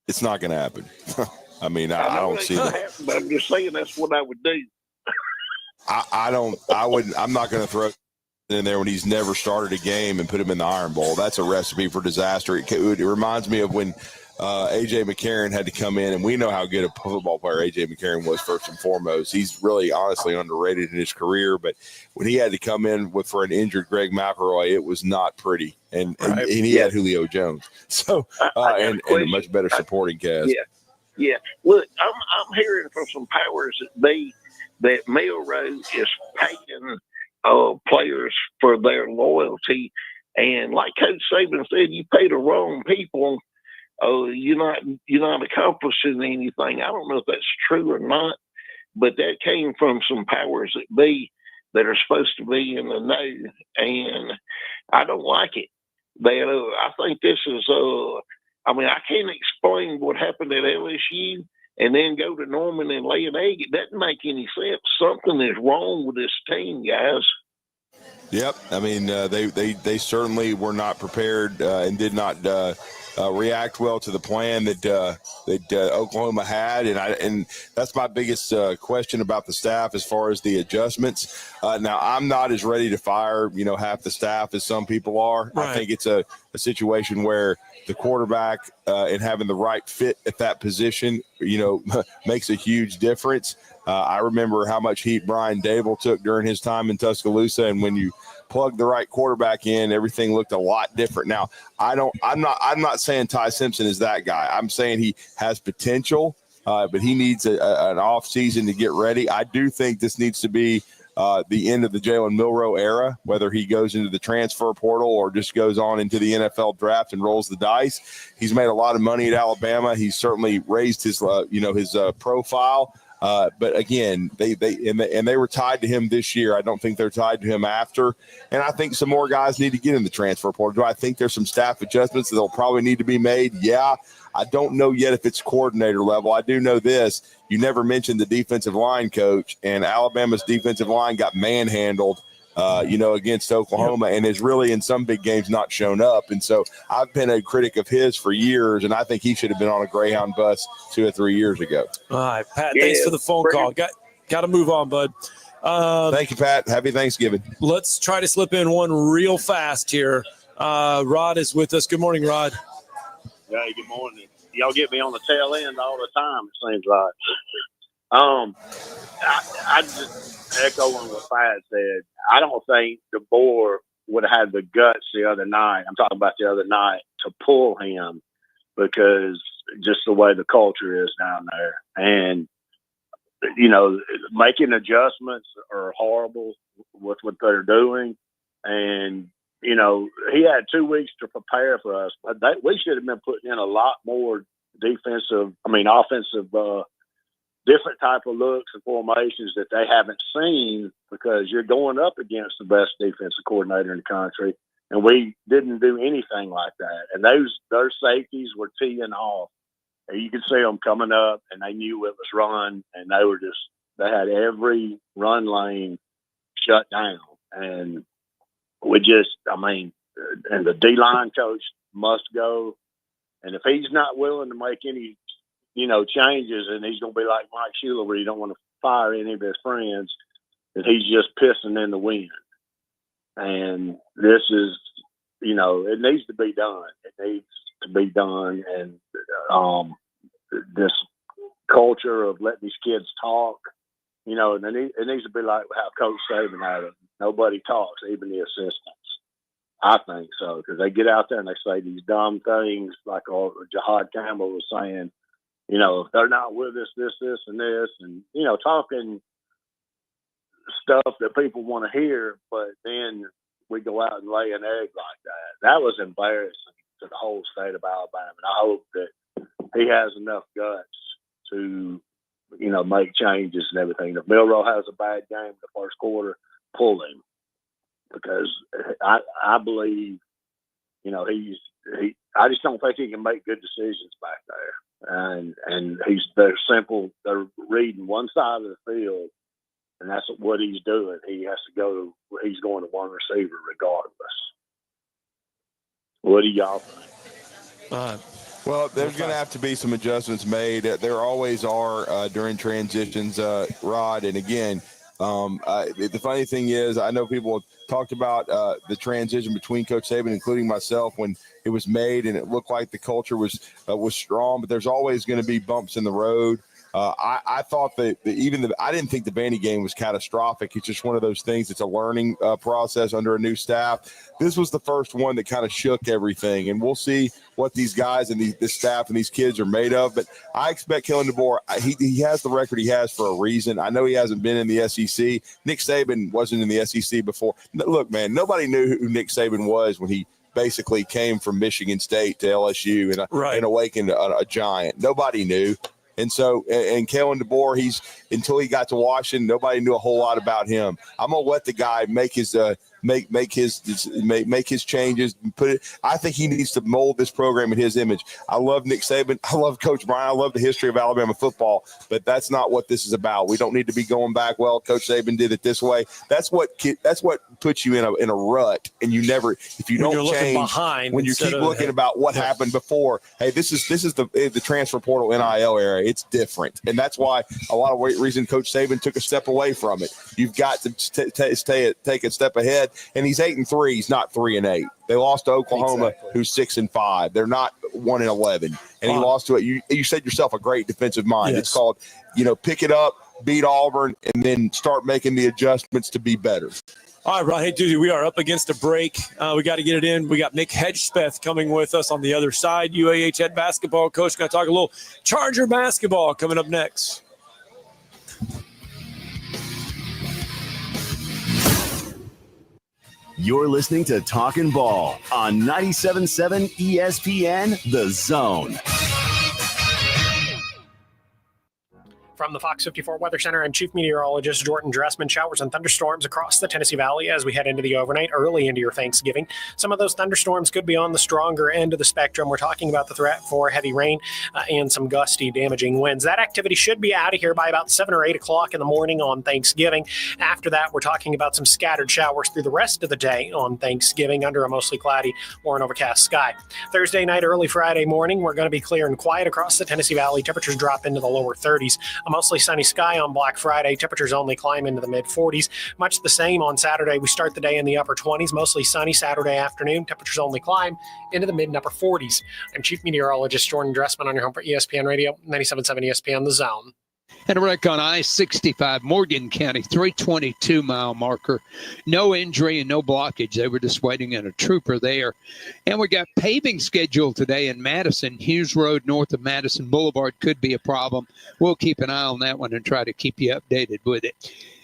It's not going to happen. I mean, I don't see that. But I'm just saying that's what I would do. I'm not going to throw in there when he's never started a game and put him in the Iron Bowl. That's a recipe for disaster. It reminds me of when A.J. McCarron had to come in, and we know how good a football player A.J. McCarron was first and foremost. He's really honestly underrated in his career, but when he had to come in for an injured Greg McElroy, it was not pretty. And he had Julio Jones. So and a much better supporting cast. Yeah. Look, I'm hearing from some powers that Milroe is paying players for their loyalty, and like Coach Saban said, you pay the wrong people, you're not accomplishing anything. I don't know if that's true or not, but that came from some powers that be that are supposed to be in the know, and I don't like it. I think this is I can't explain what happened at LSU and then go to Norman and lay an egg. It doesn't make any sense. Something is wrong with this team, guys. Yep. I mean, they certainly were not prepared and did not react well to the plan that Oklahoma had, and that's my biggest question about the staff as far as the adjustments. Now, I'm not as ready to fire half the staff as some people are. Right. I think it's a situation where the quarterback and having the right fit at that position, makes a huge difference. I remember how much heat Brian Dable took during his time in Tuscaloosa, and when you plug the right quarterback in, everything looked a lot different. Now, I'm not saying Ty Simpson is that guy. I'm saying he has potential, but he needs an off season to get ready. I do think this needs to be the end of the Jalen Milroe era, whether he goes into the transfer portal or just goes on into the NFL draft and rolls the dice. He's made a lot of money at Alabama. He's certainly raised his profile. But again, they were tied to him this year. I don't think they're tied to him after. And I think some more guys need to get in the transfer portal. Do I think there's some staff adjustments that'll probably need to be made? Yeah. I don't know yet if it's coordinator level. I do know this. You never mentioned the defensive line coach, and Alabama's defensive line got manhandled, against Oklahoma, and is really in some big games not shown up. And so I've been a critic of his for years, and I think he should have been on a Greyhound bus 2 or 3 years ago. All right, Pat, thanks for the phone call. Got to move on, bud. Thank you, Pat. Happy Thanksgiving. Let's try to slip in one real fast here. Rod is with us. Good morning, Rod. Hey, good morning. Y'all get me on the tail end all the time, it seems like. I just echo on what Pat said. I don't think DeBoer would have had the guts the other night. I'm talking about the other night to pull him because just the way the culture is down there. And, making adjustments are horrible with what they're doing. And, he had 2 weeks to prepare for us. But we should have been putting in a lot more offensive, different type of looks and formations that they haven't seen because you're going up against the best defensive coordinator in the country. And we didn't do anything like that. And their safeties were teeing off. And you could see them coming up, and they knew it was run, and they had every run lane shut down. And and the D-line coach must go. And if he's not willing to make any, changes, and he's going to be like Mike Shula where you don't want to fire any of his friends, that he's just pissing in the wind. And this is, it needs to be done. It needs to be done. And this culture of letting these kids talk, and it needs to be like how Coach Saban had it. Nobody talks, even the assistants. I think so, because they get out there and they say these dumb things like Jahad Campbell was saying, if they're not with us, this, and this, and, talking stuff that people want to hear, but then we go out and lay an egg like that. That was embarrassing to the whole state of Alabama. And I hope that he has enough guts to, make changes and everything. If Milroe has a bad game in the first quarter, pull him. Because I believe, I just don't think he can make good decisions back there. And they're reading one side of the field, and that's what he's doing. He's going to one receiver regardless. What do y'all think? Well, there's going to have to be some adjustments made. There always are during transitions, Rod. And again, the funny thing is, I know people have talked about the transition between Coach Saban, including myself, when it was made, and it looked like the culture was strong. But there's always going to be bumps in the road. I thought that I didn't think the Vandy game was catastrophic. It's just one of those things. It's a learning process under a new staff. This was the first one that kind of shook everything, and we'll see what these guys and this staff and these kids are made of. But I expect Kellen DeBoer. He has the record he has for a reason. I know he hasn't been in the SEC. Nick Saban wasn't in the SEC before. Look, man, nobody knew who Nick Saban was when he basically came from Michigan State to LSU and awakened a giant. Nobody knew. And so, and Kellen DeBoer, until he got to Washington, nobody knew a whole lot about him. I'm gonna let the guy make his changes. I think he needs to mold this program in his image. I love Nick Saban. I love Coach Bryant. I love the history of Alabama football. But that's not what this is about. We don't need to be going back. Well, Coach Saban did it this way. That's what puts you in a rut. And you never, if you don't change, when you keep looking about what happened before. Hey, this is the transfer portal NIL era. It's different, and that's why a lot of reason Coach Saban took a step away from it. You've got to take a step ahead. And he's 8-3. He's not 3-8. They lost to Oklahoma, who's 6-5. They're not 1-11. And he lost to it. You said yourself a great defensive mind. Yes. It's called, pick it up, beat Auburn, and then start making the adjustments to be better. All right, Ron. Hey, dude, we are up against a break. We got to get it in. We got Nick Hedgespeth coming with us on the other side. UAH head basketball coach. Going to talk a little Charger basketball coming up next. You're listening to Talkin' Ball on 97.7 ESPN, The Zone. From the Fox 54 Weather Center, I'm Chief Meteorologist Jordan Dressman. Showers and thunderstorms across the Tennessee Valley as we head into the overnight, early into your Thanksgiving. Some of those thunderstorms could be on the stronger end of the spectrum. We're talking about the threat for heavy rain and some gusty, damaging winds. That activity should be out of here by about 7 or 8 o'clock in the morning on Thanksgiving. After that, we're talking about some scattered showers through the rest of the day on Thanksgiving under a mostly cloudy or an overcast sky. Thursday night, early Friday morning, we're going to be clear and quiet across the Tennessee Valley. Temperatures drop into the lower 30s. A mostly sunny sky on Black Friday. Temperatures only climb into the mid-40s. Much the same on Saturday. We start the day in the upper 20s. Mostly sunny Saturday afternoon. Temperatures only climb into the mid and upper 40s. I'm Chief Meteorologist Jordan Dressman on your home for ESPN Radio, 97.7 ESPN The Zone. And a wreck on I-65, Morgan County, 322-mile marker. No injury and no blockage. They were just waiting on a trooper there. And we got paving scheduled today in Madison. Hughes Road north of Madison Boulevard could be a problem. We'll keep an eye on that one and try to keep you updated with it.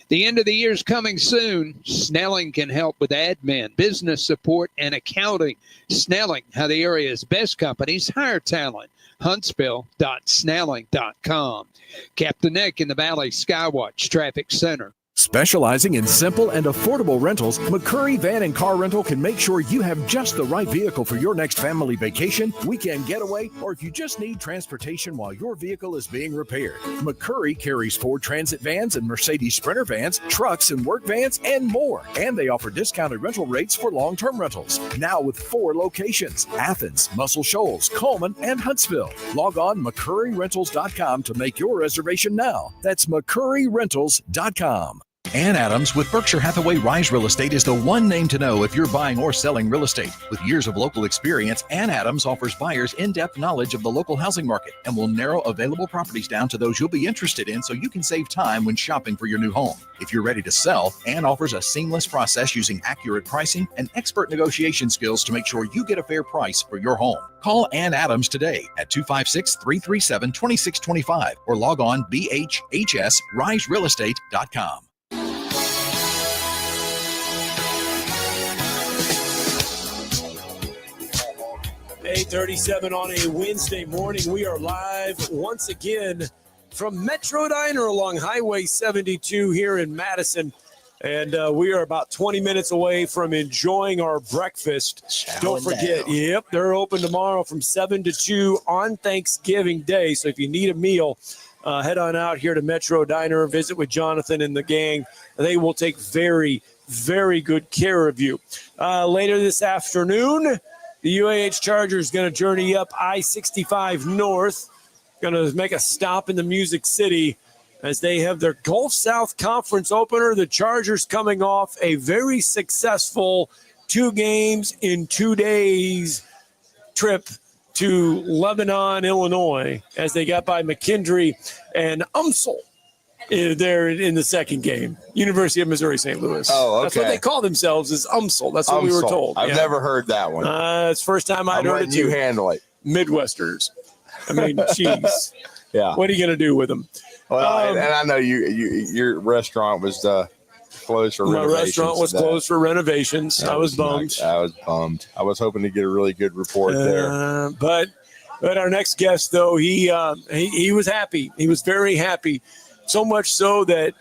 The end of the year is coming soon. Snelling can help with admin, business support, and accounting. Snelling, how the area's best companies hire talent. Huntsville.snelling.com. Captain Nick in the Valley Skywatch Traffic Center. Specializing in simple and affordable rentals, McCurry Van and Car Rental can make sure you have just the right vehicle for your next family vacation, weekend getaway, or if you just need transportation while your vehicle is being repaired. McCurry carries Ford Transit vans and Mercedes Sprinter vans, trucks and work vans, and more. And they offer discounted rental rates for long-term rentals. Now with 4 locations: Athens, Muscle Shoals, Coleman, and Huntsville. Log on McCurryRentals.com to make your reservation now. That's McCurryRentals.com. Ann Adams with Berkshire Hathaway Rise Real Estate is the one name to know if you're buying or selling real estate. With years of local experience, Ann Adams offers buyers in-depth knowledge of the local housing market and will narrow available properties down to those you'll be interested in so you can save time when shopping for your new home. If you're ready to sell, Ann offers a seamless process using accurate pricing and expert negotiation skills to make sure you get a fair price for your home. Call Ann Adams today at 256-337-2625 or log on bhhsriserealestate.com. 8:37 on a Wednesday morning. We are live once again from Metro Diner along Highway 72 here in Madison. And we are about 20 minutes away from enjoying our breakfast. Don't forget, yep, they're open tomorrow from 7 to 2 on Thanksgiving Day. So if you need a meal, head on out here to Metro Diner, visit with Jonathan and the gang. They will take very, very good care of you. Later this afternoon, the UAH Chargers going to journey up I-65 north, going to make a stop in the Music City as they have their Gulf South Conference opener. The Chargers coming off a very successful 2 games in 2 days trip to Lebanon, Illinois, as they got by McKendree and UMSL there in the second game. University of Missouri St. Louis. Oh, okay. That's what they call themselves, is UMSL. That's what we were told. I've never heard that one. It's the first time I'd heard it too. You handle it. Midwesterners. I mean, jeez. Yeah. What are you going to do with them? Well, and I know your restaurant was closed for renovations. My restaurant was closed for renovations. I was bummed. I was bummed. I was hoping to get a really good report there. But our next guest, though, he was happy. He was very happy. So much so that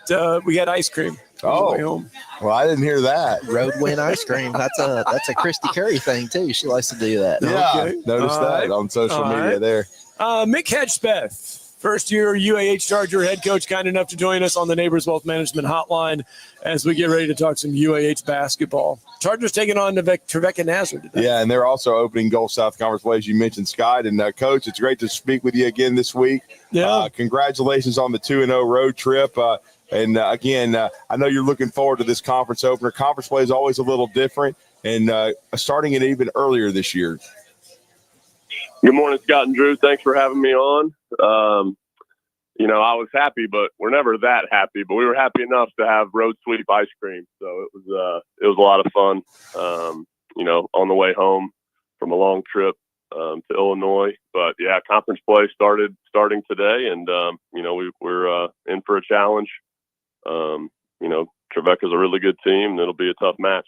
we had ice cream. Oh, well, I didn't hear that. Road Win ice cream. That's a Christy Curry thing too. She likes to do that. Yeah, Okay. noticed that on social media there. Mick Hedgepeth, first-year UAH Charger head coach, kind enough to join us on the Neighbors Wealth Management Hotline as we get ready to talk some UAH basketball. Chargers taking on Trevecca Nazareth today. Yeah, and they're also opening Gulf South Conference play, as you mentioned, Scott. And, Coach, it's great to speak with you again this week. Yeah. Congratulations on the 2-0 road trip. Again, I know you're looking forward to this conference opener. Conference play is always a little different, and starting it even earlier this year. Good morning, Scott and Drew. Thanks for having me on. I was happy, but we're never that happy. But we were happy enough to have road sweep ice cream, so it was a lot of fun. On the way home from a long trip to Illinois. But yeah, conference play starting today, and we're in for a challenge. Trevecca's a really good team, and it'll be a tough match.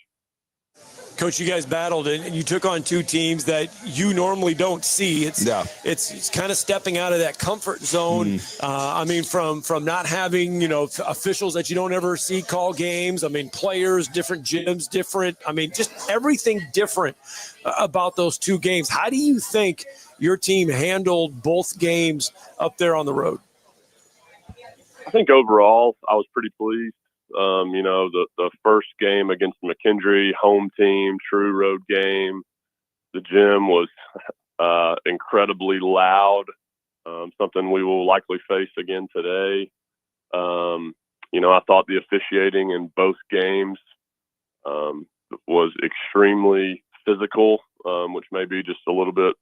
Coach, you guys battled and you took on two teams that you normally don't see. It's kind of stepping out of that comfort zone. I mean, from not having, officials that you don't ever see call games. I mean, players, different gyms, just everything different about those two games. How do you think your team handled both games up there on the road? I think overall I was pretty pleased. The first game against McKendree, home team, true road game, the gym was incredibly loud, something we will likely face again today. I thought the officiating in both games was extremely physical, which may be just a little bit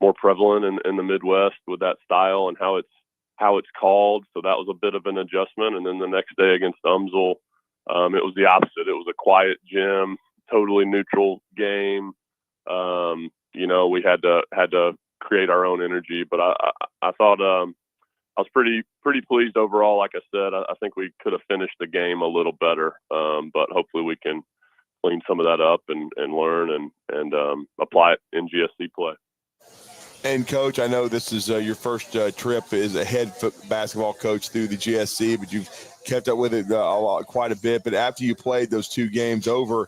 more prevalent in the Midwest with that style and how it's called. So that was a bit of an adjustment. And then the next day against Umsel, it was the opposite. It was a quiet gym, totally neutral game. We had to create our own energy, but I thought I was pretty pleased overall. Like I said, I think we could have finished the game a little better, but hopefully we can clean some of that up and learn and apply it in GSC play. And Coach, I know this is your first trip as a head basketball coach through the GSC, but you've kept up with it quite a bit. But after you played those two games over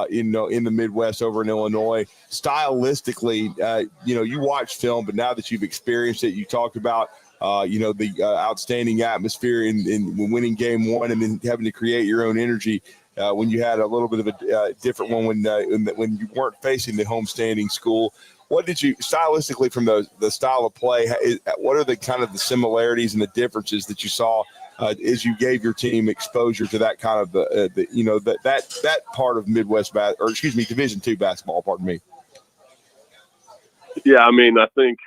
in the Midwest, over in Illinois, stylistically, you watch film, but now that you've experienced it, you talked about the outstanding atmosphere in winning game one, and then having to create your own energy when you had a little bit of a different one when you weren't facing the homestanding school. What did you stylistically from the style of play? What are the kind of the similarities and the differences that you saw as you gave your team exposure to that kind of that part of Midwest Division II basketball? Pardon me. Yeah, I mean, I think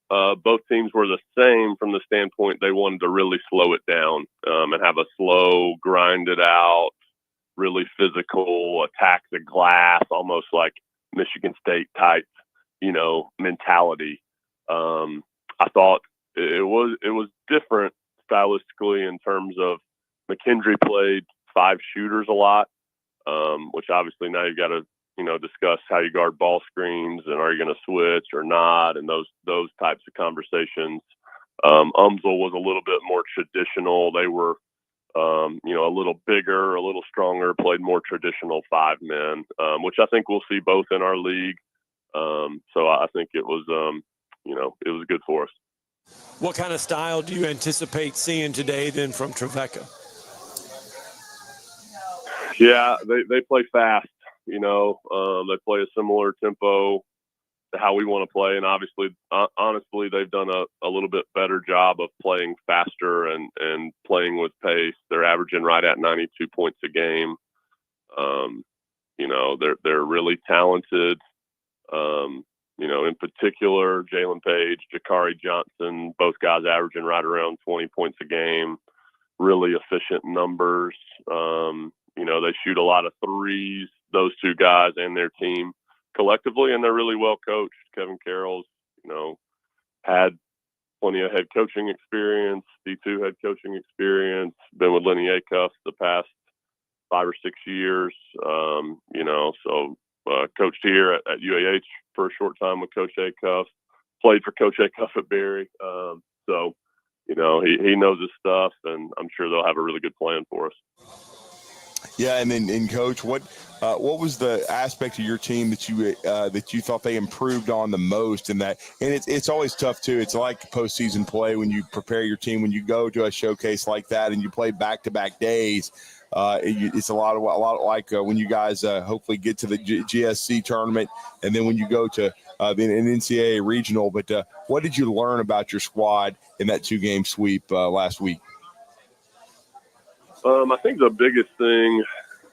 both teams were the same from the standpoint they wanted to really slow it down and have a slow, grind it out, really physical, attack the glass, almost like Michigan State type, mentality. I thought it was different stylistically in terms of McKendree played 5 shooters a lot, which obviously now you've got to discuss how you guard ball screens and are you going to switch or not, and those types of conversations. Umsel was a little bit more traditional. They were a little bigger, a little stronger, played more traditional 5 men, which I think we'll see both in our league. So I think it was it was good for us. What kind of style do you anticipate seeing today then from Trevecca? Yeah, they play fast. They play a similar tempo to how we want to play, and obviously, honestly, they've done a little bit better job of playing faster and playing with pace. They're averaging right at 92 points a game. They're really talented. In particular, Jalen Page, Jakari Johnson, both guys averaging right around 20 points a game. Really efficient numbers. They shoot a lot of threes, those two guys and their team collectively, and they're really well coached. Kevin Carroll's, had plenty of head coaching experience, D2 head coaching experience, been with Lenny Acuff the past 5 or 6 years. Coached here at UAH for a short time with Coach Acuff, played for Coach Acuff at Berry. He knows his stuff, and I'm sure they'll have a really good plan for us. Yeah, and then Coach, what was the aspect of your team that you thought they improved on the most? And it's always tough too. It's like postseason play when you prepare your team, when you go to a showcase like that and you play back-to-back days. It's a lot like when you guys hopefully get to the GSC tournament, and then when you go to an NCAA regional. But what did you learn about your squad in that 2-game sweep last week? I think the biggest thing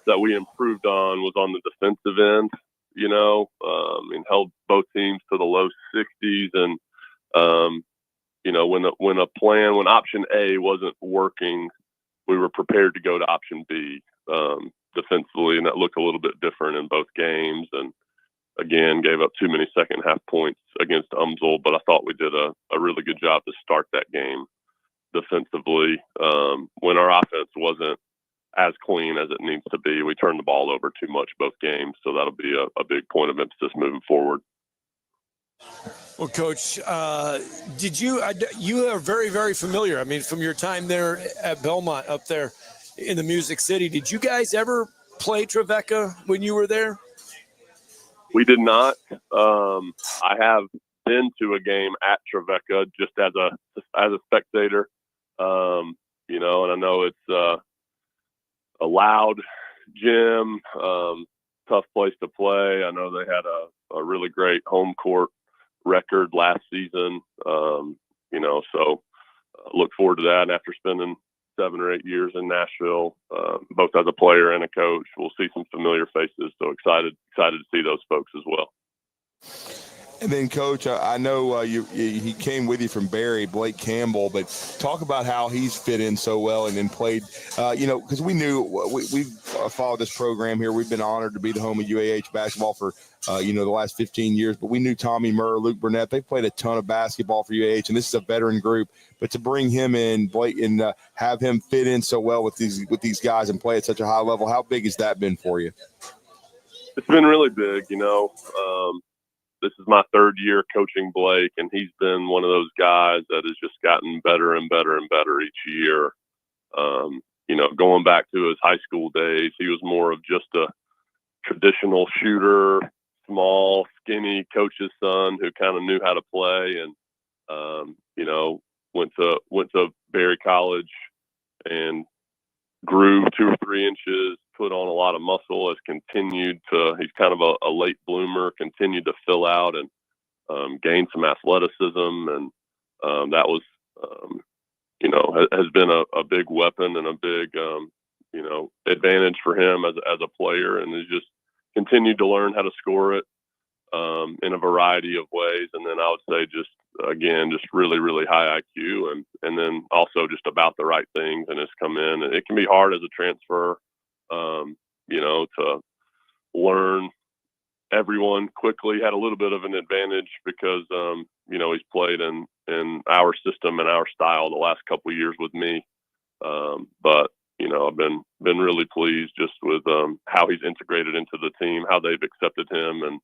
that we improved on was on the defensive end. Held both teams to the low 60s, and when option A wasn't working, we were prepared to go to option B defensively, and that looked a little bit different in both games. And again, gave up too many second half points against Umsel, but I thought we did a really good job to start that game defensively when our offense wasn't as clean as it needs to be. We turned the ball over too much both games, so that'll be a big point of emphasis moving forward. Well, Coach, you are very, very familiar. I mean, from your time there at Belmont up there in the Music City, did you guys ever play Trevecca when you were there? We did not. I have been to a game at Trevecca just as a spectator, you know, and I know it's a loud gym, tough place to play. I know they had a really great home court record last season, you know, so look forward to that. And after spending 7 or 8 years in Nashville, both as a player and a coach, we'll see some familiar faces. So excited to see those folks as well. And then, Coach, I know he came with you from Barry, Blake Campbell, but talk about how he's fit in so well and then played, you know, because we knew we've followed this program here. We've been honored to be the home of UAH basketball for, you know, the last 15 years. But we knew Tommy Murr, Luke Burnett. They played a ton of basketball for UAH, and this is a veteran group. But to bring him in, Blake, and have him fit in so well with these guys and play at such a high level, how big has that been for you? It's been really big, you know. This is my 3rd year coaching Blake, and he's been one of those guys that has just gotten better and better and better each year. You know, going back to his high school days, he was more of just a traditional shooter, small, skinny coach's son who kind of knew how to play, and you know, went to Berry College and grew 2 or 3 inches, put on a lot of muscle, he's kind of a late bloomer, continued to fill out and gain some athleticism. And that was, you know, has been a big weapon and a big, you know, advantage for him as a player, and has just continued to learn how to score it in a variety of ways. And then I would say just really, really high IQ, and then also just about the right things, and has come in. And it can be hard as a transfer, you know, to learn everyone quickly. Had a little bit of an advantage because, you know, he's played in our system and our style the last couple of years with me. But, you know, I've been really pleased just with how he's integrated into the team, how they've accepted him. And,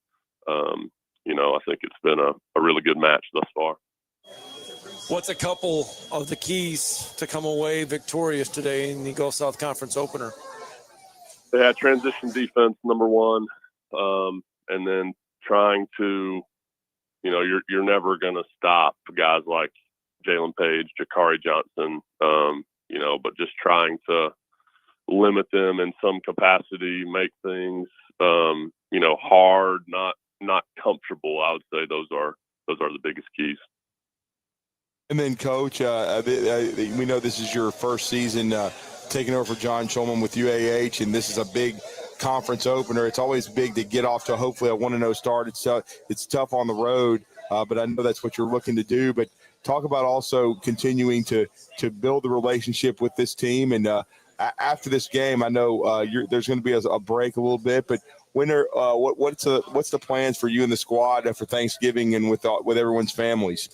you know, I think it's been a really good match thus far. What's a couple of the keys to come away victorious today in the Gulf South Conference opener? Yeah, transition defense, number one. And then trying to, you know, you're never going to stop guys like Jalen Page, Jakari Johnson, you know, but just trying to limit them in some capacity, make things, you know, hard, not comfortable. I would say those are the biggest keys. And then, Coach, we know this is your first season taking over for John Schulman with UAH, and this is a big conference opener. It's always big to get off to hopefully a 1-0 start. It's tough on the road, but I know that's what you're looking to do. But talk about also continuing to build the relationship with this team. And after this game, I know there's going to be a break a little bit, but what's the plans for you and the squad for Thanksgiving and with everyone's families?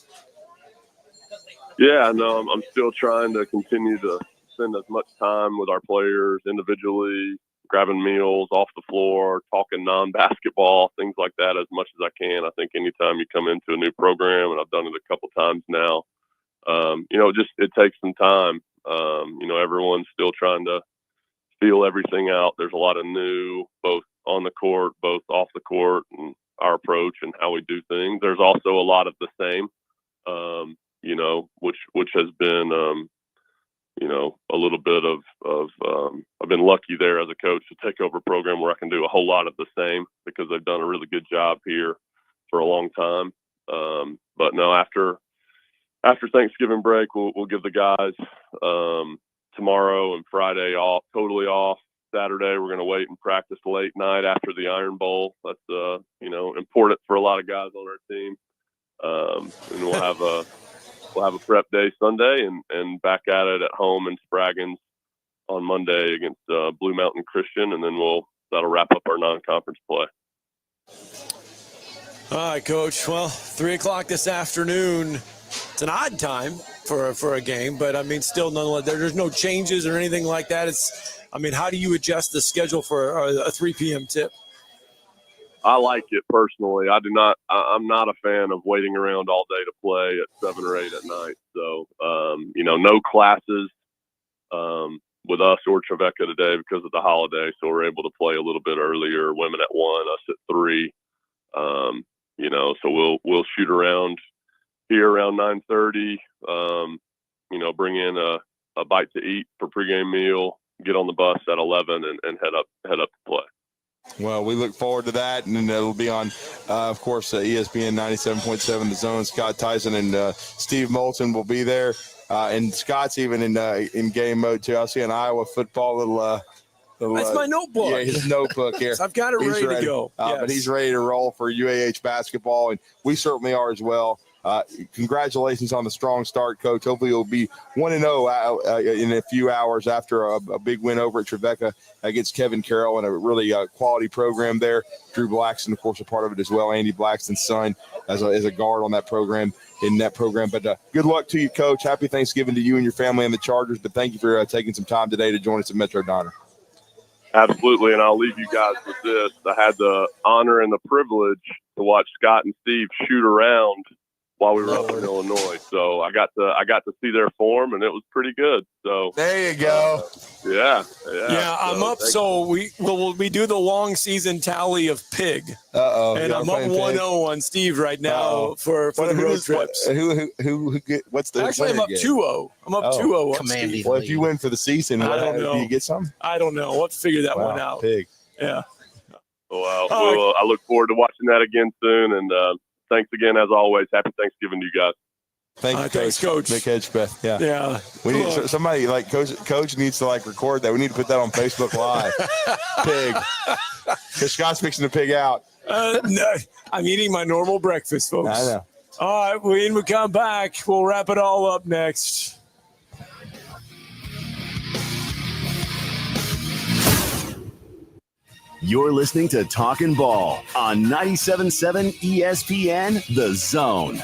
Yeah, no, I'm still trying to continue to spend as much time with our players individually, grabbing meals off the floor, talking non-basketball, things like that as much as I can. I think anytime you come into a new program, and I've done it a couple times now, you know, it takes some time. You know, everyone's still trying to feel everything out. There's a lot of new, both on the court, both off the court, and our approach and how we do things. There's also a lot of the same, you know, which has been, you know, a little bit of I've been lucky there as a coach to take over a program where I can do a whole lot of the same because they've done a really good job here for a long time. But no, after Thanksgiving break, we'll give the guys tomorrow and Friday off, totally off. Saturday, we're going to wait and practice late night after the Iron Bowl. That's, you know, important for a lot of guys on our team. And we'll have a prep day Sunday and back at it at home in Spraggins on Monday against Blue Mountain Christian, and then that'll wrap up our non-conference play. All right, Coach. Well, 3:00 this afternoon. It's an odd time for a game, but I mean, still nonetheless, there's no changes or anything like that. It's I mean, how do you adjust the schedule for a 3 p.m. tip? I like it personally. I'm not a fan of waiting around all day to play at 7 or 8 at night. So, no classes with us or Trevecca today because of the holiday. So we're able to play a little bit earlier. Women at 1, us at 3. So we'll shoot around here around 9:30. Bring in a bite to eat for pregame meal. Get on the bus at 11 and head up to play. Well, we look forward to that, and it'll be on, of course, ESPN 97.7 The Zone. Scott Tyson and Steve Moulton will be there, and Scott's even in game mode too. I'll see an Iowa football little. That's my notebook. Yeah, his notebook here. So I've got it ready to go. But he's ready to roll for UAH basketball, and we certainly are as well. Congratulations on the strong start, Coach. Hopefully you'll be 1-0 in a few hours after a big win over at Trevecca against Kevin Carroll and a really quality program there. Drew Blackston, of course, a part of it as well. Andy Blackston's son as a guard on that program. But good luck to you, Coach. Happy Thanksgiving to you and your family and the Chargers. But thank you for taking some time today to join us at Metro Diner. Absolutely, and I'll leave you guys with this. I had the honor and the privilege to watch Scott and Steve shoot around while we were up in Illinois. So I got to see their form, and it was pretty good. So there you go. Yeah. I'm up. So we do the long season tally of pig. And I'm up 1-0 on Steve right now for the road trips. What's the? Actually, I'm up 2-0. I'm up 2-0 on Steve. Well, if you win for the season, I don't know. Do you get some? I don't know. We'll have to figure that one out. Pig. Yeah. Well, I look forward to watching that again soon, and thanks again, as always. Happy Thanksgiving to you guys. Thank you, thanks, Coach. Nick Hedgepeth. Yeah. We need somebody like Coach needs to record that. We need to put that on Facebook Live. Pig. Because Scott's fixing to pig out. No, I'm eating my normal breakfast, folks. I know. All right, when we come back, we'll wrap it all up next. You're listening to Talkin' Ball on 97.7 ESPN The Zone.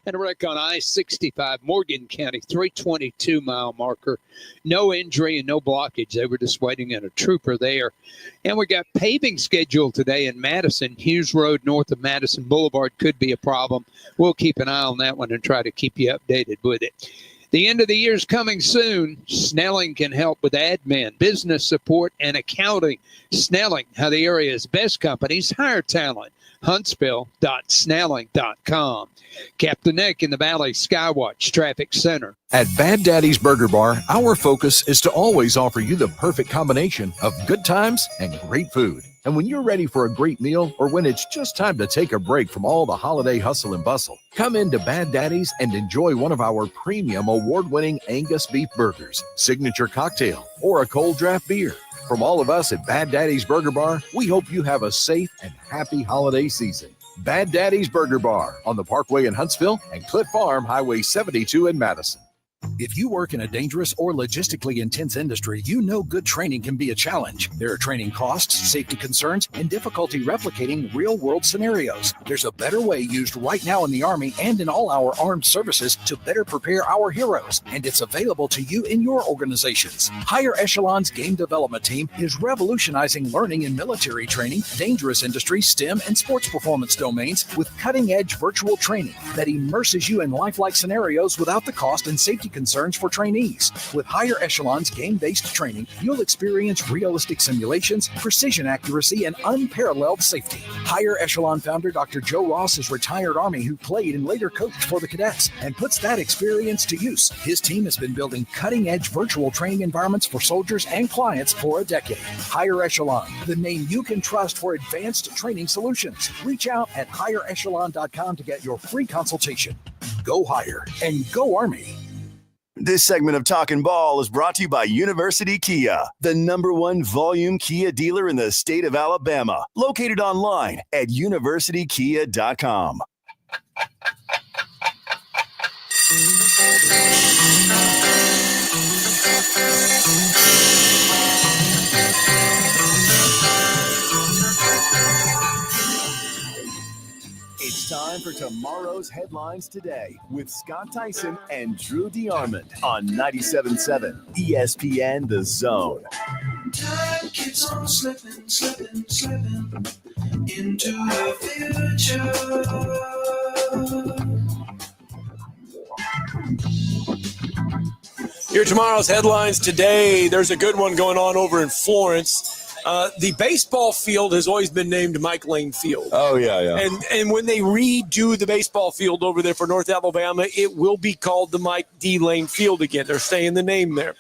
And a wreck on I-65, Morgan County, 322-mile marker. No injury and no blockage. They were just waiting on a trooper there. And we got paving scheduled today in Madison. Hughes Road north of Madison Boulevard could be a problem. We'll keep an eye on that one and try to keep you updated with it. The end of the year is coming soon. Snelling can help with admin, business support, and accounting. Snelling, how the area's best companies hire talent. Huntsville.snelling.com. Captain Nick in the Valley Skywatch Traffic Center. At Bad Daddy's Burger Bar, our focus is to always offer you the perfect combination of good times and great food. And when you're ready for a great meal, or when it's just time to take a break from all the holiday hustle and bustle, come into Bad Daddy's and enjoy one of our premium award-winning Angus beef burgers, signature cocktail, or a cold draft beer. From all of us at Bad Daddy's Burger Bar, we hope you have a safe and happy holiday season. Bad Daddy's Burger Bar on the Parkway in Huntsville and Cliff Farm, Highway 72 in Madison. If you work in a dangerous or logistically intense industry, you know good training can be a challenge. There are training costs, safety concerns, and difficulty replicating real-world scenarios. There's a better way used right now in the Army and in all our armed services to better prepare our heroes, and it's available to you in your organizations. Higher Echelon's Game Development Team is revolutionizing learning in military training, dangerous industry, STEM, and sports performance domains with cutting-edge virtual training that immerses you in lifelike scenarios without the cost and safety concerns for trainees. With Higher Echelon's game-based training, you'll experience realistic simulations, precision accuracy, and unparalleled safety. Higher Echelon founder Dr. Joe Ross is retired Army who played and later coached for the cadets and puts that experience to use. His team has been building cutting-edge virtual training environments for soldiers and clients for a decade. Higher Echelon, the name you can trust for advanced training solutions. Reach out at higherechelon.com to get your free consultation. Go Higher and go Army. This segment of Talkin' Ball is brought to you by University Kia, the #1 volume Kia dealer in the state of Alabama. Located online at universitykia.com. It's time for tomorrow's headlines today with Scott Tyson and Drew DeArmond on 97.7 ESPN The Zone. Time keeps on slipping into the future. Here are tomorrow's headlines today. There's a good one going on over in Florence. The baseball field has always been named Mike Lane Field. Oh, yeah. And when they redo the baseball field over there for North Alabama, it will be called the Mike D. Lane Field again. They're staying the name there.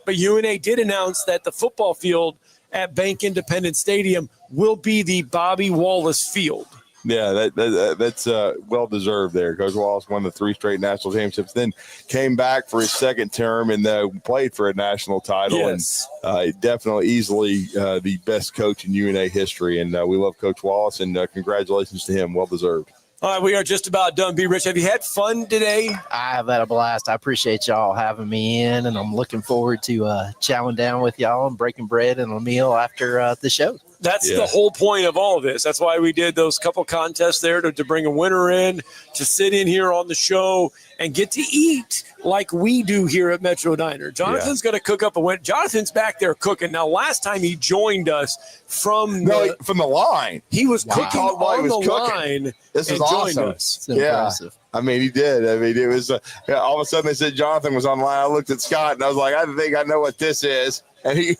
But UNA did announce that the football field at Bank Independence Stadium will be the Bobby Wallace Field. Yeah, that's well-deserved there. Coach Wallace won the 3 straight national championships, then came back for his second term and played for a national title. Yes. And definitely easily the best coach in UNA history. And we love Coach Wallace, and congratulations to him. Well-deserved. All right, we are just about done. B. Rich, have you had fun today? I have had a blast. I appreciate y'all having me in, and I'm looking forward to chowing down with y'all and breaking bread and a meal after the show. That's the whole point of all of this. That's why we did those couple contests there to bring a winner in, to sit in here on the show and get to eat like we do here at Metro Diner. Jonathan's going to cook up a winner. Jonathan's back there cooking. Now, last time he joined us from the line. He was cooking on the line. This is and joined awesome. us. It's impressive. I mean, he did. I mean, it was all of a sudden they said Jonathan was on the line. I looked at Scott and I was like, I think I know what this is. And he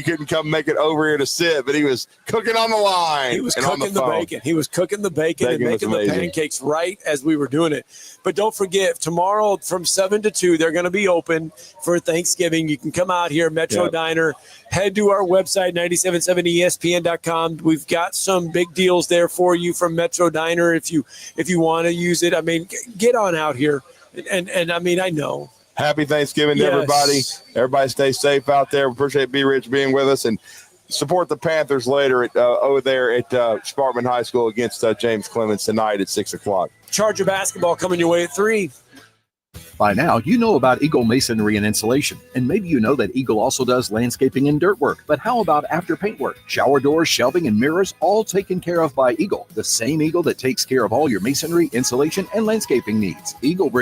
couldn't come make it over here to sit, but he was cooking on the line. He was cooking the bacon. He was cooking the bacon and making the pancakes right as we were doing it. But don't forget, tomorrow from 7 to 2, they're going to be open for Thanksgiving. You can come out here, Metro Diner. Head to our website, 977ESPN.com. We've got some big deals there for you from Metro Diner if you want to use it. I mean, get on out here. And I mean, I know. Happy Thanksgiving to everybody. Everybody stay safe out there. We appreciate B. Rich being with us, and support the Panthers later over there at Sparkman High School against James Clemens tonight at 6 o'clock. Charger basketball coming your way at 3. By now, you know about Eagle Masonry and Insulation, and maybe you know that Eagle also does landscaping and dirt work. But how about after paint work? Shower doors, shelving, and mirrors, all taken care of by Eagle, the same Eagle that takes care of all your masonry, insulation, and landscaping needs. Eagle brings